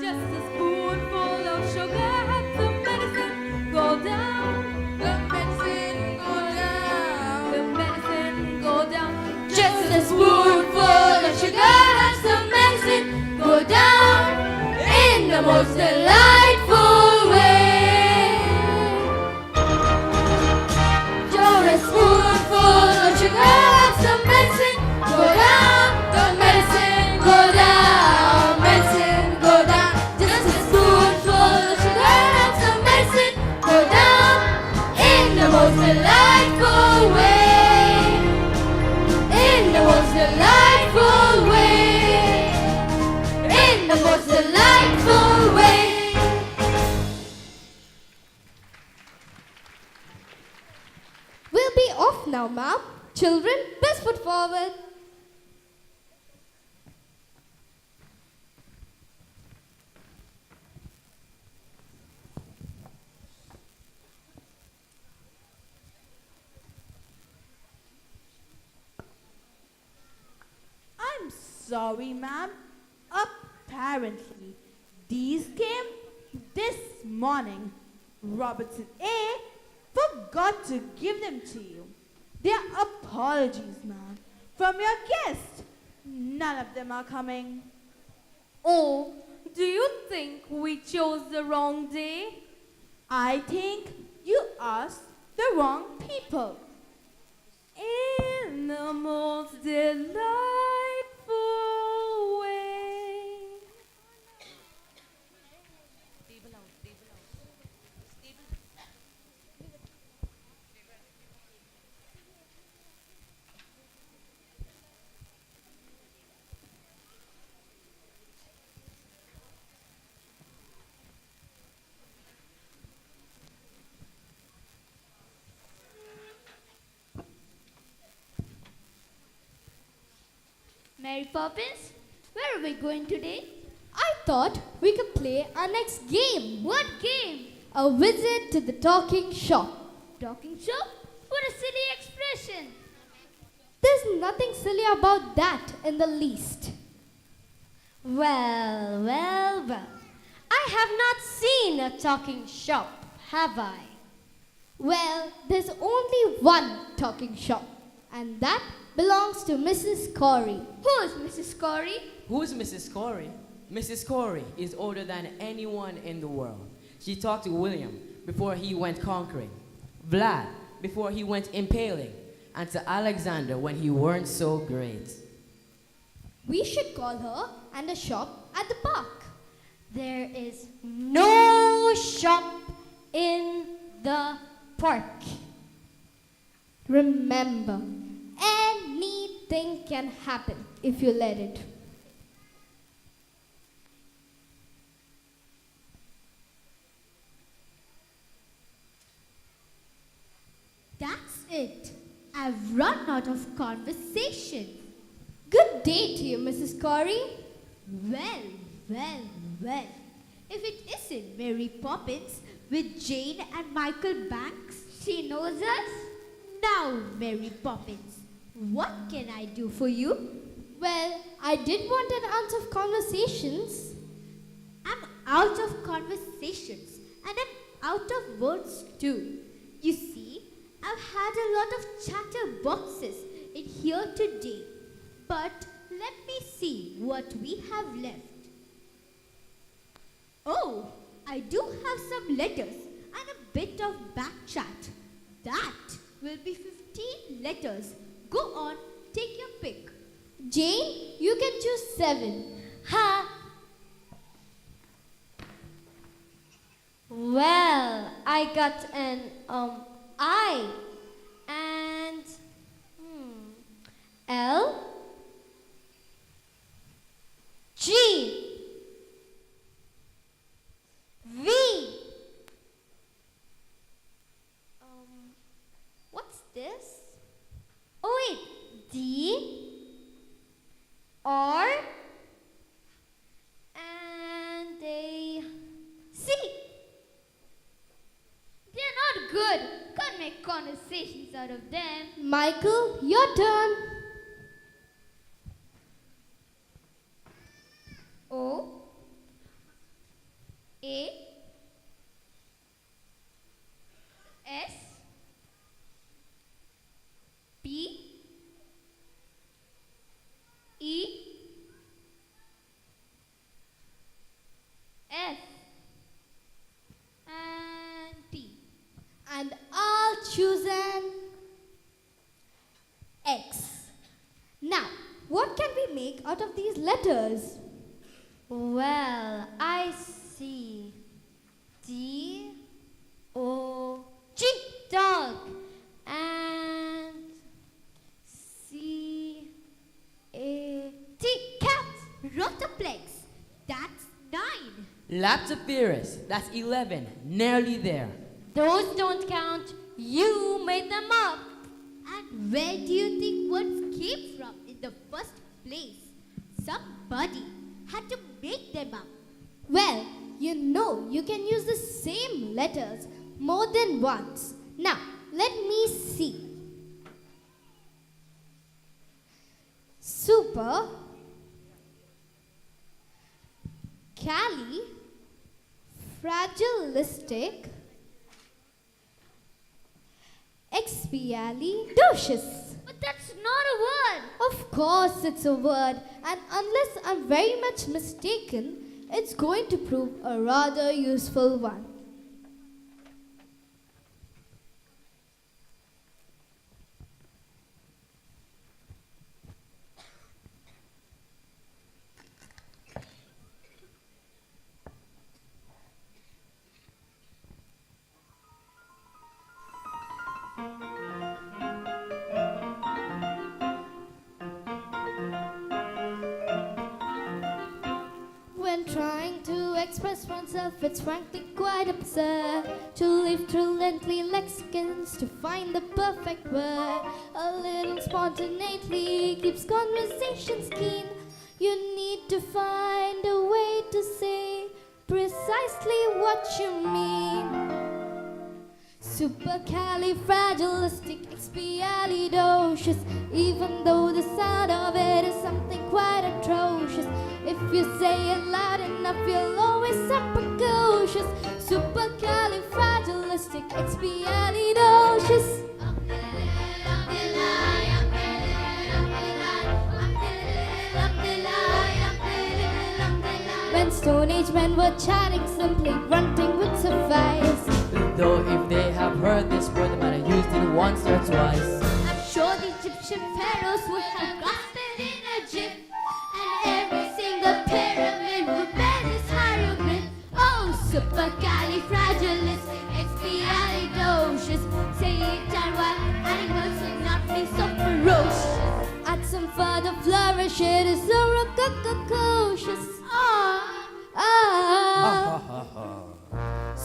Speaker 19: just a spoonful of sugar helps the medicine go down. The medicine go down. The medicine go down.
Speaker 14: Just a spoonful of sugar helps the medicine go down in the most delightful way. Just a spoonful of sugar helps the medicine go down, the medicine go down, medicine go down. Just a spoonful of sugar helps the medicine go down in the most delightful way. In the most delightful way. In the most delightful way. We'll be off now, ma'am. Children, best foot forward.
Speaker 16: I'm sorry, ma'am. Apparently, these came this morning. Robertson A forgot to give them to you. They are apologies, ma'am, from your guest. None of them are coming.
Speaker 19: Oh, do you think we chose the wrong day?
Speaker 16: I think you asked the wrong people.
Speaker 19: In the most delightful way.
Speaker 15: Mary Poppins, where are we going today?
Speaker 14: I thought we could play our next game.
Speaker 15: What game?
Speaker 14: A visit to the talking shop.
Speaker 15: Talking shop? What a silly expression.
Speaker 14: There's nothing silly about that in the least.
Speaker 4: Well, well, well. I have not seen a talking shop, have I?
Speaker 11: Well, there's only one talking shop, and that belongs to Mrs. Corey. Who is Mrs. Corey?
Speaker 13: Who's Mrs. Corey? Mrs. Corey is older than anyone in the world. She talked to William before he went conquering, Vlad before he went impaling, and to Alexander when he weren't so great.
Speaker 11: We should call her and a shop at the park. There is no shop in the park. Remember, anything can happen if you let it. That's it. I've run out of conversation. Good day to you, Mrs. Corey. Well. If it isn't Mary Poppins with Jane and Michael Banks. She knows us? Now, Mary Poppins, what can I do for you? Well, I did want an ounce of conversations. I'm out of conversations and I'm out of words too. You see, I've had a lot of chatterboxes in here today. But let me see what we have left. Oh, I do have some letters and a bit of back chat. That will be 15 letters. Go on, take your pick. Jane, you can choose 7. Ha! Well, I got an I and L G V. What's this? Oh wait, D R and a C. They're not good. Can't make conversations out of them. Michael, your turn. O A S P E F and T. And I'll choose an X. Now, what can we make out of these letters? Well, I see D O G, dog, and C A T, cat. Rotoplex, that's 9.
Speaker 13: Leptospirus, that's 11, nearly there.
Speaker 11: Those don't count. You made them up. And where do you think words came from in the first place? Somebody had to make them up. Well, you know you can use the same letters more than once. Now, let me see. Super, Cali, fragilistic, expialidocious. But that's not a word. Of course it's a word, and unless I'm very much mistaken, it's going to prove a rather useful one. When trying to express oneself, it's frankly quite absurd to live through lengthy lexicons to find the perfect word. A little spontaneity keeps conversations keen. You need to find a way to say precisely what you mean. Supercalifragilisticexpialidocious, even though the sound of it is something quite atrocious. If you say it loud enough, you'll always sound precocious. Supercalifragilisticexpialidocious.
Speaker 14: men were chatting, simply grunting would suffice.
Speaker 13: Though if they have heard this word, they might have used it once or twice.
Speaker 14: I'm sure the Egyptian pharaohs would have grasped it in a jiff, and every single pyramid would bear this hieroglyph. Oh, supercalifragilisticexpialidocious. Say it and while animals would not be so ferocious. At some further flourish, it is so rocococious.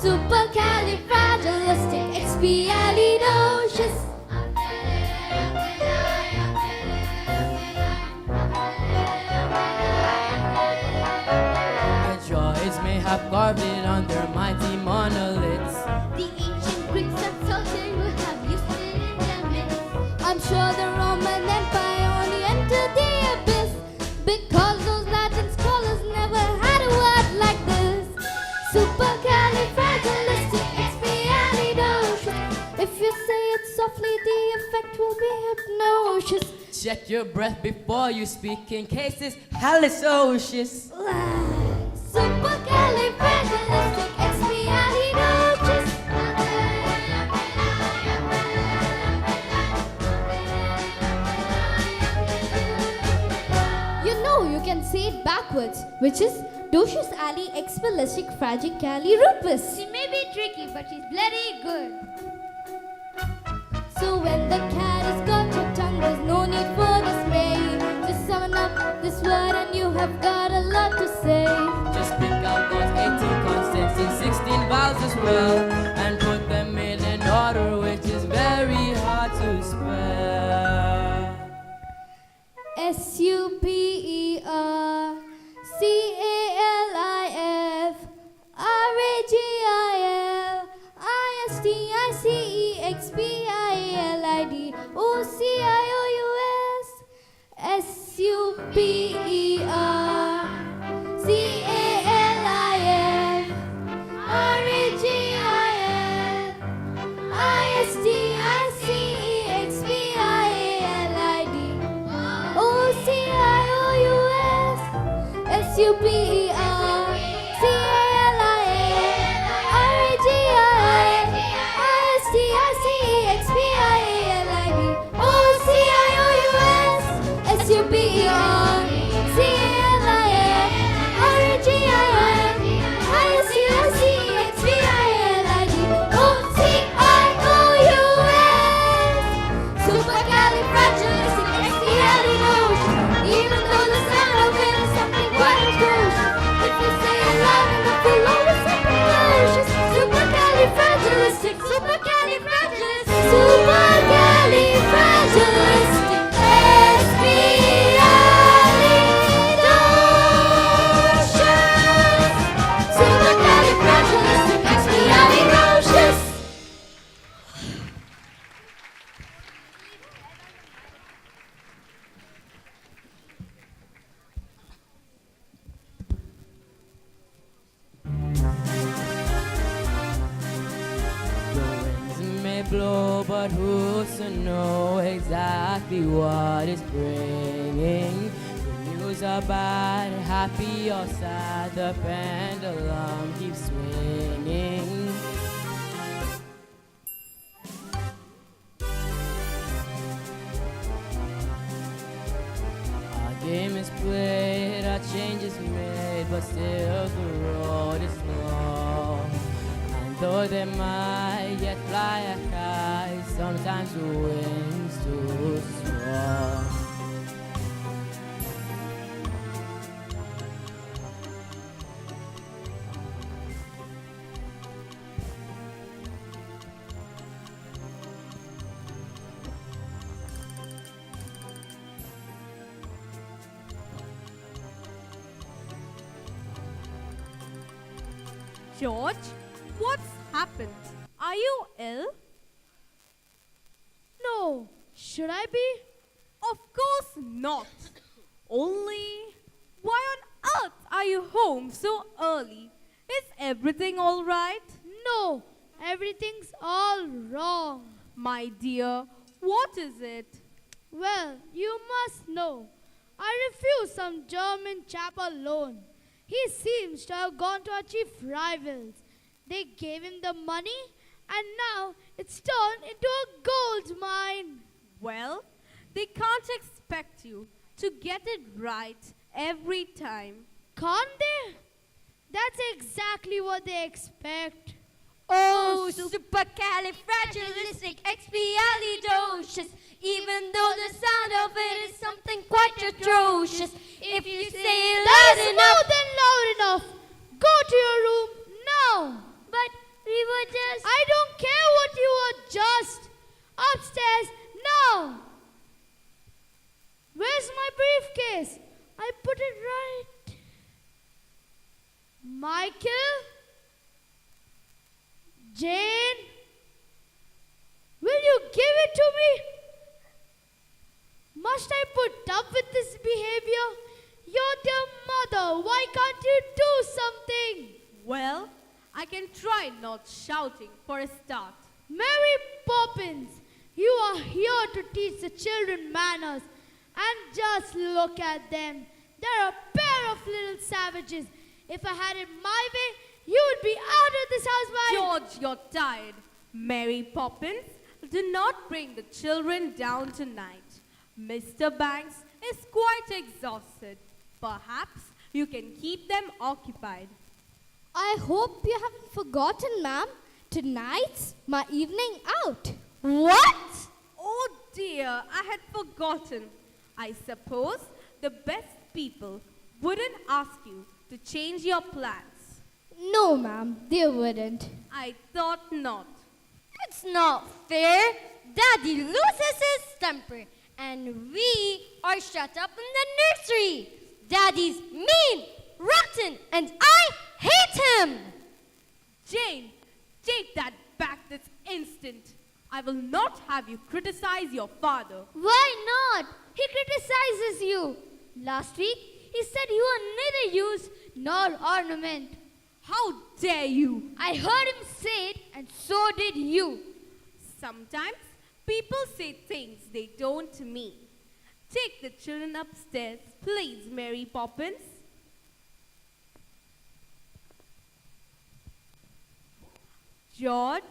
Speaker 14: Supercalifragilisticexpialidocious.
Speaker 13: Androids may have carved it on their mighty monoliths.
Speaker 14: The ancient Greeks and Celtic would have used it in their myths. I'm sure the Roman Empire only entered the abyss because those Latin scholars never had a word like this. Supercalifragilisticexpialidocious. If you say it softly, the effect will be hypnosis.
Speaker 13: Check your breath before you speak in case it's hallucinous.
Speaker 14: Supercalifragilisticexpialidocious. You know you can say it backwards, which is Docious Ali Expialistic Fragicalirupus.
Speaker 11: She may be tricky, but she's bloody good.
Speaker 14: So when the cat has got your tongue, there's no need for dismay. Just summon up this word and you have got a lot to say.
Speaker 13: Just pick out those 18 consonants and 16 vowels as well, and put them in an order which is very hard to spell.
Speaker 14: Even though the sound of it is something quite atrocious, if you say it loud enough, you'll always say precocious. Supercalifragilistic, supercalifragilistic, supercalifragilisticexpialidocious. Supercalifragilisticexpialidocious.
Speaker 13: May blow, but who's to know exactly what it's bringing? The news are bad, happy or sad, the pendulum keeps swinging. A game is played, a change is made, but still the road is long. Though they might yet fly a kite, sometimes the wind's too strong.
Speaker 19: George, what's happened? Are you ill?
Speaker 15: No. Should I be?
Speaker 19: Of course not. Only, why on earth are you home so early? Is everything all right?
Speaker 15: No. Everything's all wrong.
Speaker 19: My dear, what is it?
Speaker 15: Well, you must know. I refused some German chap a loan. He seems to have gone to achieve rivals. They gave him the money, and now it's turned into a gold mine.
Speaker 19: Well, they can't expect you to get it right every time.
Speaker 15: Can't they? That's exactly what they expect.
Speaker 14: Oh, supercalifragilisticexpialidocious. Even though the sound of it is something quite atrocious. If you say it
Speaker 15: That
Speaker 14: loud
Speaker 15: is
Speaker 14: enough.
Speaker 15: more than loud enough. Go to your room now.
Speaker 14: But we were just.
Speaker 15: I don't care what you were just. Upstairs now. Where's my briefcase? I put it right. Michael? Jane? Will you give it to me? Must I put up with this behavior? You're their mother. Why can't you do something?
Speaker 19: Well, I can try not shouting for a start.
Speaker 15: Mary Poppins, you are here to teach the children manners. And just look at them. They're a pair of little savages. If I had it my way, you would be out of this house by...
Speaker 19: George, you're tired. Mary Poppins, do not bring the children down tonight. Mr. Banks is quite exhausted. Perhaps you can keep them occupied.
Speaker 11: I hope you haven't forgotten, ma'am. Tonight's my evening out.
Speaker 19: What? Oh dear, I had forgotten. I suppose the best people wouldn't ask you to change your plans.
Speaker 11: No, ma'am, they wouldn't.
Speaker 19: I thought not.
Speaker 14: It's not fair. Daddy loses his temper, and we are shut up in the nursery. Daddy's mean, rotten, and I hate him.
Speaker 19: Jane, take that back this instant. I will not have you criticize your father.
Speaker 15: Why not? He criticizes you. Last week, he said you are neither use nor ornament.
Speaker 19: How dare you?
Speaker 15: I heard him say it, and so did you.
Speaker 19: Sometimes people say things they don't mean. Take the children upstairs, please, Mary Poppins. George?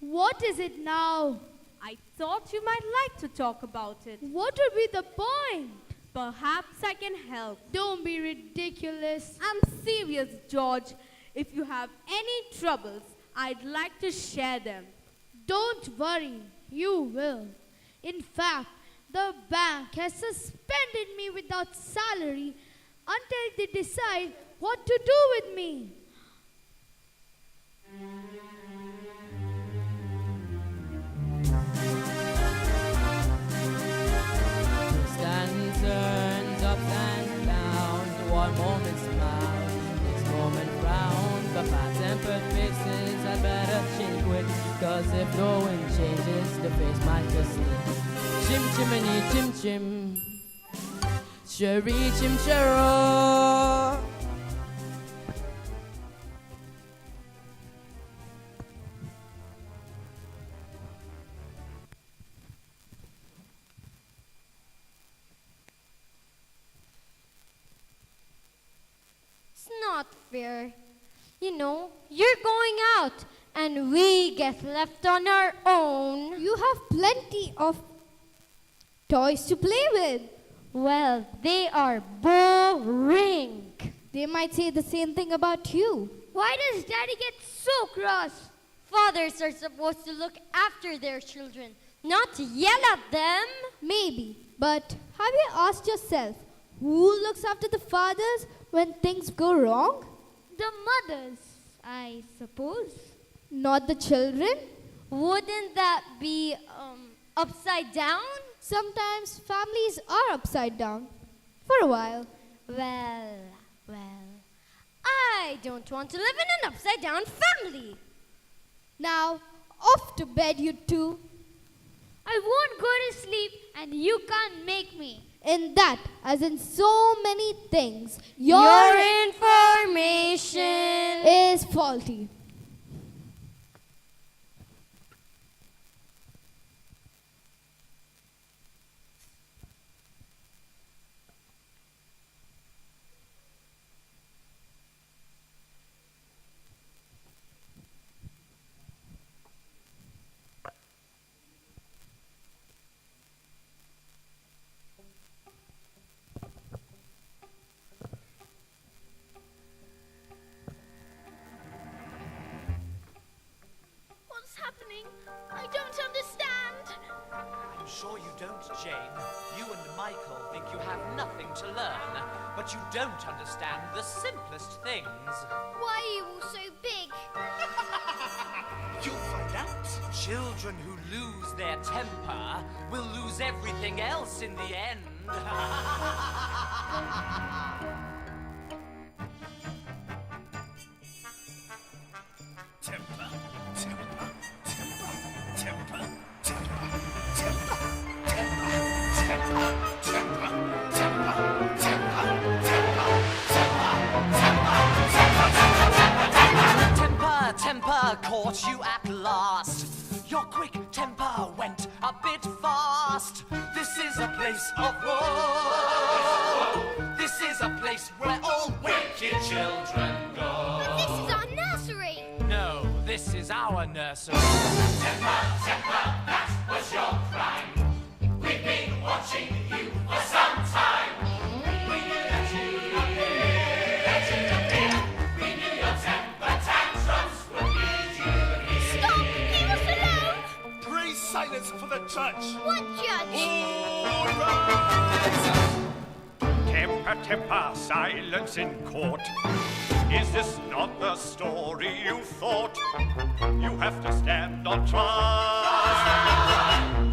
Speaker 15: What is it now?
Speaker 19: I thought you might like to talk about it.
Speaker 15: What would be the point?
Speaker 19: Perhaps I can help.
Speaker 15: Don't be ridiculous.
Speaker 19: I'm serious, George. If you have any troubles, I'd like to share them.
Speaker 15: Don't worry, you will. In fact, the bank has suspended me without salary until they decide what to do with me.
Speaker 13: Twists and turns, ups and downs. One moment smile, next moment frown. For bad-tempered faces, I better shake quick. 'Cause if no one changes, the face might just slip. Chim chimney, chim chim. Cherry chim chero.
Speaker 14: It's not fair. You know, you're going out, and we get left on our own.
Speaker 11: You have plenty of toys to play with.
Speaker 14: Well, they are boring.
Speaker 11: They might say the same thing about you.
Speaker 15: Why does Daddy get so cross?
Speaker 14: Fathers are supposed to look after their children, not to yell at them.
Speaker 11: Maybe, but have you asked yourself, who looks after the fathers when things go wrong?
Speaker 15: The mothers, I suppose.
Speaker 11: Not the children?
Speaker 14: Wouldn't that be upside down?
Speaker 11: Sometimes families are upside down. For a while.
Speaker 14: Well, I don't want to live in an upside down family.
Speaker 11: Now, off to bed, you two.
Speaker 15: I won't go to sleep, and you can't make me.
Speaker 11: In that, as in so many things, your
Speaker 14: information
Speaker 11: is faulty.
Speaker 20: sure you don't, Jane. You and Michael think you have nothing to learn, but you don't understand the simplest things.
Speaker 14: Why are you all so big?
Speaker 20: You'll find out. Children who lose their temper will lose everything else in the end.
Speaker 21: Temper, temper, temper, temper, temper, temper, temper, temper, temper, temper,
Speaker 20: Temper, temper, caught you at last. Your quick temper went a bit fast. This is a place of woe. This is a place where all wicked children go.
Speaker 14: But this is our nursery.
Speaker 20: No, this is our nursery.
Speaker 21: temper, temper, that was your crime. We've been watching you for some time. We knew that you'd appear. We knew your temper tantrums would lead you here.
Speaker 14: Stop! Leave us alone!
Speaker 21: Praise silence for the judge.
Speaker 14: What judge?
Speaker 21: All rise!
Speaker 22: Temper, temper, silence in court. Is this not the story you thought? You have to stand on trial.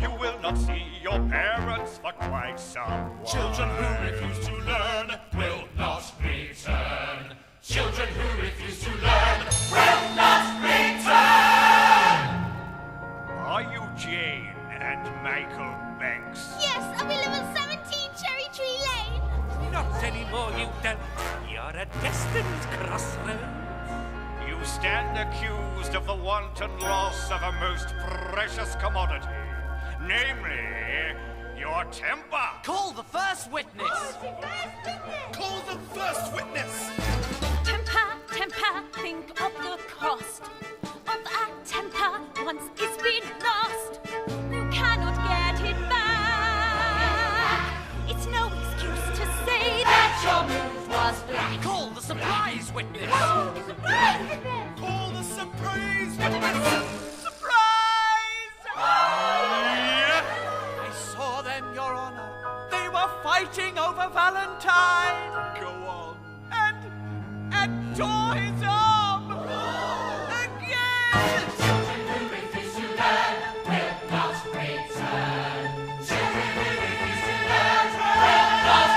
Speaker 22: You will not see your parents for quite some while.
Speaker 21: Children who refuse to learn will not return. Children who refuse to learn will not return.
Speaker 22: Are you Jane and Michael Banks?
Speaker 14: Yes, and we live on 17 Cherry Tree Lane.
Speaker 21: Not anymore, you don't. You're a destined crossroads.
Speaker 22: You stand accused of the wanton loss of a most precious commodity, namely, your temper.
Speaker 20: Call the first witness.
Speaker 21: Call the first witness.
Speaker 23: Temper, temper, think of the cost of a temper once it's been lost. You cannot get it back. It's no excuse to say that your move was black.
Speaker 20: Call the surprise witness.
Speaker 21: Call the surprise witness. Call the surprise witness. Surprise!
Speaker 20: I saw them, Your Honor. They were fighting over Valentine.
Speaker 21: Go on.
Speaker 20: And tore his arm. Again.
Speaker 21: Children who refuse to learn will not return. Children who refuse to learn will not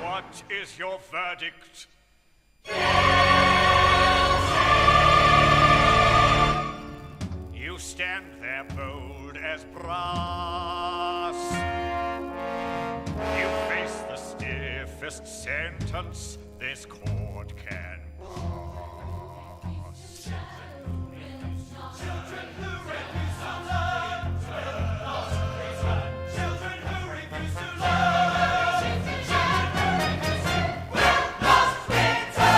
Speaker 22: What is your verdict? You stand there bold as brass. You face the stiffest sentence this court can pass.
Speaker 21: Children who refuse to learn will not return. Children who refuse to learn will not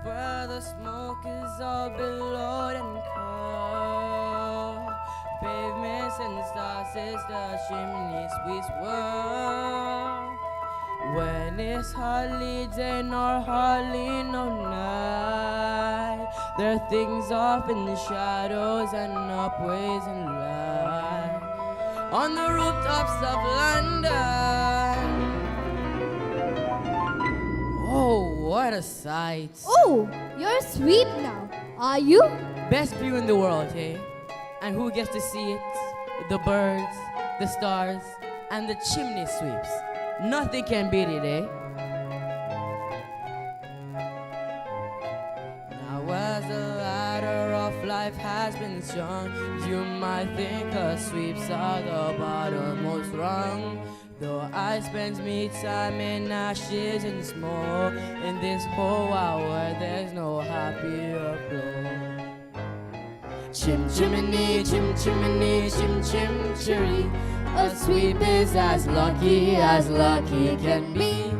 Speaker 13: Where the smoke is all billowed and curled, pavements and stars is the chimneys we swirl. When it's hardly day nor hardly no night, there are things off in the shadows and upways in light. On the rooftops of London, what a sight.
Speaker 15: Oh, you're sweet now, are you?
Speaker 13: Best view in the world, eh? And who gets to see it? The birds, the stars, and the chimney sweeps. Nothing can beat it, eh? Now as the ladder of life has been strung, you might think the sweeps are the bottommost rung. Though I spend me time in ashes and smoke, in this whole wide world there's no happier glow. Chim chimney, chim chimney, chim chim chiree. A sweep is as lucky can be.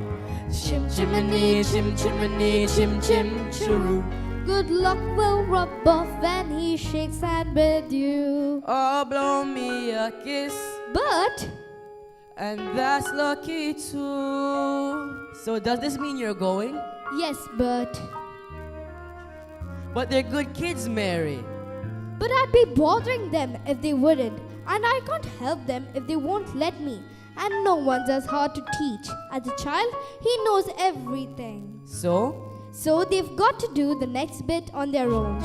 Speaker 13: Chim chimney, chim chimney, chim chim chiroo.
Speaker 15: Good luck will rub off when he shakes hand with you.
Speaker 13: Oh, blow me a kiss.
Speaker 15: But
Speaker 13: and that's lucky too. So does this mean you're going?
Speaker 15: yes, but
Speaker 13: They're good kids, Mary.
Speaker 15: I'd be bothering them if they wouldn't, and I can't help them if they won't let me. And no one's as hard to teach. As a child, he knows everything. So they've got to do the next bit on their own.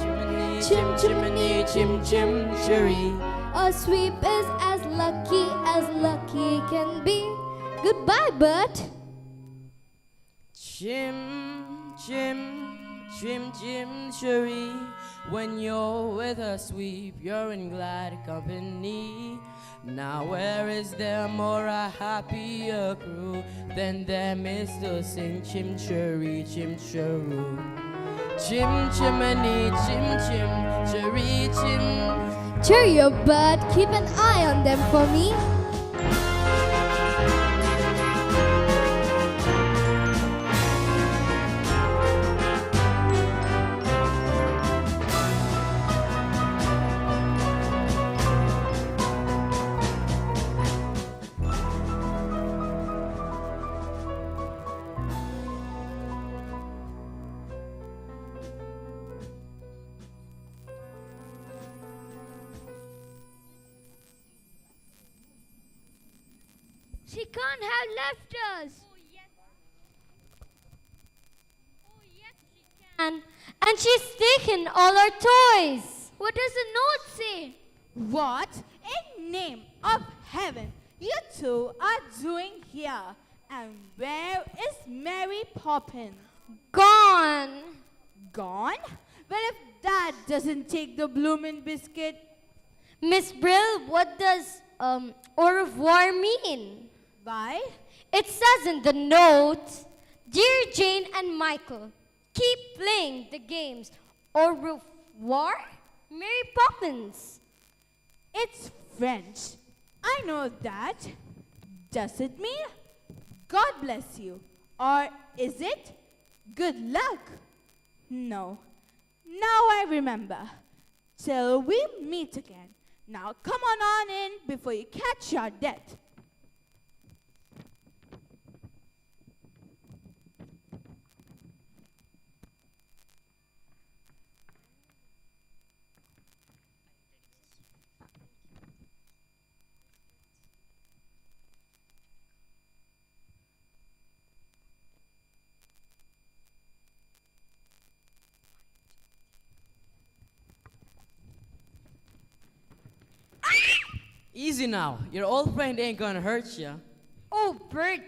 Speaker 13: Chim chimney, chim chim chiree.
Speaker 15: A sweep is as lucky can be. Goodbye, Bert.
Speaker 13: Chim chim chim chim chiree. When you're with a sweep, you're in glad company. Now where is there more a happier crew than them is to sing chim chiree, chim chiroo. Chim chimney, chim chim chiree, chim.
Speaker 15: Cheerio, Bert. Keep an eye on them for me. She can't have left us.
Speaker 14: And she's taken all our toys.
Speaker 15: What does the note say?
Speaker 16: What in name of heaven you two are doing here? And where is Mary Poppins?
Speaker 14: Gone.
Speaker 16: Gone? Well, if that doesn't take the bloomin' biscuit.
Speaker 14: Miss Brill, what does au revoir mean?
Speaker 16: Why?
Speaker 14: It says in the note, Dear Jane and Michael, keep playing the games. Au revoir, Mary Poppins.
Speaker 16: It's French. I know that. Does it mean God bless you? Or is it good luck? No. Now I remember. Till we meet again. Now come on in before you catch your death.
Speaker 13: Easy now. Your old friend ain't gonna hurt you.
Speaker 14: Oh, Bert,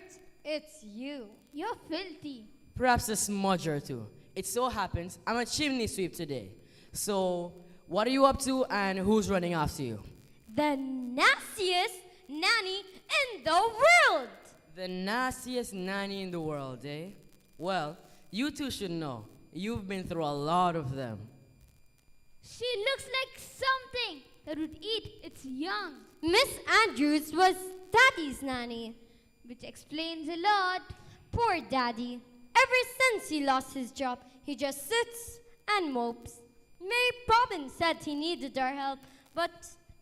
Speaker 14: it's you.
Speaker 15: You're filthy.
Speaker 13: Perhaps a smudge or two. It so happens I'm a chimney sweep today. So, what are you up to and who's running after you?
Speaker 14: The nastiest nanny in the world.
Speaker 13: The nastiest nanny in the world, eh? Well, you two should know. You've been through a lot of them.
Speaker 15: She looks like something that would eat its young.
Speaker 14: Miss Andrews was Daddy's nanny.
Speaker 15: Which explains a lot.
Speaker 14: Poor Daddy. Ever since he lost his job, he just sits and mopes. Mary Poppins said he needed our help, but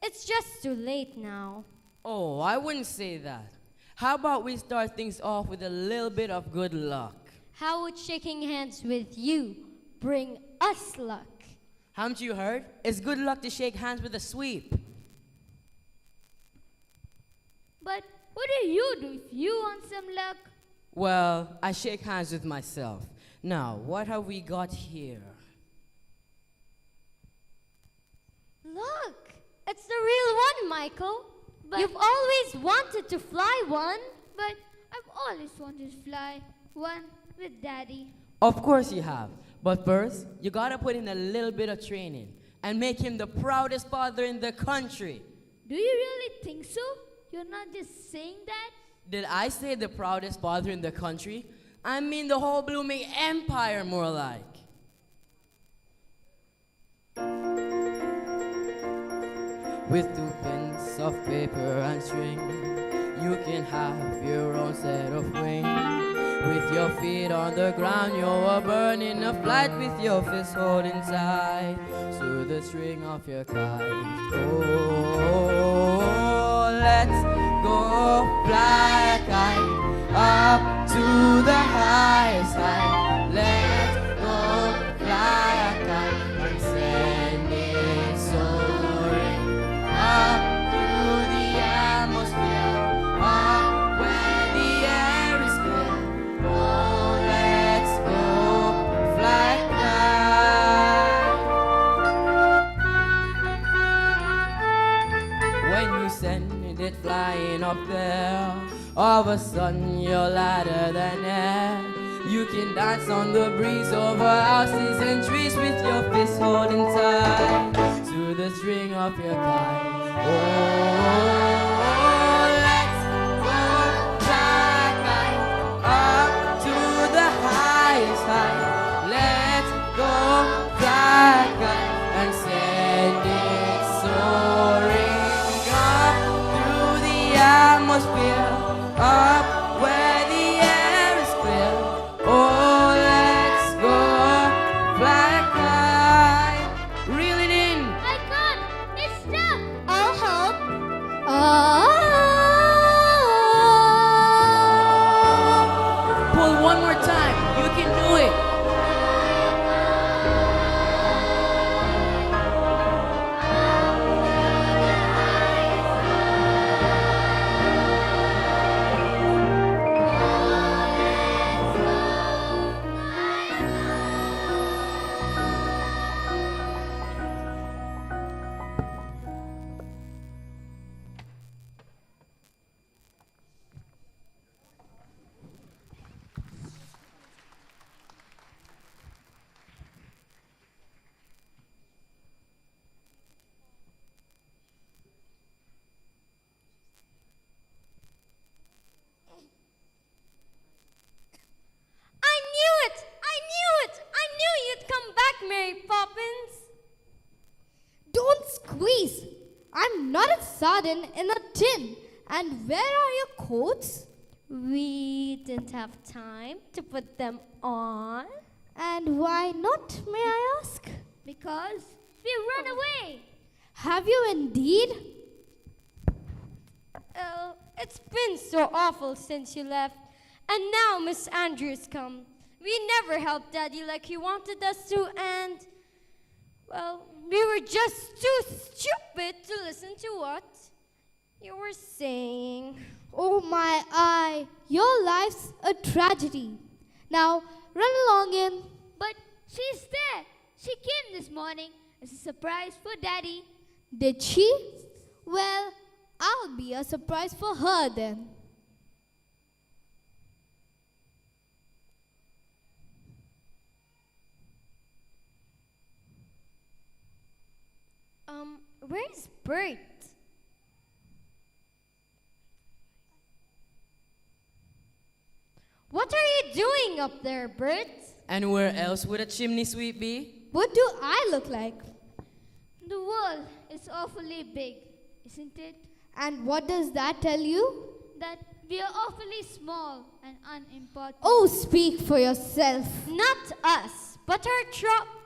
Speaker 14: it's just too late now.
Speaker 13: Oh, I wouldn't say that. How about we start things off with a little bit of good luck?
Speaker 14: How would shaking hands with you bring us luck?
Speaker 13: Haven't you heard? It's good luck to shake hands with a sweep.
Speaker 15: But what do you do if you want some luck?
Speaker 13: Well, I shake hands with myself. Now, what have we got here?
Speaker 14: Look, it's the real one, Michael. But you've always wanted to fly one.
Speaker 15: But I've always wanted to fly one with Daddy.
Speaker 13: Of course you have. But first, you gotta put in a little bit of training and make him the proudest father in the country.
Speaker 15: Do you really think so? You're not just saying that?
Speaker 13: Did I say the proudest father in the country? I mean the whole blooming empire, more like. With 2 pins of paper and string, you can have your own set of wings. With your feet on the ground, you are burning a flight with your fist holding tight to the string of your kite. Oh, let's go fly a kite up to the highest height. Let's go fly a kite and send it soaring up through the atmosphere, up where the air is clear. Oh, let's go fly a kite. When you send it flying up there, all of a sudden you're lighter than air. You can dance on the breeze over houses and trees with your fist holding tight to the string of your kite. Oh, let's go fly a kite up to the highest height. Let's go fly a kite and send it soaring up through the atmosphere, up where the air is clear. Oh, let's go fly a kite. Reel it in.
Speaker 14: I can't. It's stuck. I'll help.
Speaker 13: Pull one more time. You can do it.
Speaker 14: Mary Poppins.
Speaker 15: Don't squeeze. I'm not a sardine in a tin. And where are your coats?
Speaker 14: We didn't have time to put them on.
Speaker 15: And why not, may I ask?
Speaker 14: Because we run away.
Speaker 15: Have you indeed?
Speaker 14: It's been so awful since you left. And now Miss Andrews come. We never helped Daddy like he wanted us to, and, well, we were just too stupid to listen to what you were saying.
Speaker 15: Oh my eye, your life's a tragedy. Now, run along in.
Speaker 6: But she's there. She came this morning as a surprise for Daddy.
Speaker 15: Did she? Well, I'll be a surprise for her then.
Speaker 14: Where's Bert? What are you doing up there, Bert?
Speaker 13: And where else would a chimney sweep be?
Speaker 15: What do I look like?
Speaker 6: The world is awfully big, isn't it?
Speaker 15: And what does that tell you?
Speaker 6: That we are awfully small and unimportant.
Speaker 15: Oh, speak for yourself.
Speaker 14: Not us, but our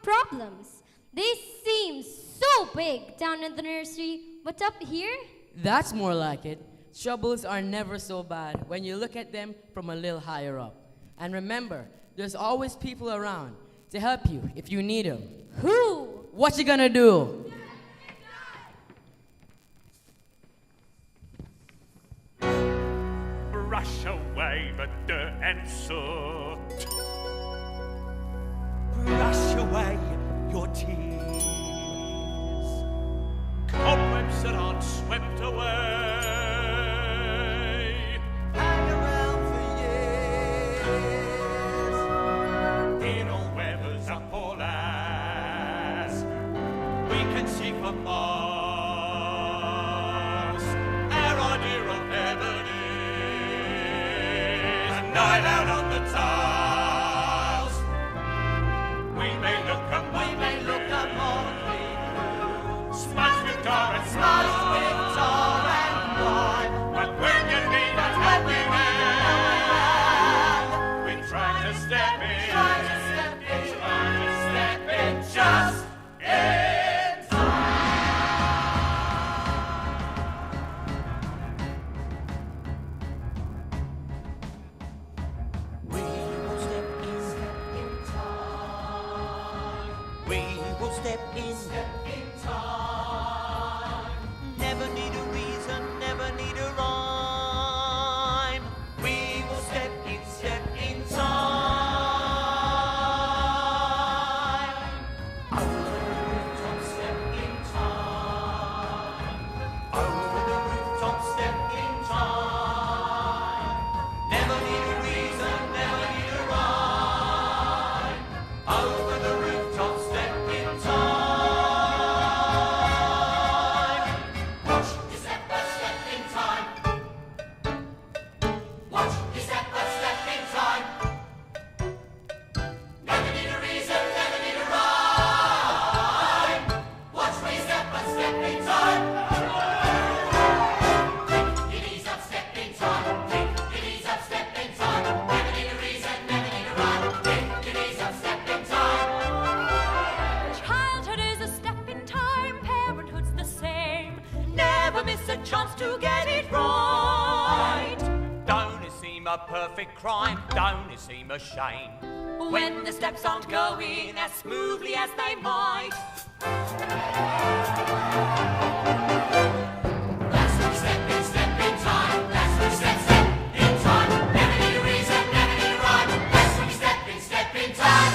Speaker 14: problems. They seem so big down in the nursery, but up here?
Speaker 13: That's more like it. Troubles are never so bad when you look at them from a little higher up. And remember, there's always people around to help you if you need them.
Speaker 14: Who?
Speaker 13: What you gonna do?
Speaker 22: Brush away the dirt and soot. away your tears. Cobwebs that aren't swept away hang around for years. In all weathers, up or last, we can see from Mars our idea of heaven is a night out on the tiles. We may look up mournfully, smudged with tar and wine, but when you need a helping hand, we try to step in, just in
Speaker 7: We will step in time. Never need a reason, never need a rhyme. We will step in time. Over the rooftop, step in time. Over the rooftop, step in time. Never need a reason, never need a rhyme. Over the rooftop, step in time. Watch your step, but step in time. Watch your step, but step in time. Never need a reason, never need a rhyme. Watch where you step, but step in time. Kick your knees up, step in time. Kick your knees up, step in time. Never need a reason, never need a rhyme. Kick your knees up, step in time.
Speaker 23: Childhood is a step in time, parenthood's the same. Never miss a chance to get it right.
Speaker 20: Don't it seem a perfect crime? Don't it seem a shame when the steps aren't going as smoothly as they might?
Speaker 7: That's when we step in time. That's when we step in time. Never need a reason, never need a rhyme. That's when we step in time. Step in time.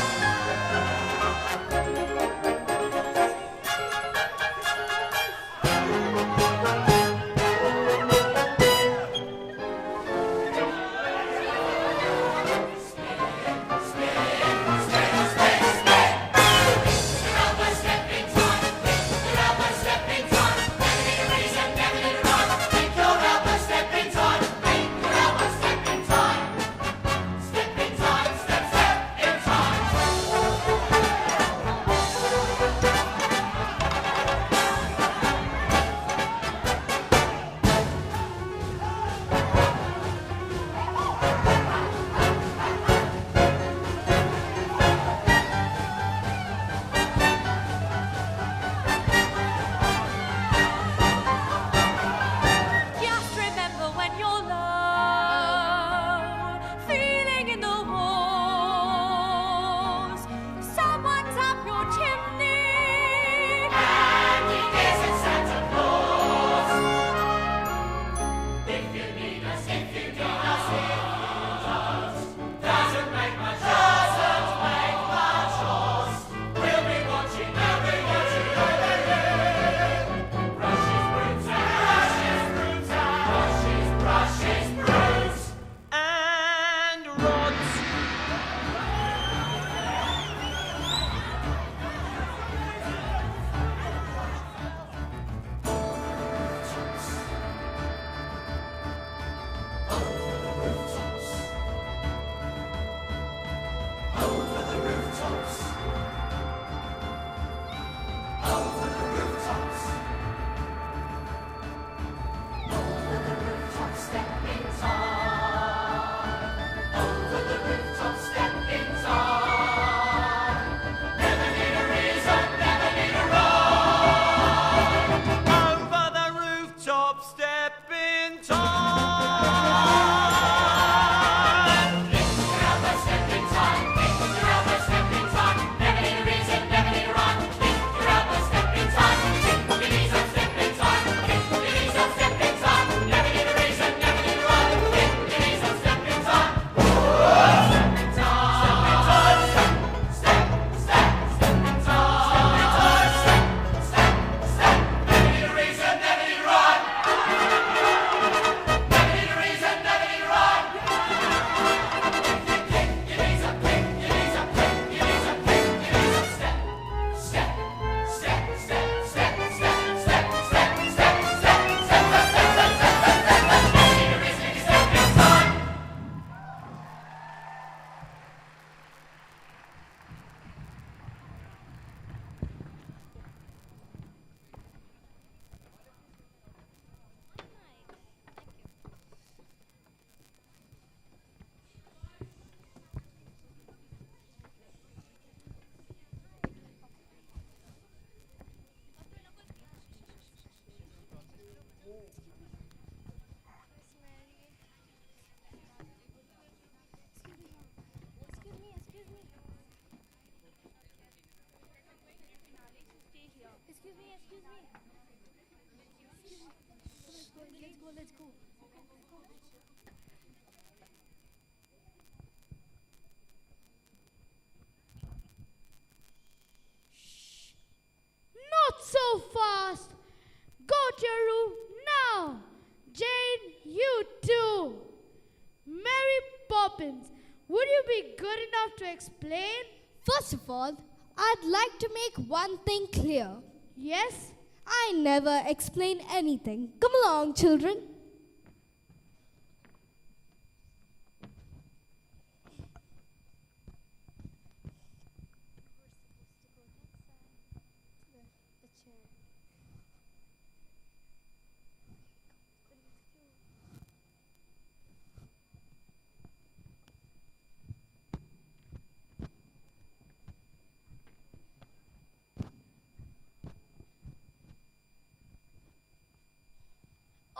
Speaker 15: Poppins, would you be good enough to explain?
Speaker 9: First of all, I'd like to make one thing clear.
Speaker 15: Yes?
Speaker 9: I never explain anything. Come along, children.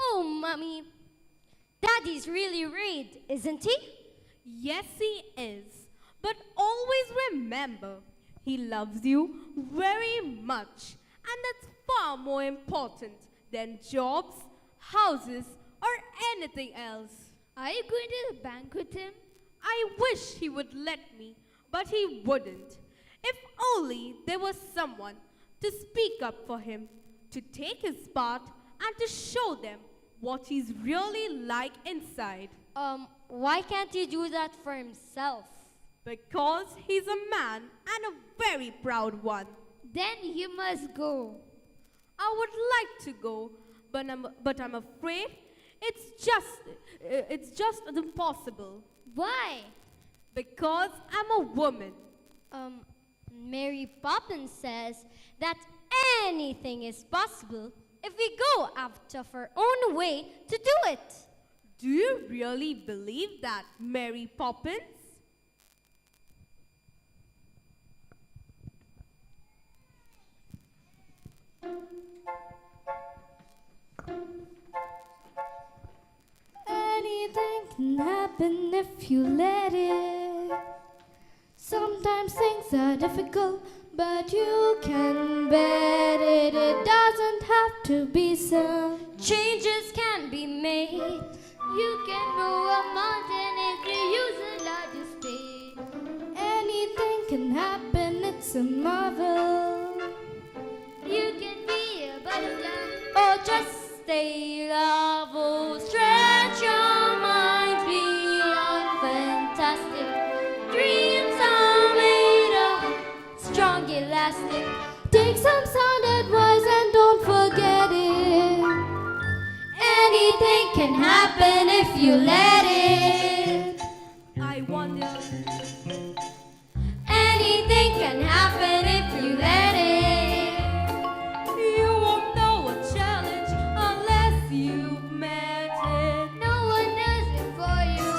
Speaker 14: Oh, Mummy, Daddy's really rude, isn't he?
Speaker 19: Yes, he is. But always remember, he loves you very much. And that's far more important than jobs, houses, or anything else.
Speaker 6: Are you going to the bank with him?
Speaker 19: I wish he would let me, but he wouldn't. If only there was someone to speak up for him, to take his part, and to show them what he's really like inside.
Speaker 14: Why can't he do that for himself?
Speaker 19: Because he's a man and a very proud one.
Speaker 6: Then you must go.
Speaker 19: I would like to go, but I'm afraid it's just impossible.
Speaker 6: Why?
Speaker 19: Because I'm a woman.
Speaker 14: Mary Poppins says that anything is possible if we go out of our own way to do it.
Speaker 19: Do you really believe that, Mary Poppins?
Speaker 9: Anything can happen if you let it. Sometimes things are difficult, but you can bet it. It doesn't have to be so.
Speaker 14: Changes can be made.
Speaker 6: You can move a mountain if you use a larger spade.
Speaker 9: Anything can happen, it's a marvel.
Speaker 6: You can be a butterfly
Speaker 14: or just stay level. Stretch your mind beyond fantastic. Dreams are made of strong elastic.
Speaker 9: Take some sound advice and don't forget it.
Speaker 14: Anything can happen if you let it.
Speaker 19: I wonder.
Speaker 14: Anything can happen if you let it.
Speaker 19: You won't know a challenge unless you've met it.
Speaker 6: No one does it for you.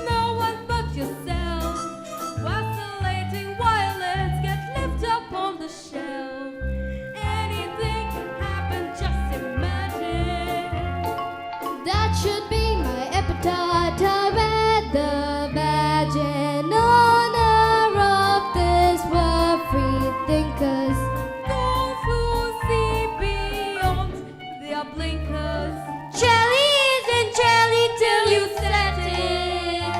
Speaker 19: No one but yourself. Vacillating violets get lifted up on the shelf. Anything can happen, just imagine.
Speaker 9: That should be my epitaph. I read the badge in honor of this were free thinkers.
Speaker 19: Those who see beyond their blinkers.
Speaker 14: Jelly isn't jelly till you set it.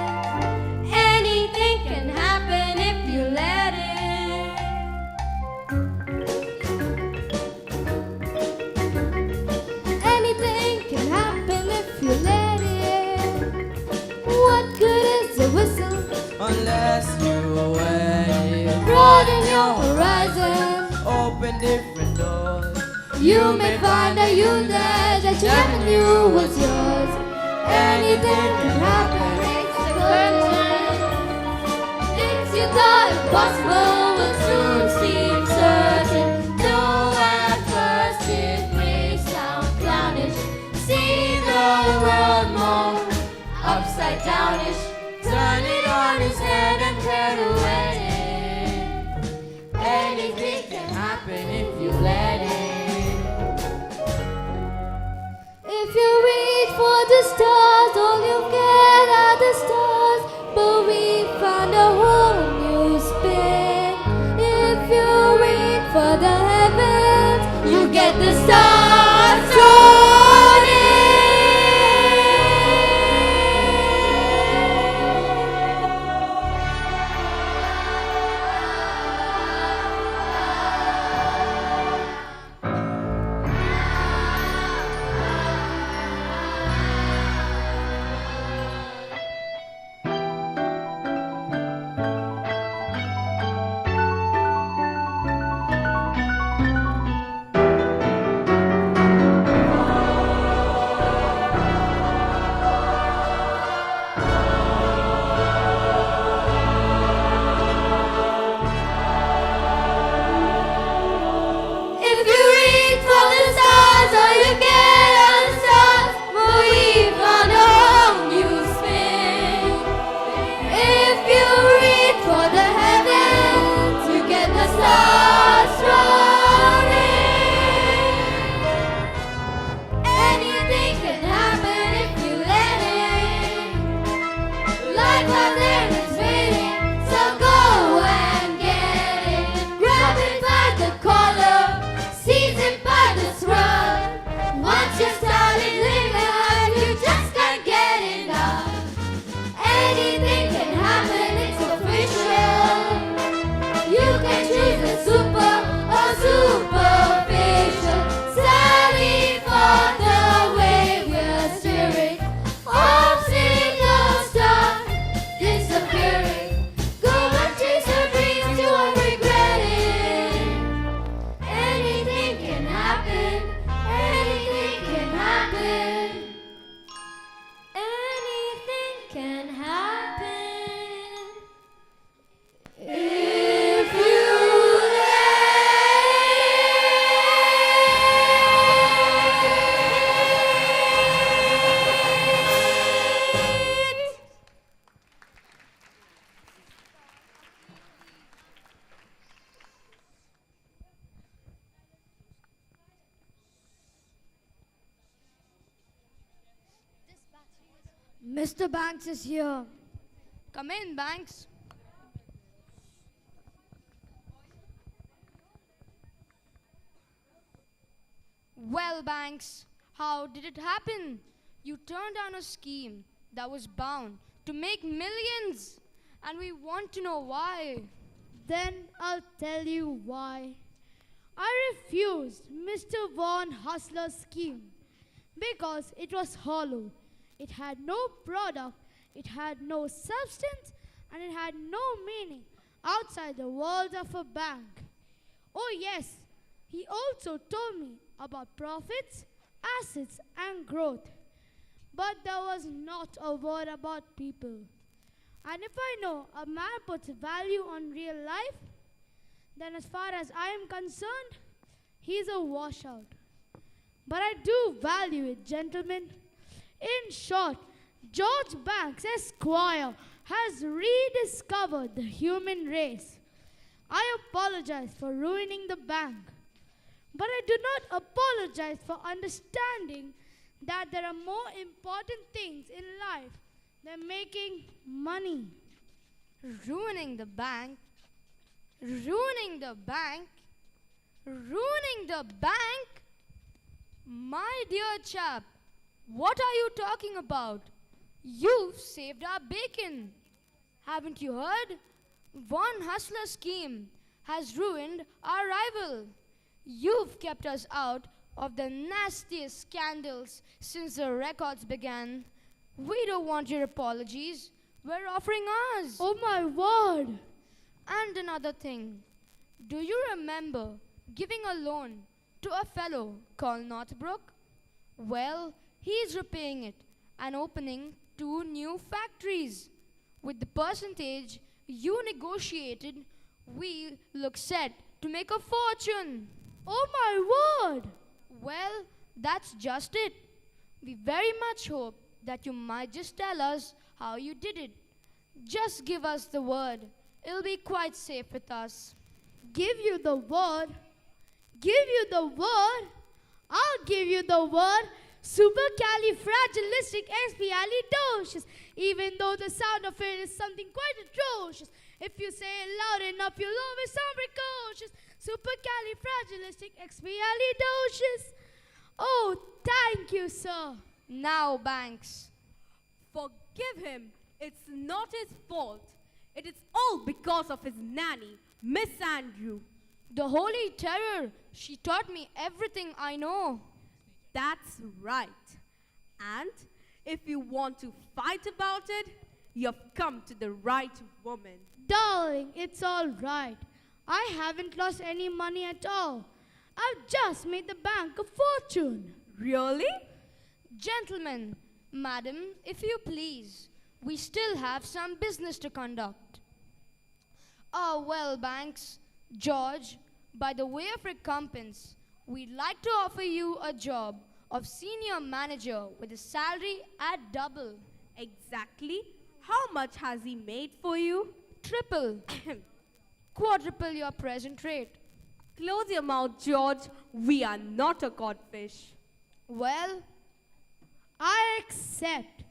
Speaker 14: Anything can happen if you let
Speaker 9: it. Anything can happen if you let it. What good is a whistle
Speaker 13: Unless you wait,
Speaker 9: broaden your horizon?
Speaker 13: open different doors.
Speaker 9: You may find a universe that you never knew was yours. Anything can happen.
Speaker 14: It's a curtain.
Speaker 9: Things you thought impossible will soon seem certain.
Speaker 14: Though at first it may sound clownish, see the world more upside downish. Turn it on his head and pirouette it. Anything can happen if you let it.
Speaker 9: If you reach for the stars, all you get are the stars. But we found a whole new spin. If you reach for the heavens,
Speaker 14: You get the stars thrown in.
Speaker 9: can happen if you
Speaker 15: Mr. Banks is here.
Speaker 17: Come in, Banks. Well, Banks, how did it happen? You turned down a scheme that was bound to make millions, and we want to know why.
Speaker 15: Then I'll tell you why. I refused Mr. Von Hustler's scheme because it was hollow. It had no product, it had no substance, and it had no meaning outside the walls of a bank. Oh yes, he also told me about profits, assets, and growth. But there was not a word about people. And if I know a man puts value on real life, then as far as I am concerned, he's a washout. But I do value it, gentlemen. In short, George Banks, Esquire, has rediscovered the human race. I apologize for ruining the bank, but I do not apologize for understanding that there are more important things in life than making money.
Speaker 17: Ruining the bank? Ruining the bank? Ruining the bank? My dear chap, what are you talking about? You've saved our bacon. Haven't you heard? One hustler scheme has ruined our rival. You've kept us out of the nastiest scandals since the records began. We don't want your apologies. We're offering ours.
Speaker 15: Oh my word!
Speaker 17: And another thing. Do you remember giving a loan to a fellow called Northbrook? Well, he's repaying it and opening 2 new factories. With the percentage you negotiated, we look set to make a fortune.
Speaker 15: Oh my word!
Speaker 17: Well, that's just it. We very much hope that you might just tell us how you did it. Just give us the word. It'll be quite safe with us.
Speaker 15: Give you the word? Give you the word? I'll give you the word. Supercalifragilisticexpialidocious. Even though the sound of it is something quite atrocious. If you say it loud enough, you'll always sound precocious. Supercalifragilisticexpialidocious. Oh, thank you, sir.
Speaker 17: Now, Banks.
Speaker 19: Forgive him. It's not his fault. It is all because of his nanny, Miss Andrew.
Speaker 17: The Holy Terror. She taught me everything I know.
Speaker 19: That's right. And if you want to fight about it, you've come to the right woman.
Speaker 15: Darling, it's all right. I haven't lost any money at all. I've just made the bank a fortune.
Speaker 19: Really?
Speaker 17: Gentlemen, madam, if you please, we still have some business to conduct. Oh, well, Banks, George, by the way of recompense, we'd like to offer you a job of senior manager with a salary at double.
Speaker 19: Exactly. How much has he made for you?
Speaker 17: Triple. Quadruple your present rate.
Speaker 19: Close your mouth, George. We are not a codfish.
Speaker 17: Well,
Speaker 15: I accept.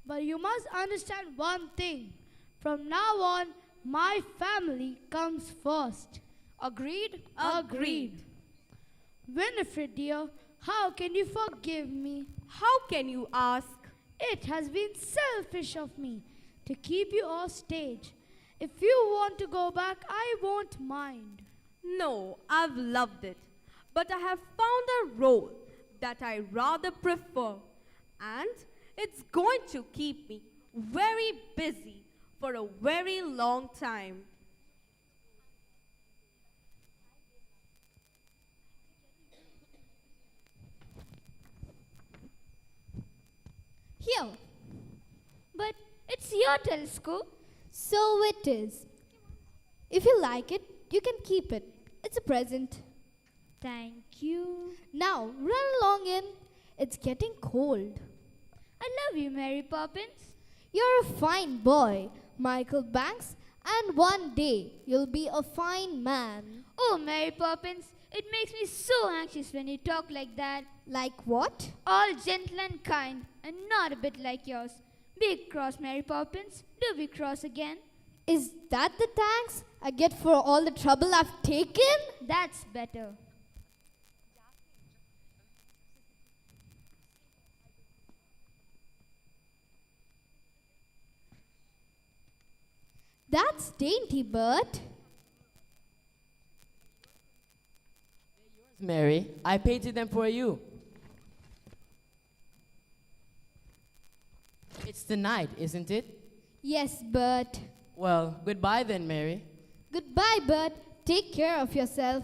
Speaker 15: But you must understand one thing. From now on, my family comes first.
Speaker 17: Agreed?
Speaker 15: Agreed. Winifred, dear, how can you forgive me?
Speaker 19: How can you ask?
Speaker 15: It has been selfish of me to keep you off stage. If you want to go back, I won't mind.
Speaker 19: No, I've loved it. But I have found a role that I rather prefer. And it's going to keep me very busy for a very long time.
Speaker 9: Here. But It's your telescope. So it is. If you like it, you can keep it. It's a present.
Speaker 14: Thank you.
Speaker 9: Now, run along in. It's getting cold.
Speaker 14: I love you, Mary Poppins.
Speaker 9: You're a fine boy, Michael Banks, and one day you'll be a fine man.
Speaker 14: Oh, Mary Poppins, it makes me so anxious when you talk like that.
Speaker 9: Like what?
Speaker 14: All gentle and kind, and not a bit like yours. Be cross, Mary Poppins. Do be cross again.
Speaker 9: Is that the thanks I get for all the trouble I've taken?
Speaker 14: That's better.
Speaker 9: That's dainty, Bert.
Speaker 13: Mary, I painted them for you. It's the night, isn't it?
Speaker 9: Yes, Bert.
Speaker 13: Well, goodbye then, Mary.
Speaker 9: Goodbye, Bert. Take care of yourself.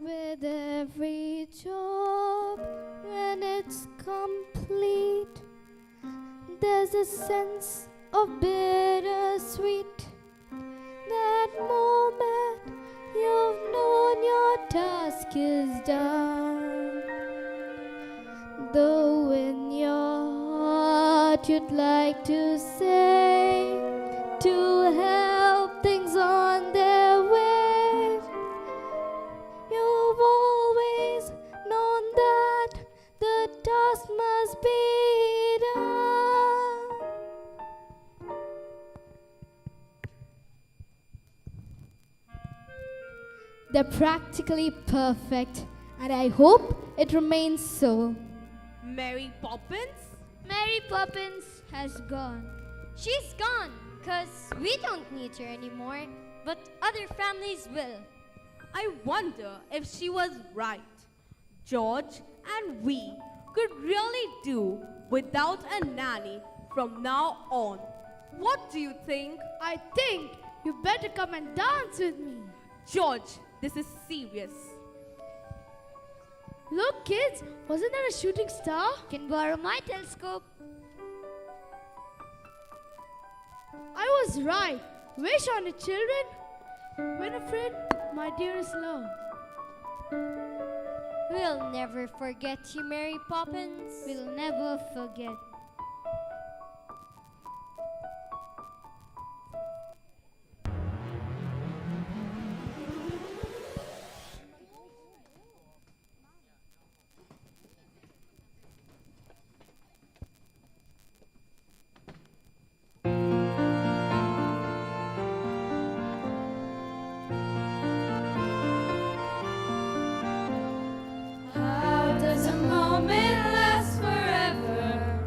Speaker 9: With every job, when it's complete, there's a sense of bittersweet. That moment you've known your task is done. Though in your heart you'd like to say, to help things on their way, you've always known that the task must be done. They're practically perfect, and I hope it remains so.
Speaker 19: Mary Poppins?
Speaker 14: Mary Poppins has gone.
Speaker 5: She's gone, 'cause we don't need her anymore, but other families will.
Speaker 19: I wonder if she was right. George and we could really do without a nanny from now on. What do you think?
Speaker 15: I think you better come and dance with me.
Speaker 19: George, this is serious.
Speaker 15: Look, kids, wasn't that a shooting star?
Speaker 14: Can borrow my telescope.
Speaker 15: I was right. Wish on it, children. Winifred, my dearest love.
Speaker 5: We'll never forget you, Mary Poppins.
Speaker 14: We'll never forget.
Speaker 9: How does a moment last forever?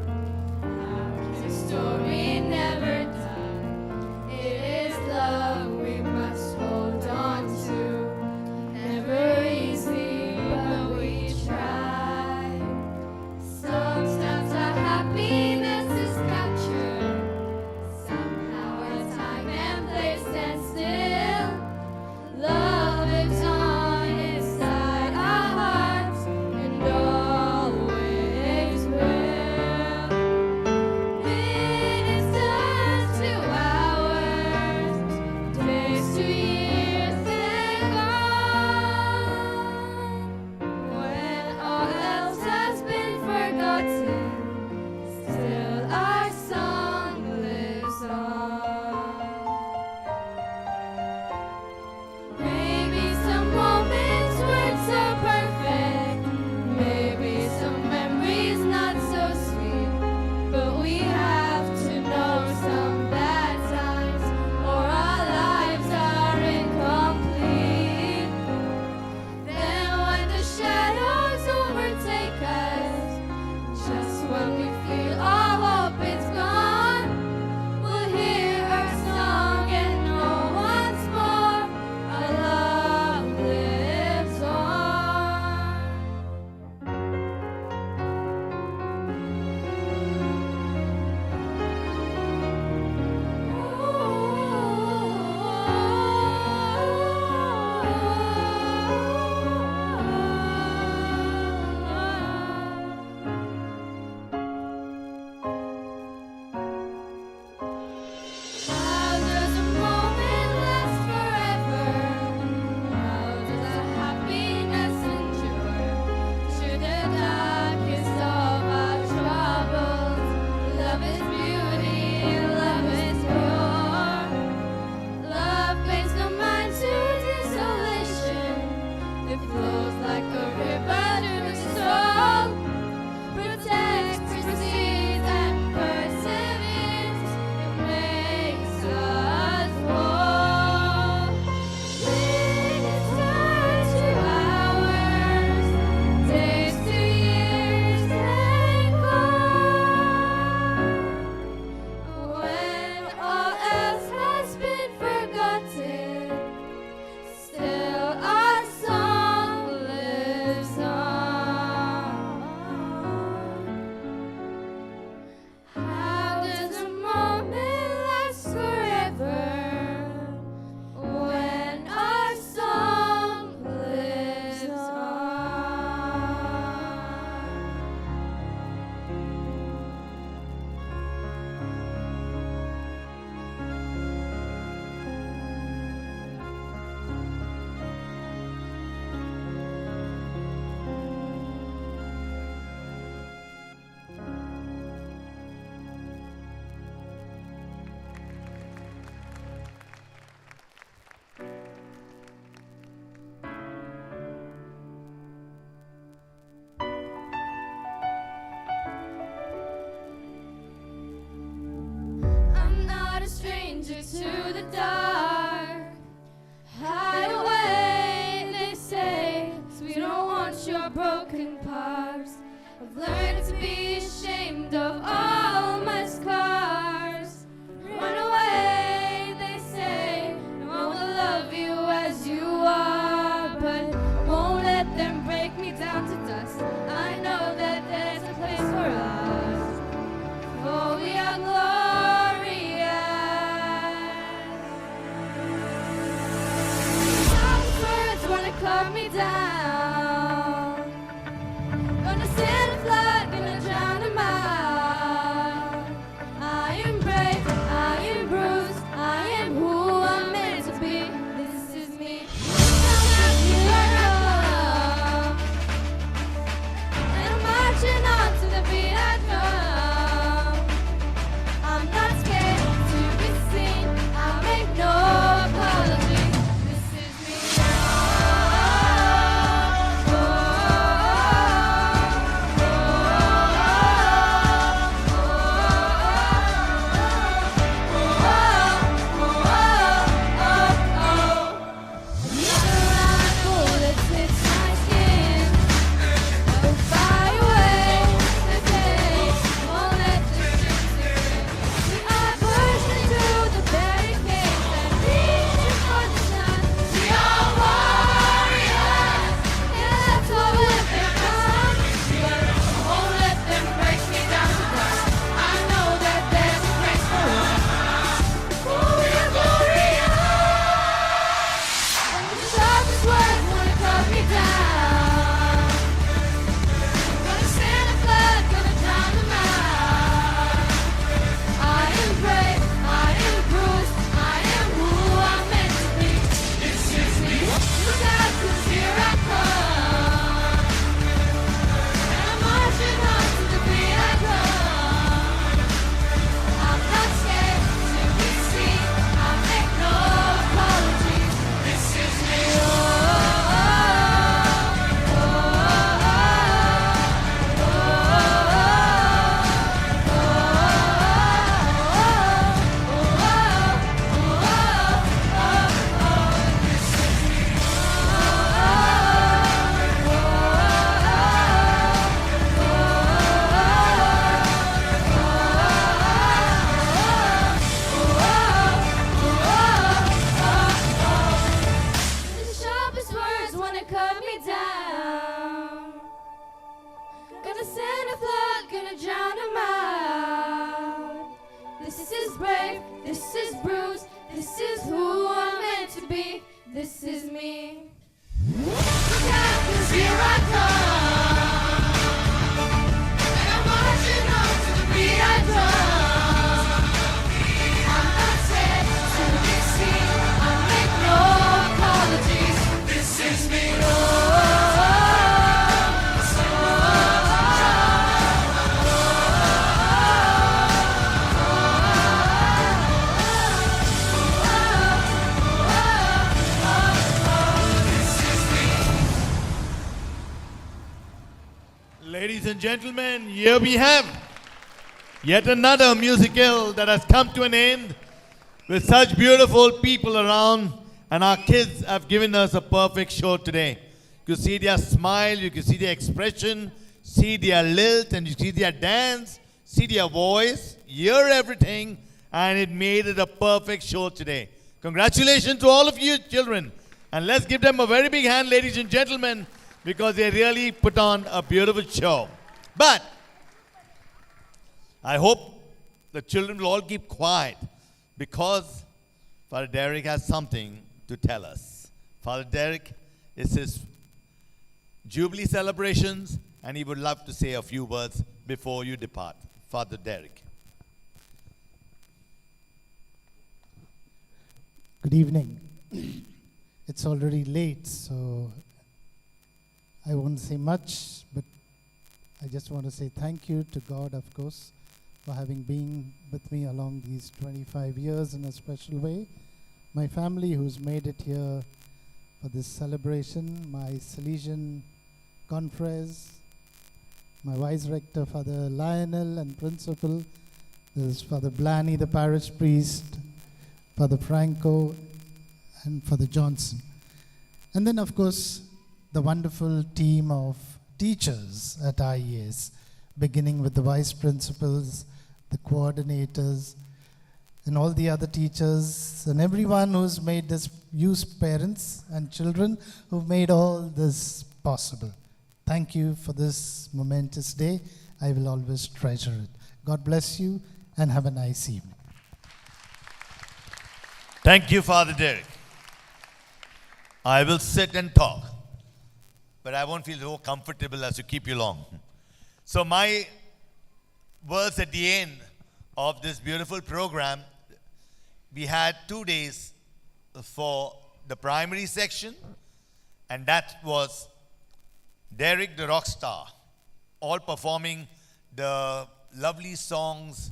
Speaker 9: I've learned to be ashamed of all my scars. Run away, they say, no one will love you as you are, but I won't let them break me down to dust. I know that there's a place for us, for we are glorious. Some words wanna cut me down, gonna send a flood, gonna drown them out. I am brave, I am bruised, I am who I'm meant to be. This is me. Here I come, and I'm marching on to the beat I drum. I'm not scared to be seen, I make no apology. This is me. Bullets hit my skin, they'll fly away the day. Won't let the streets erase. I pushed into the barricades and reached for the sun. We are warriors, yeah, that's what we've become. But I won't let them break me down to dust. I know that there's a place for us. Oh, we are glorious. When the sharpest words wanna cut me down, gonna send a flood, gonna drown them out. I am brave, I am bruised, I am who I'm meant to be. This is me. Look out, 'cause here I come, and I'm marching on to the beat I drum. I'm not scared to be seen, I make no apologies. This is me. The sharpest words wanna cut me down, gonna send a flood, gonna drown them out. This is brave, this is bruised, this is who I'm meant to be. This is me. Look out, 'cause here I come, and I'm marching on to the beat I drum. I'm not scared to be seen, I make no apologies. This is me.
Speaker 8: Ladies and gentlemen, here we have yet another musical that has come to an end with such beautiful people around, and our kids have given us a perfect show today. You see their smile, you can see their expression, see their lilt, and you see their dance, see their voice, hear everything, and it made it a perfect show today. Congratulations to all of you children, and let's give them a very big hand, ladies and gentlemen, because they really put on a beautiful show. But I hope the children will all keep quiet, because Father Derek has something to tell us. Father Derek, it's his Jubilee celebrations, and he would love to say a few words before you depart. Father Derek.
Speaker 10: Good evening. It's already late, so I won't say much, but I just want to say thank you to God, of course, for having been with me along these 25 years in a special way. My family who's made it here for this celebration, my Salesian confreres, my Vice Rector, Father Lionel, and Principal, there's Father Blanny, the parish priest, Father Franco, and Father Johnson. And then, of course, the wonderful team of teachers at IEAS, beginning with the vice principals, the coordinators, and all the other teachers, and everyone who's made this, youth parents and children who've made all this possible. Thank you for this momentous day. I will always treasure it. God bless you and have a nice evening.
Speaker 8: Thank you, Father Derek. I will sit and talk, but I won't feel so comfortable as to keep you long. So my words at the end of this beautiful program, we had 2 days for the primary section, and that was Derek the rock star, all performing the lovely songs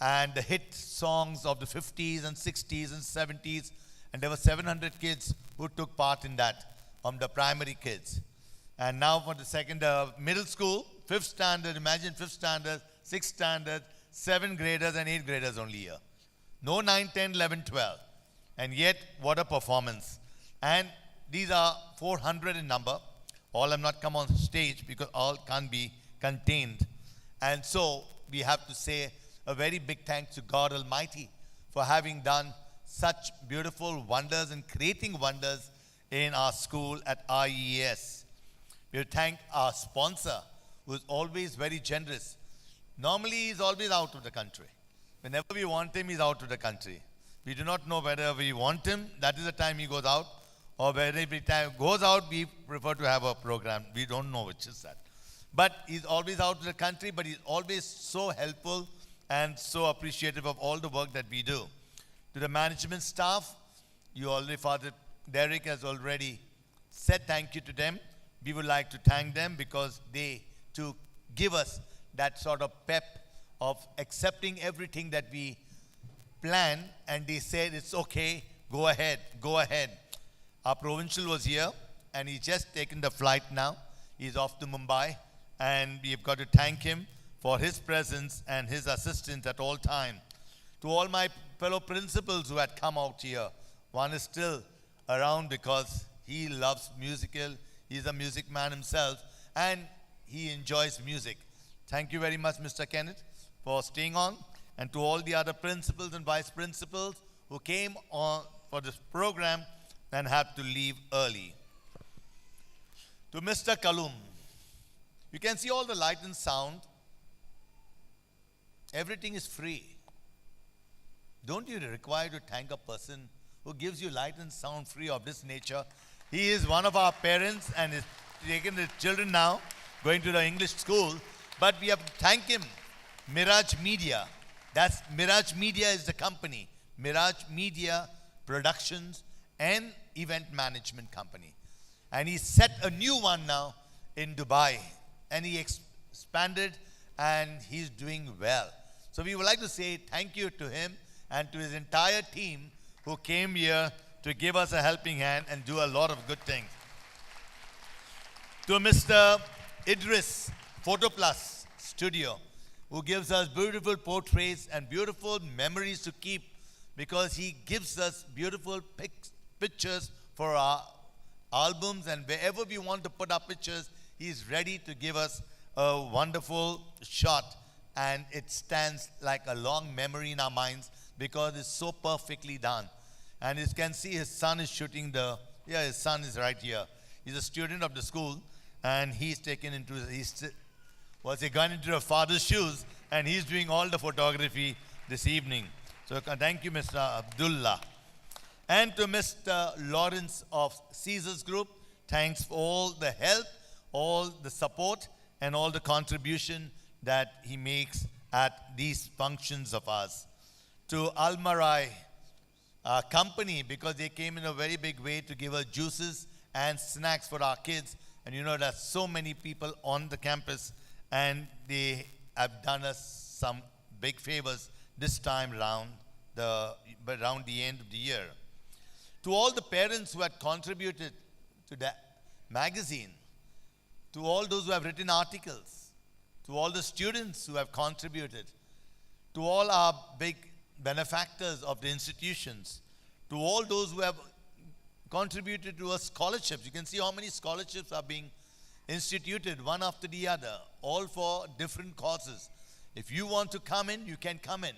Speaker 8: and the hit songs of the 50s and 60s and 70s, and there were 700 kids who took part in that, the primary kids. And now for the second middle school, 5th standard, imagine 5th standard, 6th standard, 7th graders and 8th graders only here. No 9, 10, 11, 12. And yet, what a performance. And these are 400 in number. All have not come on stage because all can't be contained. And so, we have to say a very big thanks to God Almighty for having done such beautiful wonders and creating wonders in our school at IEAS. We thank our sponsor, who is always very generous. Normally, he's always out of the country. Whenever we want him, he's out of the country. We do not know whether we want him, that is the time he goes out, or whether every time he goes out, we prefer to have a program. We don't know which is that. But he's always out of the country, but he's always so helpful and so appreciative of all the work that we do. To the management staff, Father Derek has already said thank you to them. We would like to thank them because they too give us that sort of pep of accepting everything that we plan, and they said it's okay, go ahead, go ahead. Our provincial was here and he's just taken the flight now. He's off to Mumbai, and we've got to thank him for his presence and his assistance at all time. To all my fellow principals who had come out here, one is still around because he loves musical, he's a music man himself, and he enjoys music. Thank you very much, Mr. Kenneth, for staying on, and to all the other principals and vice principals who came on for this program and had to leave early. To Mr. Kalum, you can see all the light and sound. Everything is free. Don't you require to thank a person who gives you light and sound free of this nature? He is one of our parents and is taking the children now, going to the English school. But we have to thank him. Mirage Media. That's Mirage Media is the company. Mirage Media Productions and Event Management Company. And he set a new one now in Dubai. And he expanded and he's doing well. So we would like to say thank you to him and to his entire team who came here to give us a helping hand and do a lot of good things. To Mr. Idris, Photo Plus Studio, who gives us beautiful portraits and beautiful memories to keep, because he gives us beautiful pictures for our albums, and wherever we want to put our pictures, he's ready to give us a wonderful shot, and it stands like a long memory in our minds because it's so perfectly done. And you can see his son is shooting his son is right here. He's a student of the school, and he's taken into, gone into a father's shoes, and he's doing all the photography this evening. So thank you, Mr. Abdullah. And to Mr. Lawrence of Caesars Group, thanks for all the help, all the support, and all the contribution that he makes at these functions of ours. To Almarai company, because they came in a very big way to give us juices and snacks for our kids. And you know, there's so many people on the campus, and they have done us some big favors this time around the end of the year. To all the parents who had contributed to the magazine, to all those who have written articles, to all the students who have contributed, to all our big benefactors of the institutions, to all those who have contributed to us scholarships. You can see how many scholarships are being instituted one after the other, all for different causes. If you want to come in, you can come in.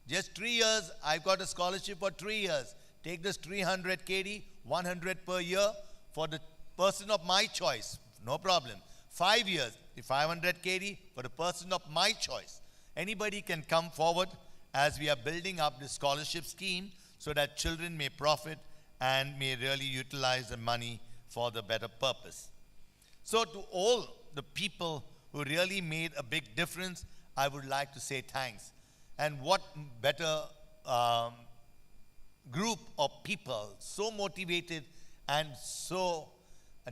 Speaker 8: Just 3 years, I've got a scholarship for 3 years. Take this 300 KD, 100 per year for the person of my choice. No problem. 5 years, the 500 KD for the person of my choice. Anybody can come forward as we are building up the scholarship scheme so that children may profit and may really utilize the money for the better purpose. So to all the people who really made a big difference, I would like to say thanks. And what better group of people, so motivated and so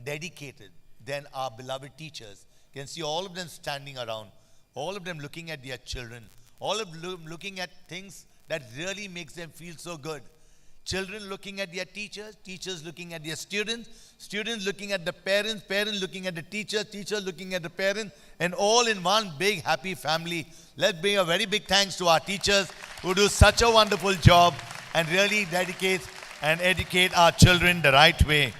Speaker 8: dedicated than our beloved teachers. You can see all of them standing around, all of them looking at their children, all of them looking at things that really makes them feel so good. Children looking at their teachers, teachers looking at their students, students looking at the parents, parents looking at the teachers, teachers looking at the parents, and all in one big happy family. Let's bring a very big thanks to our teachers who do such a wonderful job and really dedicate and educate our children the right way.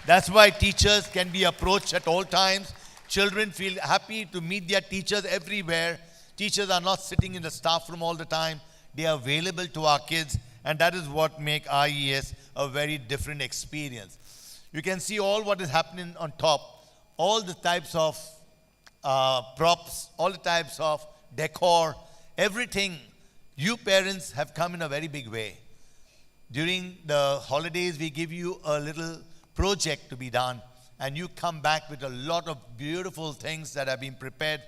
Speaker 8: That's why teachers can be approached at all times. Children feel happy to meet their teachers everywhere. Teachers are not sitting in the staff room all the time. They are available to our kids, and that is what makes IEAS a very different experience. You can see all what is happening on top, all the types of props, all the types of decor, everything. You parents have come in a very big way. During the holidays, we give you a little project to be done, and you come back with a lot of beautiful things that have been prepared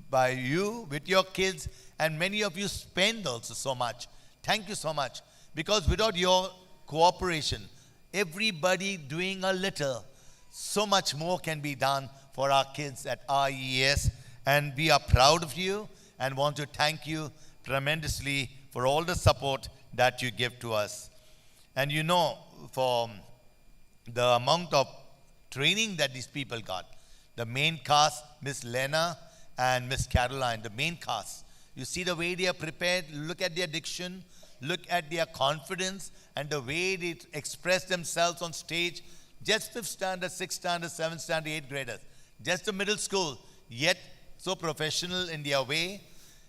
Speaker 8: by you with your kids, and many of you spend also so much. Thank you so much, because without your cooperation, everybody doing a little, so much more can be done for our kids at IEAS, and we are proud of you and want to thank you tremendously for all the support that you give to us. And you know, for the amount of training that these people got, the main cast, Miss Lena and Miss Caroline, the main cast, you see the way they are prepared, look at their diction, look at their confidence and the way they express themselves on stage. Just 5th standard, 6th standard, 7th standard, 8th graders, just a middle school, yet so professional in their way.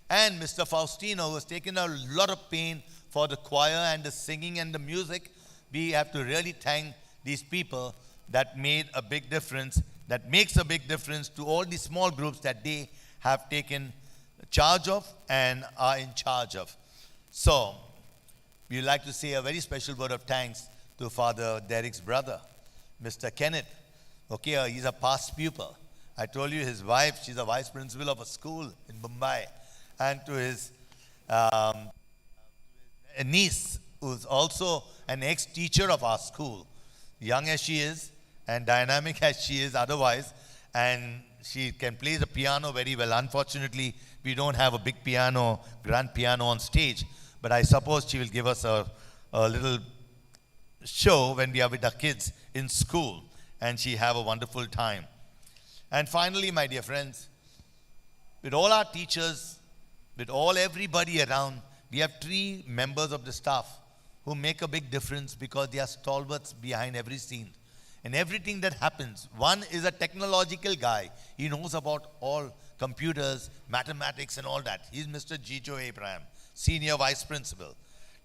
Speaker 8: And Mr. Faustino, who has taken a lot of pain for the choir and the singing and the music. We have to really thank these people that made a big difference, that makes a big difference to all the small groups that they have taken charge of and are in charge of. So, we'd like to say a very special word of thanks to Father Derek's brother, Mr. Kenneth. Okay, he's a past pupil. I told you his wife, she's a vice principal of a school in Mumbai. And to his niece, who's also an ex-teacher of our school, young as she is and dynamic as she is otherwise, and she can play the piano very well. Unfortunately, we don't have a big piano, grand piano on stage, but I suppose she will give us a little show when we are with our kids in school, and she have a wonderful time. And finally, my dear friends, with all our teachers, with everybody around, we have 3 members of the staff who make a big difference because they are stalwarts behind every scene. And everything that happens, one is a technological guy. He knows about all computers, mathematics and all that. He's Mr. Jijo Abraham, Senior Vice Principal.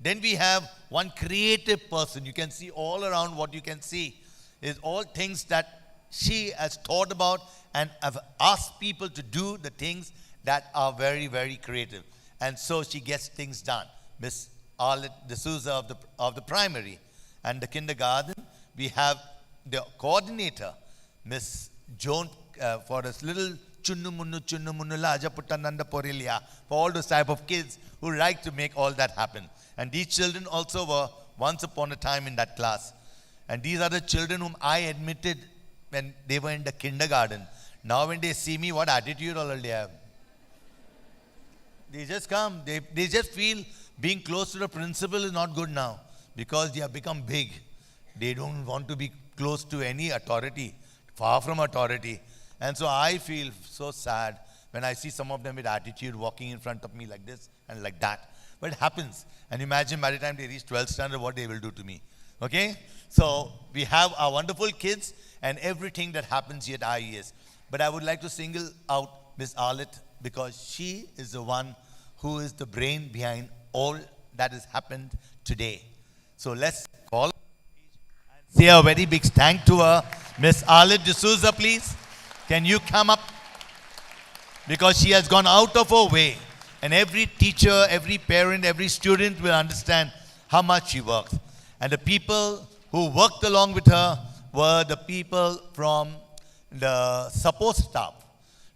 Speaker 8: Then we have one creative person. You can see all around what you can see is all things that she has thought about and have asked people to do the things that are very, very creative. And so she gets things done. Miss Arlette D'Souza of the primary and the kindergarten. We have the coordinator, Miss Joan, for this little chunnu munnu laja puttananda porilia, for all those type of kids who like to make all that happen. And these children also were once upon a time in that class. And these are the children whom I admitted when they were in the kindergarten. Now when they see me, what attitude all they have? They just come. They just feel being close to the principal is not good now because they have become big. They don't want to be close to any authority, far from authority. And so I feel so sad when I see some of them with attitude walking in front of me like this and like that. But it happens. And imagine by the time they reach 12th standard what they will do to me. Okay? So we have our wonderful kids and everything that happens here at IEAS. But I would like to single out Miss Arlette because she is the one who is the brain behind all that has happened today. So let's call her and say a very big thank to her. Miss Arlette D'Souza, please. Can you come up? Because she has gone out of her way. And every teacher, every parent, every student will understand how much she works. And the people who worked along with her were the people from the support staff.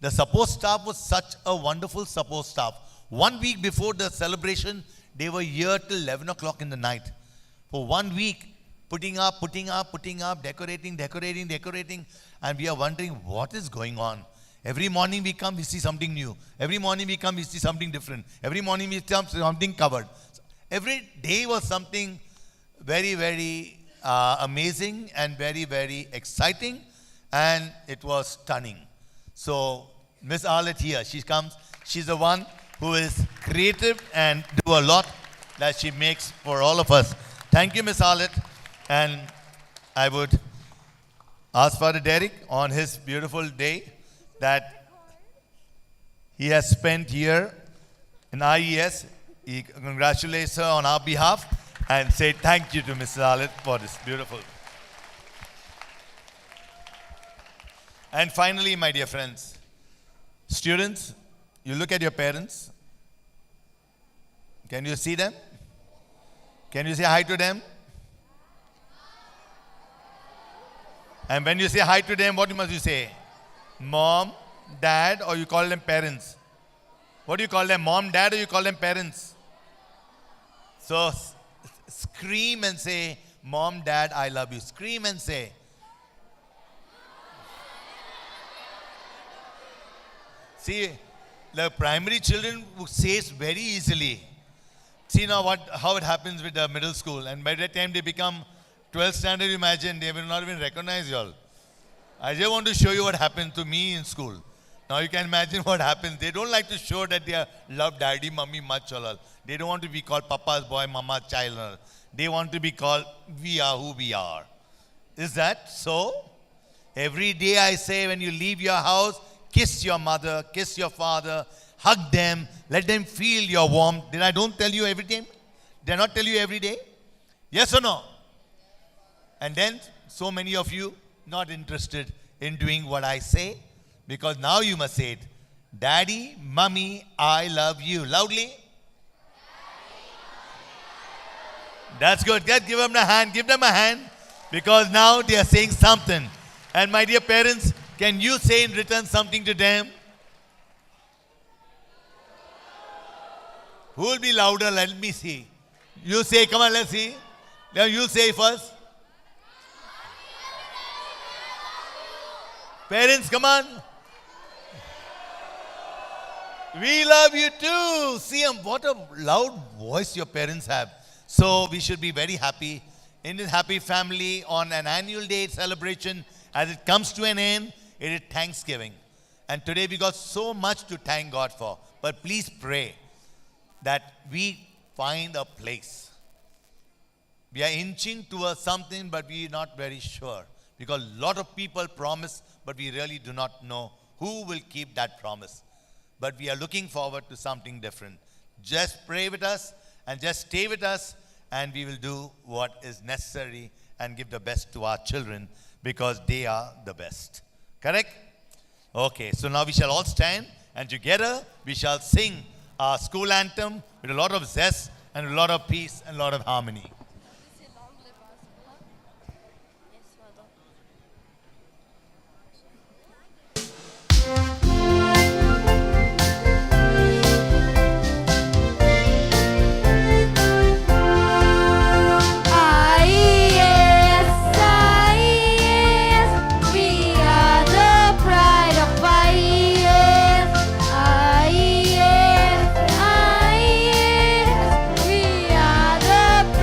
Speaker 8: The support staff was such a wonderful support staff. 1 week before the celebration, they were here till 11 o'clock in the night. For 1 week, putting up, decorating. And we are wondering what is going on. Every morning we come, we see something new. Every morning we come, we see something different. Every morning we come, something covered. So every day was something very, very amazing and very, very exciting. And it was stunning. So Miss Arlette here, she comes. She's the one who is creative and do a lot that she makes for all of us. Thank you, Miss Arlette. And I would ask Father Derek on his beautiful day that he has spent here in IES. He congratulates her on our behalf and say thank you to Mrs. Arlette for this beautiful. And finally, my dear friends, students, you look at your parents. Can you see them? Can you say hi to them? And when you say hi to them, what must you say? Mom, dad, or you call them parents? What do you call them? Mom, dad, or you call them parents? So scream and say, Mom, dad, I love you. Scream and say. See, the primary children say it very easily. See now how it happens with the middle school. And by the time they become 12th standard, imagine, they will not even recognize you all. I just want to show you what happened to me in school. Now you can imagine what happens. They don't like to show that they love daddy, mummy much all. They don't want to be called papa's boy, mama's child. All. They want to be called, we are who we are. Is that so? Every day I say when you leave your house, kiss your mother, kiss your father, hug them, let them feel your warmth. Did I don't tell you every time? Did I not tell you every day? Yes or no? And then so many of you not interested in doing what I say, because now you must say it. Daddy, mummy, I love you. Loudly. That's good. Just give them a hand. Give them a hand. Because now they are saying something. And my dear parents, can you say in return something to them? Who will be louder? Let me see. You say, come on, let's see. Now you say first. Parents, come on. We love you too. See what a loud voice your parents have. So we should be very happy in this happy family on an annual day celebration. As it comes to an end, it is Thanksgiving. And today we got so much to thank God for. But please pray that we find a place. We are inching towards something, but we are not very sure. Because a lot of people promise, but we really do not know who will keep that promise. But we are looking forward to something different. Just pray with us and just stay with us, and we will do what is necessary and give the best to our children because they are the best. Correct? Okay, so now we shall all stand and together we shall sing our school anthem with a lot of zest and a lot of peace and a lot of harmony.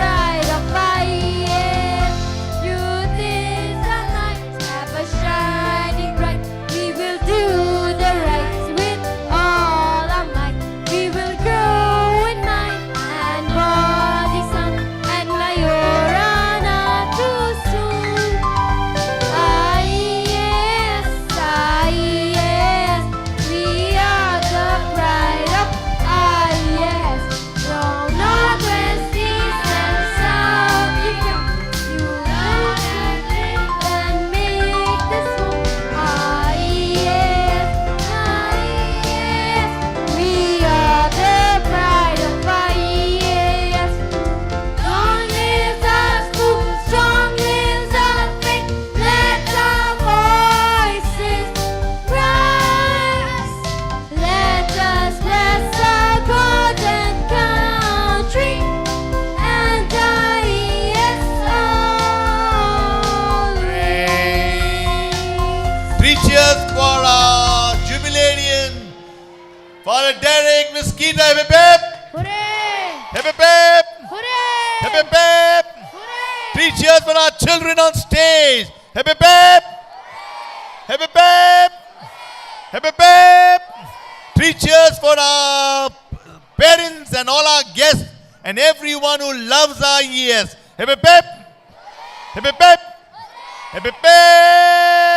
Speaker 9: Pride
Speaker 8: Three cheers for our jubilarian, Father Derek Mosquito. Hip hip hip.
Speaker 15: Hooray!
Speaker 8: Hip hip hip.
Speaker 15: Hooray!
Speaker 8: Hip hip hip. Three cheers for our children on stage. Hip hip hip. Hip hip hip. Hip hip hip. Three cheers for our parents and all our guests and everyone who loves our IEAS. Hip hip hip. Hip hip hip. Hip hip hip.